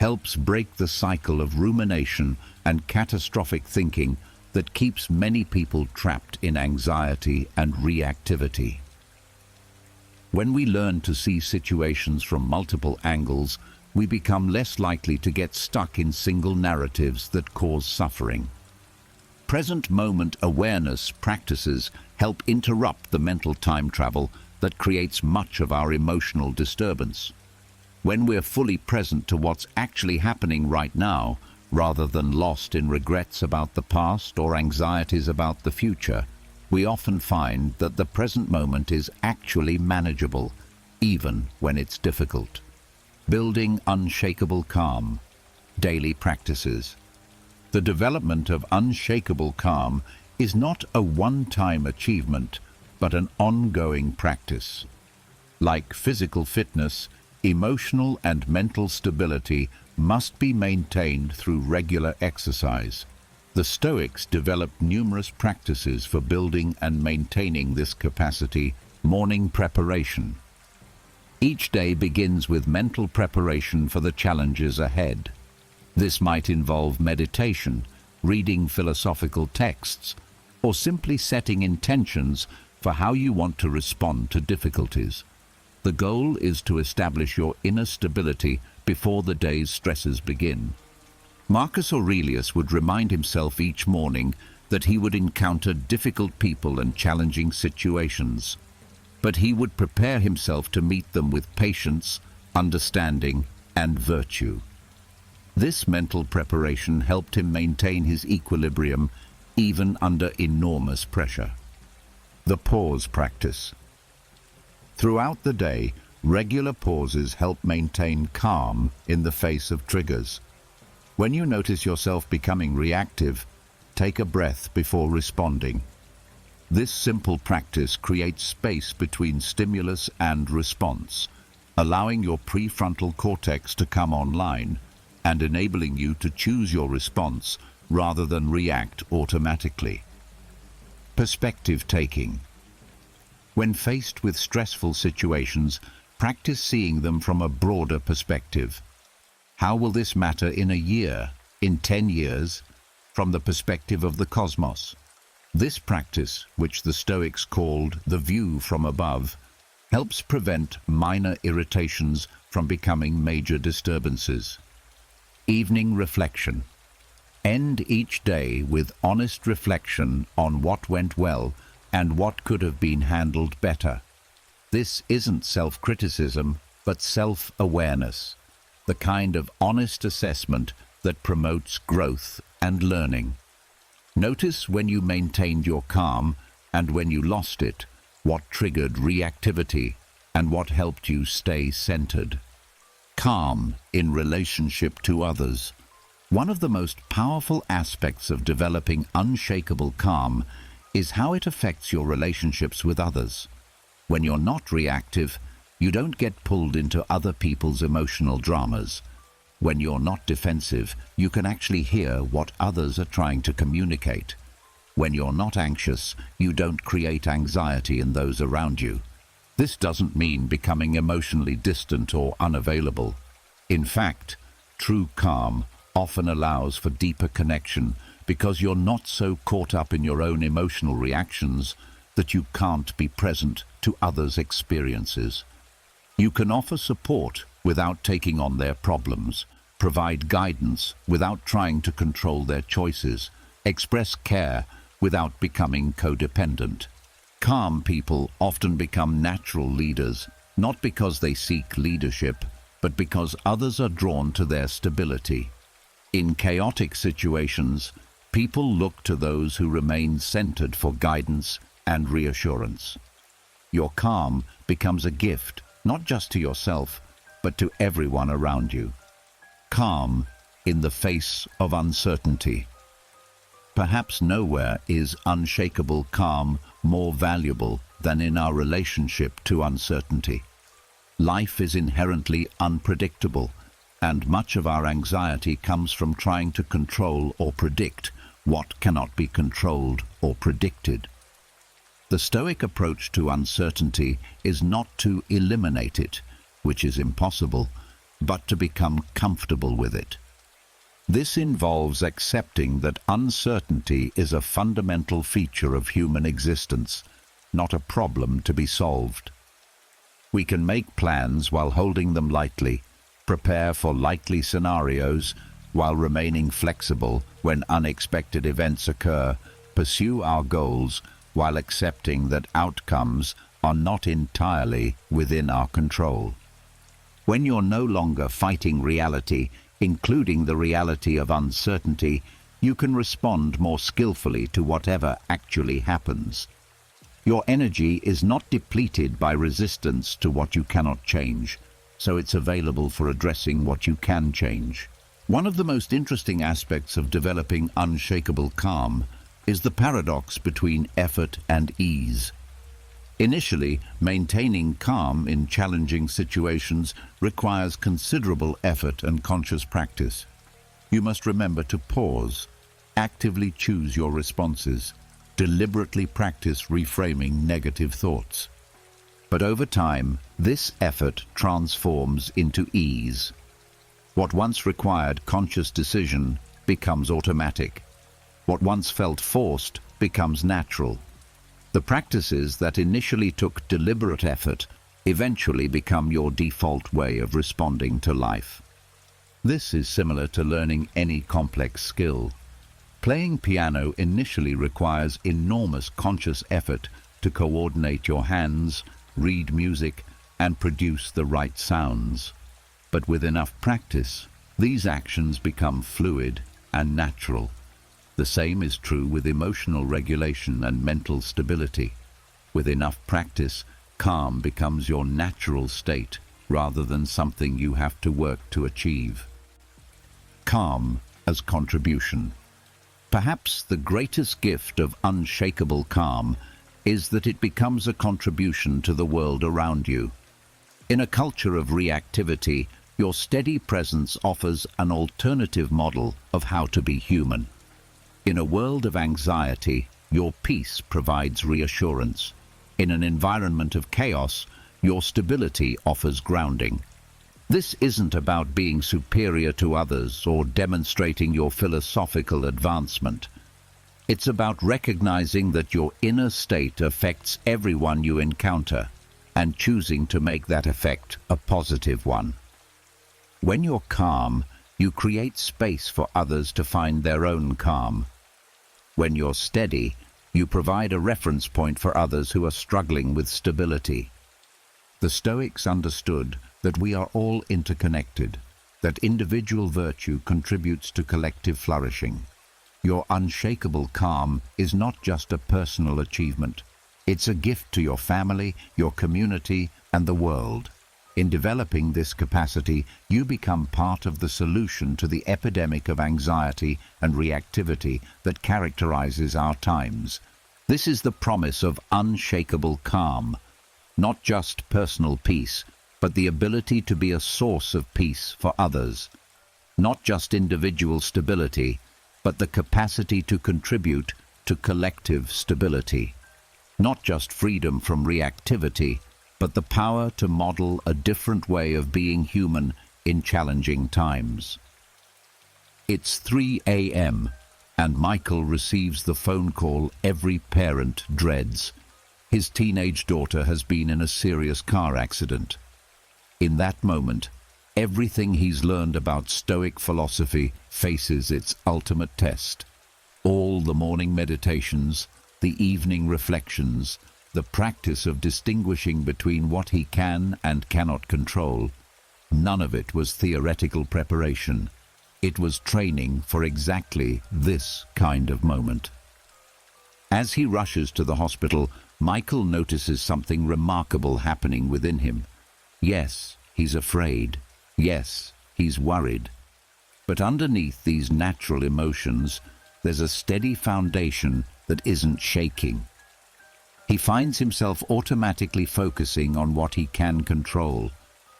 helps break the cycle of rumination and catastrophic thinking that keeps many people trapped in anxiety and reactivity. When we learn to see situations from multiple angles, we become less likely to get stuck in single narratives that cause suffering. Present moment awareness practices help interrupt the mental time travel that creates much of our emotional disturbance. When we're fully present to what's actually happening right now, rather than lost in regrets about the past or anxieties about the future, we often find that the present moment is actually manageable, even when it's difficult. Building unshakable calm. Daily practices. The development of unshakable calm is not a one-time achievement, but an ongoing practice. Like physical fitness, emotional and mental stability must be maintained through regular exercise. The Stoics developed numerous practices for building and maintaining this capacity. Morning preparation. Each day begins with mental preparation for the challenges ahead. This might involve meditation, reading philosophical texts, or simply setting intentions for how you want to respond to difficulties. The goal is to establish your inner stability before the day's stresses begin. Marcus Aurelius would remind himself each morning that he would encounter difficult people and challenging situations, but he would prepare himself to meet them with patience, understanding, and virtue. This mental preparation helped him maintain his equilibrium even under enormous pressure. The pause practice. Throughout the day, regular pauses help maintain calm in the face of triggers. When you notice yourself becoming reactive, take a breath before responding. This simple practice creates space between stimulus and response, allowing your prefrontal cortex to come online and enabling you to choose your response rather than react automatically. Perspective taking. When faced with stressful situations, practice seeing them from a broader perspective. How will this matter in a year, in 10 years, from the perspective of the cosmos? This practice, which the Stoics called the view from above, helps prevent minor irritations from becoming major disturbances. Evening reflection. End each day with honest reflection on what went well and what could have been handled better. This isn't self-criticism, but self-awareness, the kind of honest assessment that promotes growth and learning. Notice when you maintained your calm and when you lost it, what triggered reactivity and what helped you stay centered. Calm in relationship to others. One of the most powerful aspects of developing unshakable calm is how it affects your relationships with others. When you're not reactive, you don't get pulled into other people's emotional dramas. When you're not defensive, you can actually hear what others are trying to communicate. When you're not anxious, you don't create anxiety in those around you. This doesn't mean becoming emotionally distant or unavailable. In fact, true calm often allows for deeper connection because you're not so caught up in your own emotional reactions that you can't be present to others' experiences. You can offer support without taking on their problems, provide guidance without trying to control their choices, express care without becoming codependent. Calm people often become natural leaders, not because they seek leadership, but because others are drawn to their stability. In chaotic situations, people look to those who remain centered for guidance and reassurance. Your calm becomes a gift, not just to yourself, but to everyone around you. Calm in the face of uncertainty. Perhaps nowhere is unshakable calm more valuable than in our relationship to uncertainty. Life is inherently unpredictable, and much of our anxiety comes from trying to control or predict what cannot be controlled or predicted. The Stoic approach to uncertainty is not to eliminate it, which is impossible, but to become comfortable with it. This involves accepting that uncertainty is a fundamental feature of human existence, not a problem to be solved. We can make plans while holding them lightly, prepare for likely scenarios while remaining flexible when unexpected events occur, pursue our goals while accepting that outcomes are not entirely within our control. When you're no longer fighting reality, including the reality of uncertainty, you can respond more skillfully to whatever actually happens. Your energy is not depleted by resistance to what you cannot change, so it's available for addressing what you can change. One of the most interesting aspects of developing unshakable calm is the paradox between effort and ease. Initially, maintaining calm in challenging situations requires considerable effort and conscious practice. You must remember to pause, actively choose your responses, deliberately practice reframing negative thoughts. But over time, this effort transforms into ease. What once required conscious decision becomes automatic. What once felt forced becomes natural. The practices that initially took deliberate effort eventually become your default way of responding to life. This is similar to learning any complex skill. Playing piano initially requires enormous conscious effort to coordinate your hands, read music, and produce the right sounds. But with enough practice, these actions become fluid and natural. The same is true with emotional regulation and mental stability. With enough practice, calm becomes your natural state rather than something you have to work to achieve. Calm as contribution. Perhaps the greatest gift of unshakable calm is that it becomes a contribution to the world around you. In a culture of reactivity, your steady presence offers an alternative model of how to be human. In a world of anxiety, your peace provides reassurance. In an environment of chaos, your stability offers grounding. This isn't about being superior to others or demonstrating your philosophical advancement. It's about recognizing that your inner state affects everyone you encounter and choosing to make that effect a positive one. When you're calm, you create space for others to find their own calm. When you're steady, you provide a reference point for others who are struggling with stability. The Stoics understood that we are all interconnected, that individual virtue contributes to collective flourishing. Your unshakable calm is not just a personal achievement. It's a gift to your family, your community, and the world. In developing this capacity, you become part of the solution to the epidemic of anxiety and reactivity that characterizes our times. This is the promise of unshakable calm, not just personal peace, but the ability to be a source of peace for others. Not just individual stability, but the capacity to contribute to collective stability. Not just freedom from reactivity, but the power to model a different way of being human in challenging times. It's 3 a.m., and Michael receives the phone call every parent dreads. His teenage daughter has been in a serious car accident. In that moment, everything he's learned about Stoic philosophy faces its ultimate test. All the morning meditations, the evening reflections, the practice of distinguishing between what he can and cannot control, none of it was theoretical preparation. It was training for exactly this kind of moment. As he rushes to the hospital, Michael notices something remarkable happening within him. Yes, he's afraid. Yes, he's worried. But underneath these natural emotions, there's a steady foundation that isn't shaking. He finds himself automatically focusing on what he can control,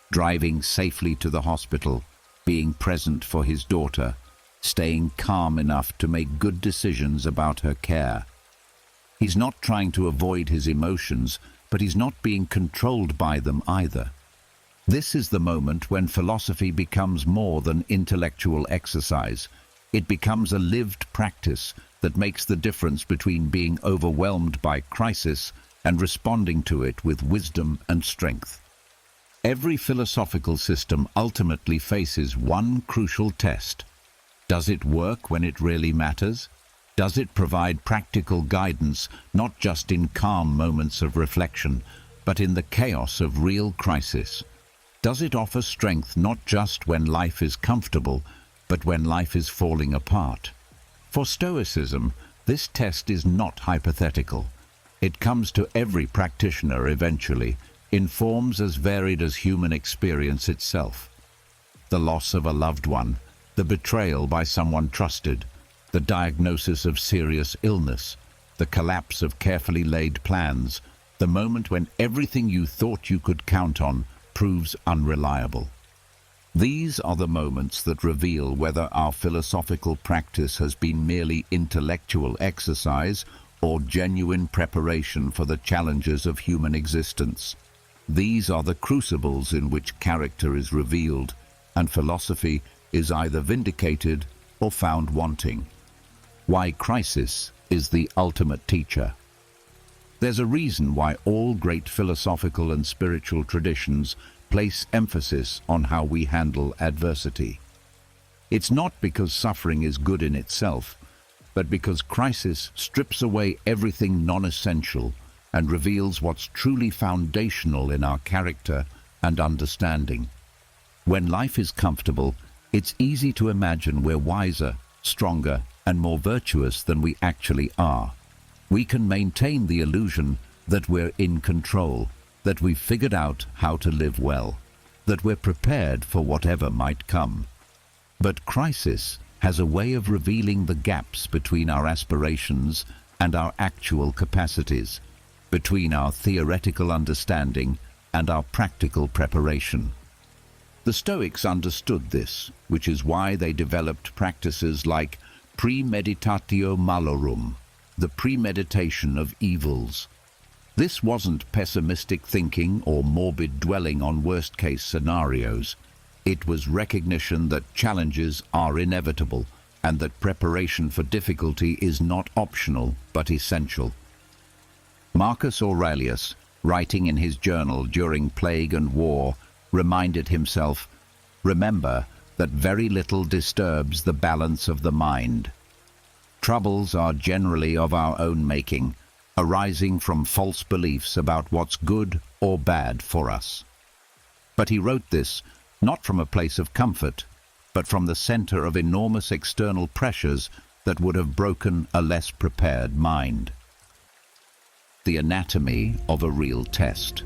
driving safely to the hospital, being present for his daughter, staying calm enough to make good decisions about her care. He's not trying to avoid his emotions, but he's not being controlled by them either. This is the moment when philosophy becomes more than intellectual exercise. It becomes a lived practice that makes the difference between being overwhelmed by crisis and responding to it with wisdom and strength. Every philosophical system ultimately faces one crucial test. Does it work when it really matters? Does it provide practical guidance, not just in calm moments of reflection, but in the chaos of real crisis? Does it offer strength not just when life is comfortable, but when life is falling apart? For Stoicism, this test is not hypothetical. It comes to every practitioner eventually, in forms as varied as human experience itself. The loss of a loved one, the betrayal by someone trusted, the diagnosis of serious illness, the collapse of carefully laid plans, the moment when everything you thought you could count on proves unreliable. These are the moments that reveal whether our philosophical practice has been merely intellectual exercise or genuine preparation for the challenges of human existence. These are the crucibles in which character is revealed, and philosophy is either vindicated or found wanting. Why crisis is the ultimate teacher. There's a reason why all great philosophical and spiritual traditions place emphasis on how we handle adversity. It's not because suffering is good in itself, but because crisis strips away everything non-essential and reveals what's truly foundational in our character and understanding. When life is comfortable, it's easy to imagine we're wiser, stronger, and more virtuous than we actually are. We can maintain the illusion that we're in control, that we've figured out how to live well, that we're prepared for whatever might come. But crisis has a way of revealing the gaps between our aspirations and our actual capacities, between our theoretical understanding and our practical preparation. The Stoics understood this, which is why they developed practices like premeditatio malorum, the premeditation of evils. This wasn't pessimistic thinking or morbid dwelling on worst-case scenarios. It was recognition that challenges are inevitable and that preparation for difficulty is not optional but essential. Marcus Aurelius, writing in his journal during plague and war, reminded himself, "Remember that very little disturbs the balance of the mind. Troubles are generally of our own making, arising from false beliefs about what's good or bad for us." But he wrote this not from a place of comfort, but from the center of enormous external pressures that would have broken a less prepared mind. The anatomy of a real test.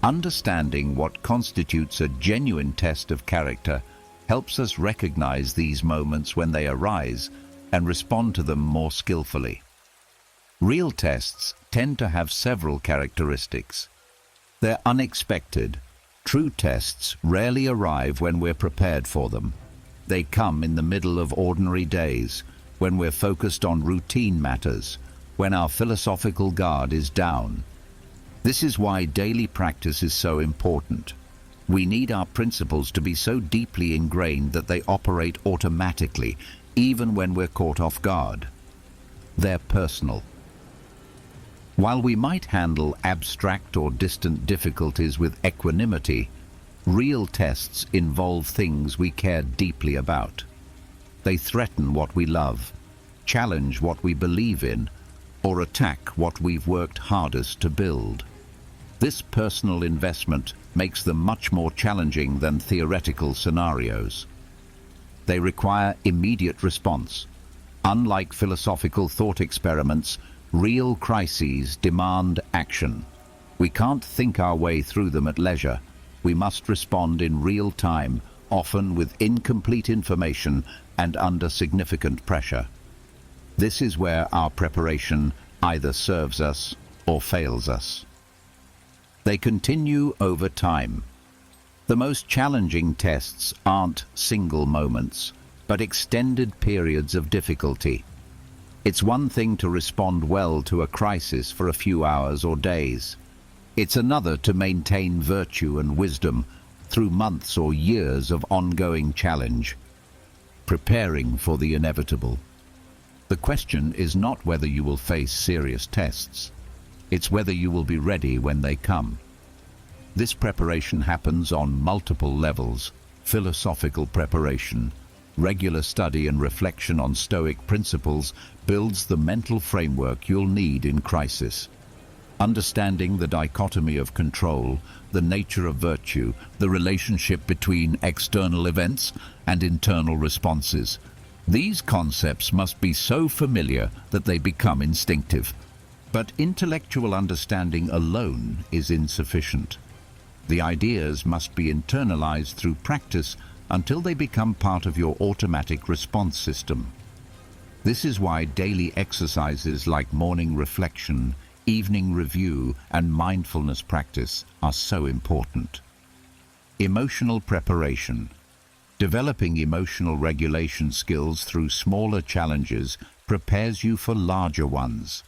Understanding what constitutes a genuine test of character helps us recognize these moments when they arise and respond to them more skillfully. Real tests tend to have several characteristics. They're unexpected. True tests rarely arrive when we're prepared for them. They come in the middle of ordinary days, when we're focused on routine matters, when our philosophical guard is down. This is why daily practice is so important. We need our principles to be so deeply ingrained that they operate automatically, even when we're caught off guard. They're personal. While we might handle abstract or distant difficulties with equanimity, real tests involve things we care deeply about. They threaten what we love, challenge what we believe in, or attack what we've worked hardest to build. This personal investment makes them much more challenging than theoretical scenarios. They require immediate response. Unlike philosophical thought experiments, real crises demand action. We can't think our way through them at leisure. We must respond in real time, often with incomplete information and under significant pressure. This is where our preparation either serves us or fails us. They continue over time. The most challenging tests aren't single moments, but extended periods of difficulty. It's one thing to respond well to a crisis for a few hours or days. It's another to maintain virtue and wisdom through months or years of ongoing challenge, preparing for the inevitable. The question is not whether you will face serious tests, it's whether you will be ready when they come. This preparation happens on multiple levels: philosophical preparation, regular study and reflection on Stoic principles builds the mental framework you'll need in crisis. Understanding the dichotomy of control, the nature of virtue, the relationship between external events and internal responses. These concepts must be so familiar that they become instinctive. But intellectual understanding alone is insufficient. The ideas must be internalized through practice until they become part of your automatic response system. This is why daily exercises like morning reflection, evening review, and mindfulness practice are so important. Emotional preparation. Developing emotional regulation skills through smaller challenges prepares you for larger ones.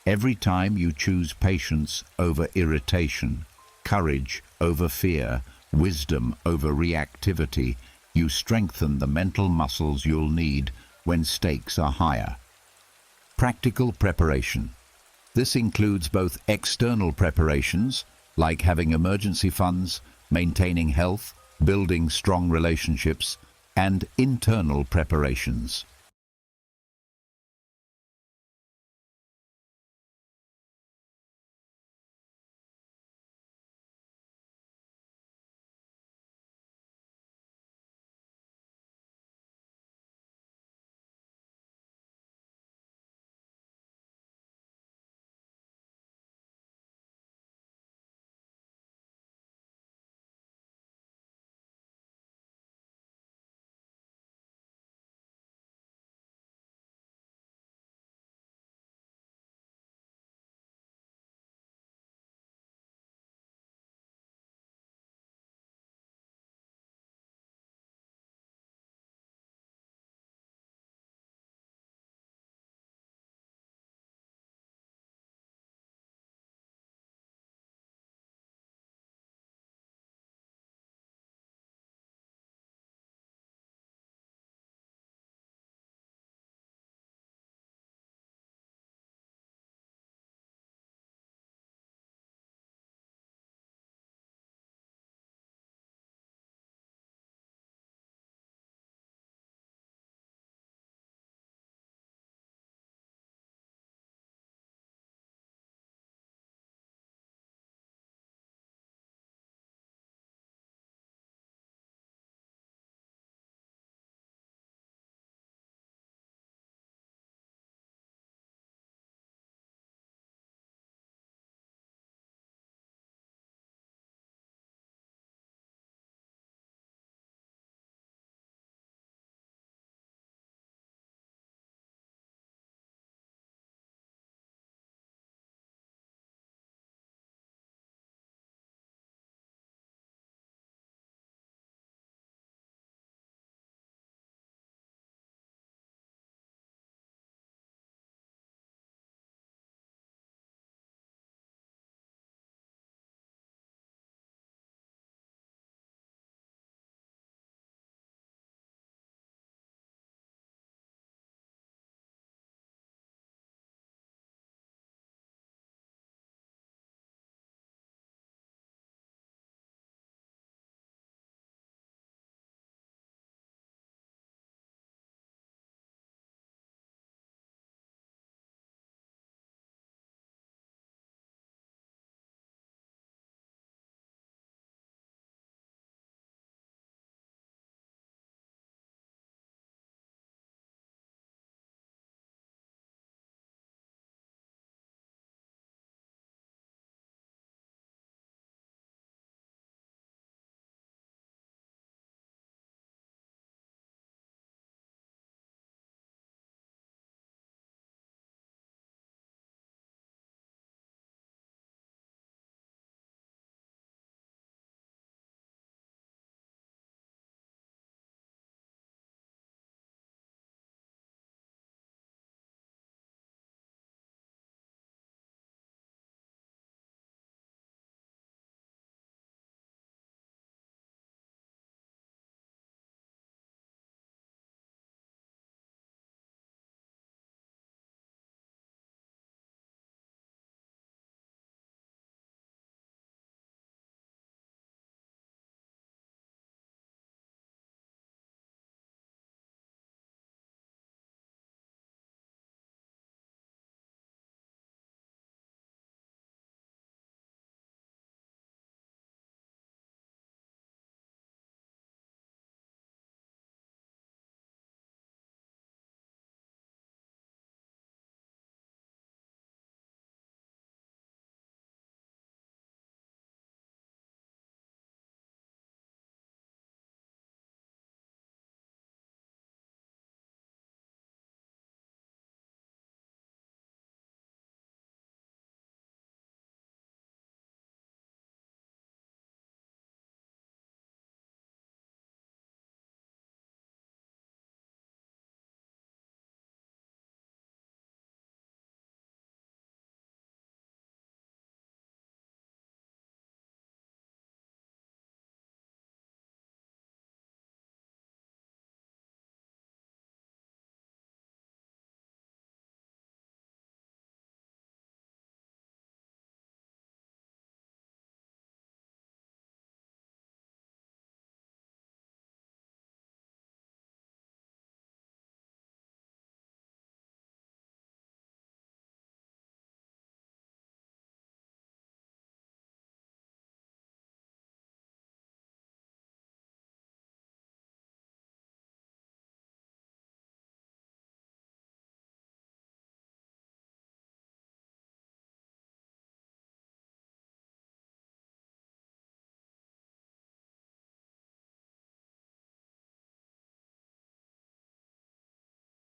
Every time you choose patience over irritation, courage over fear, wisdom over reactivity, you strengthen the mental muscles you'll need when stakes are higher. Practical preparation. This includes both external preparations, like having emergency funds, maintaining health, building strong relationships, and internal preparations,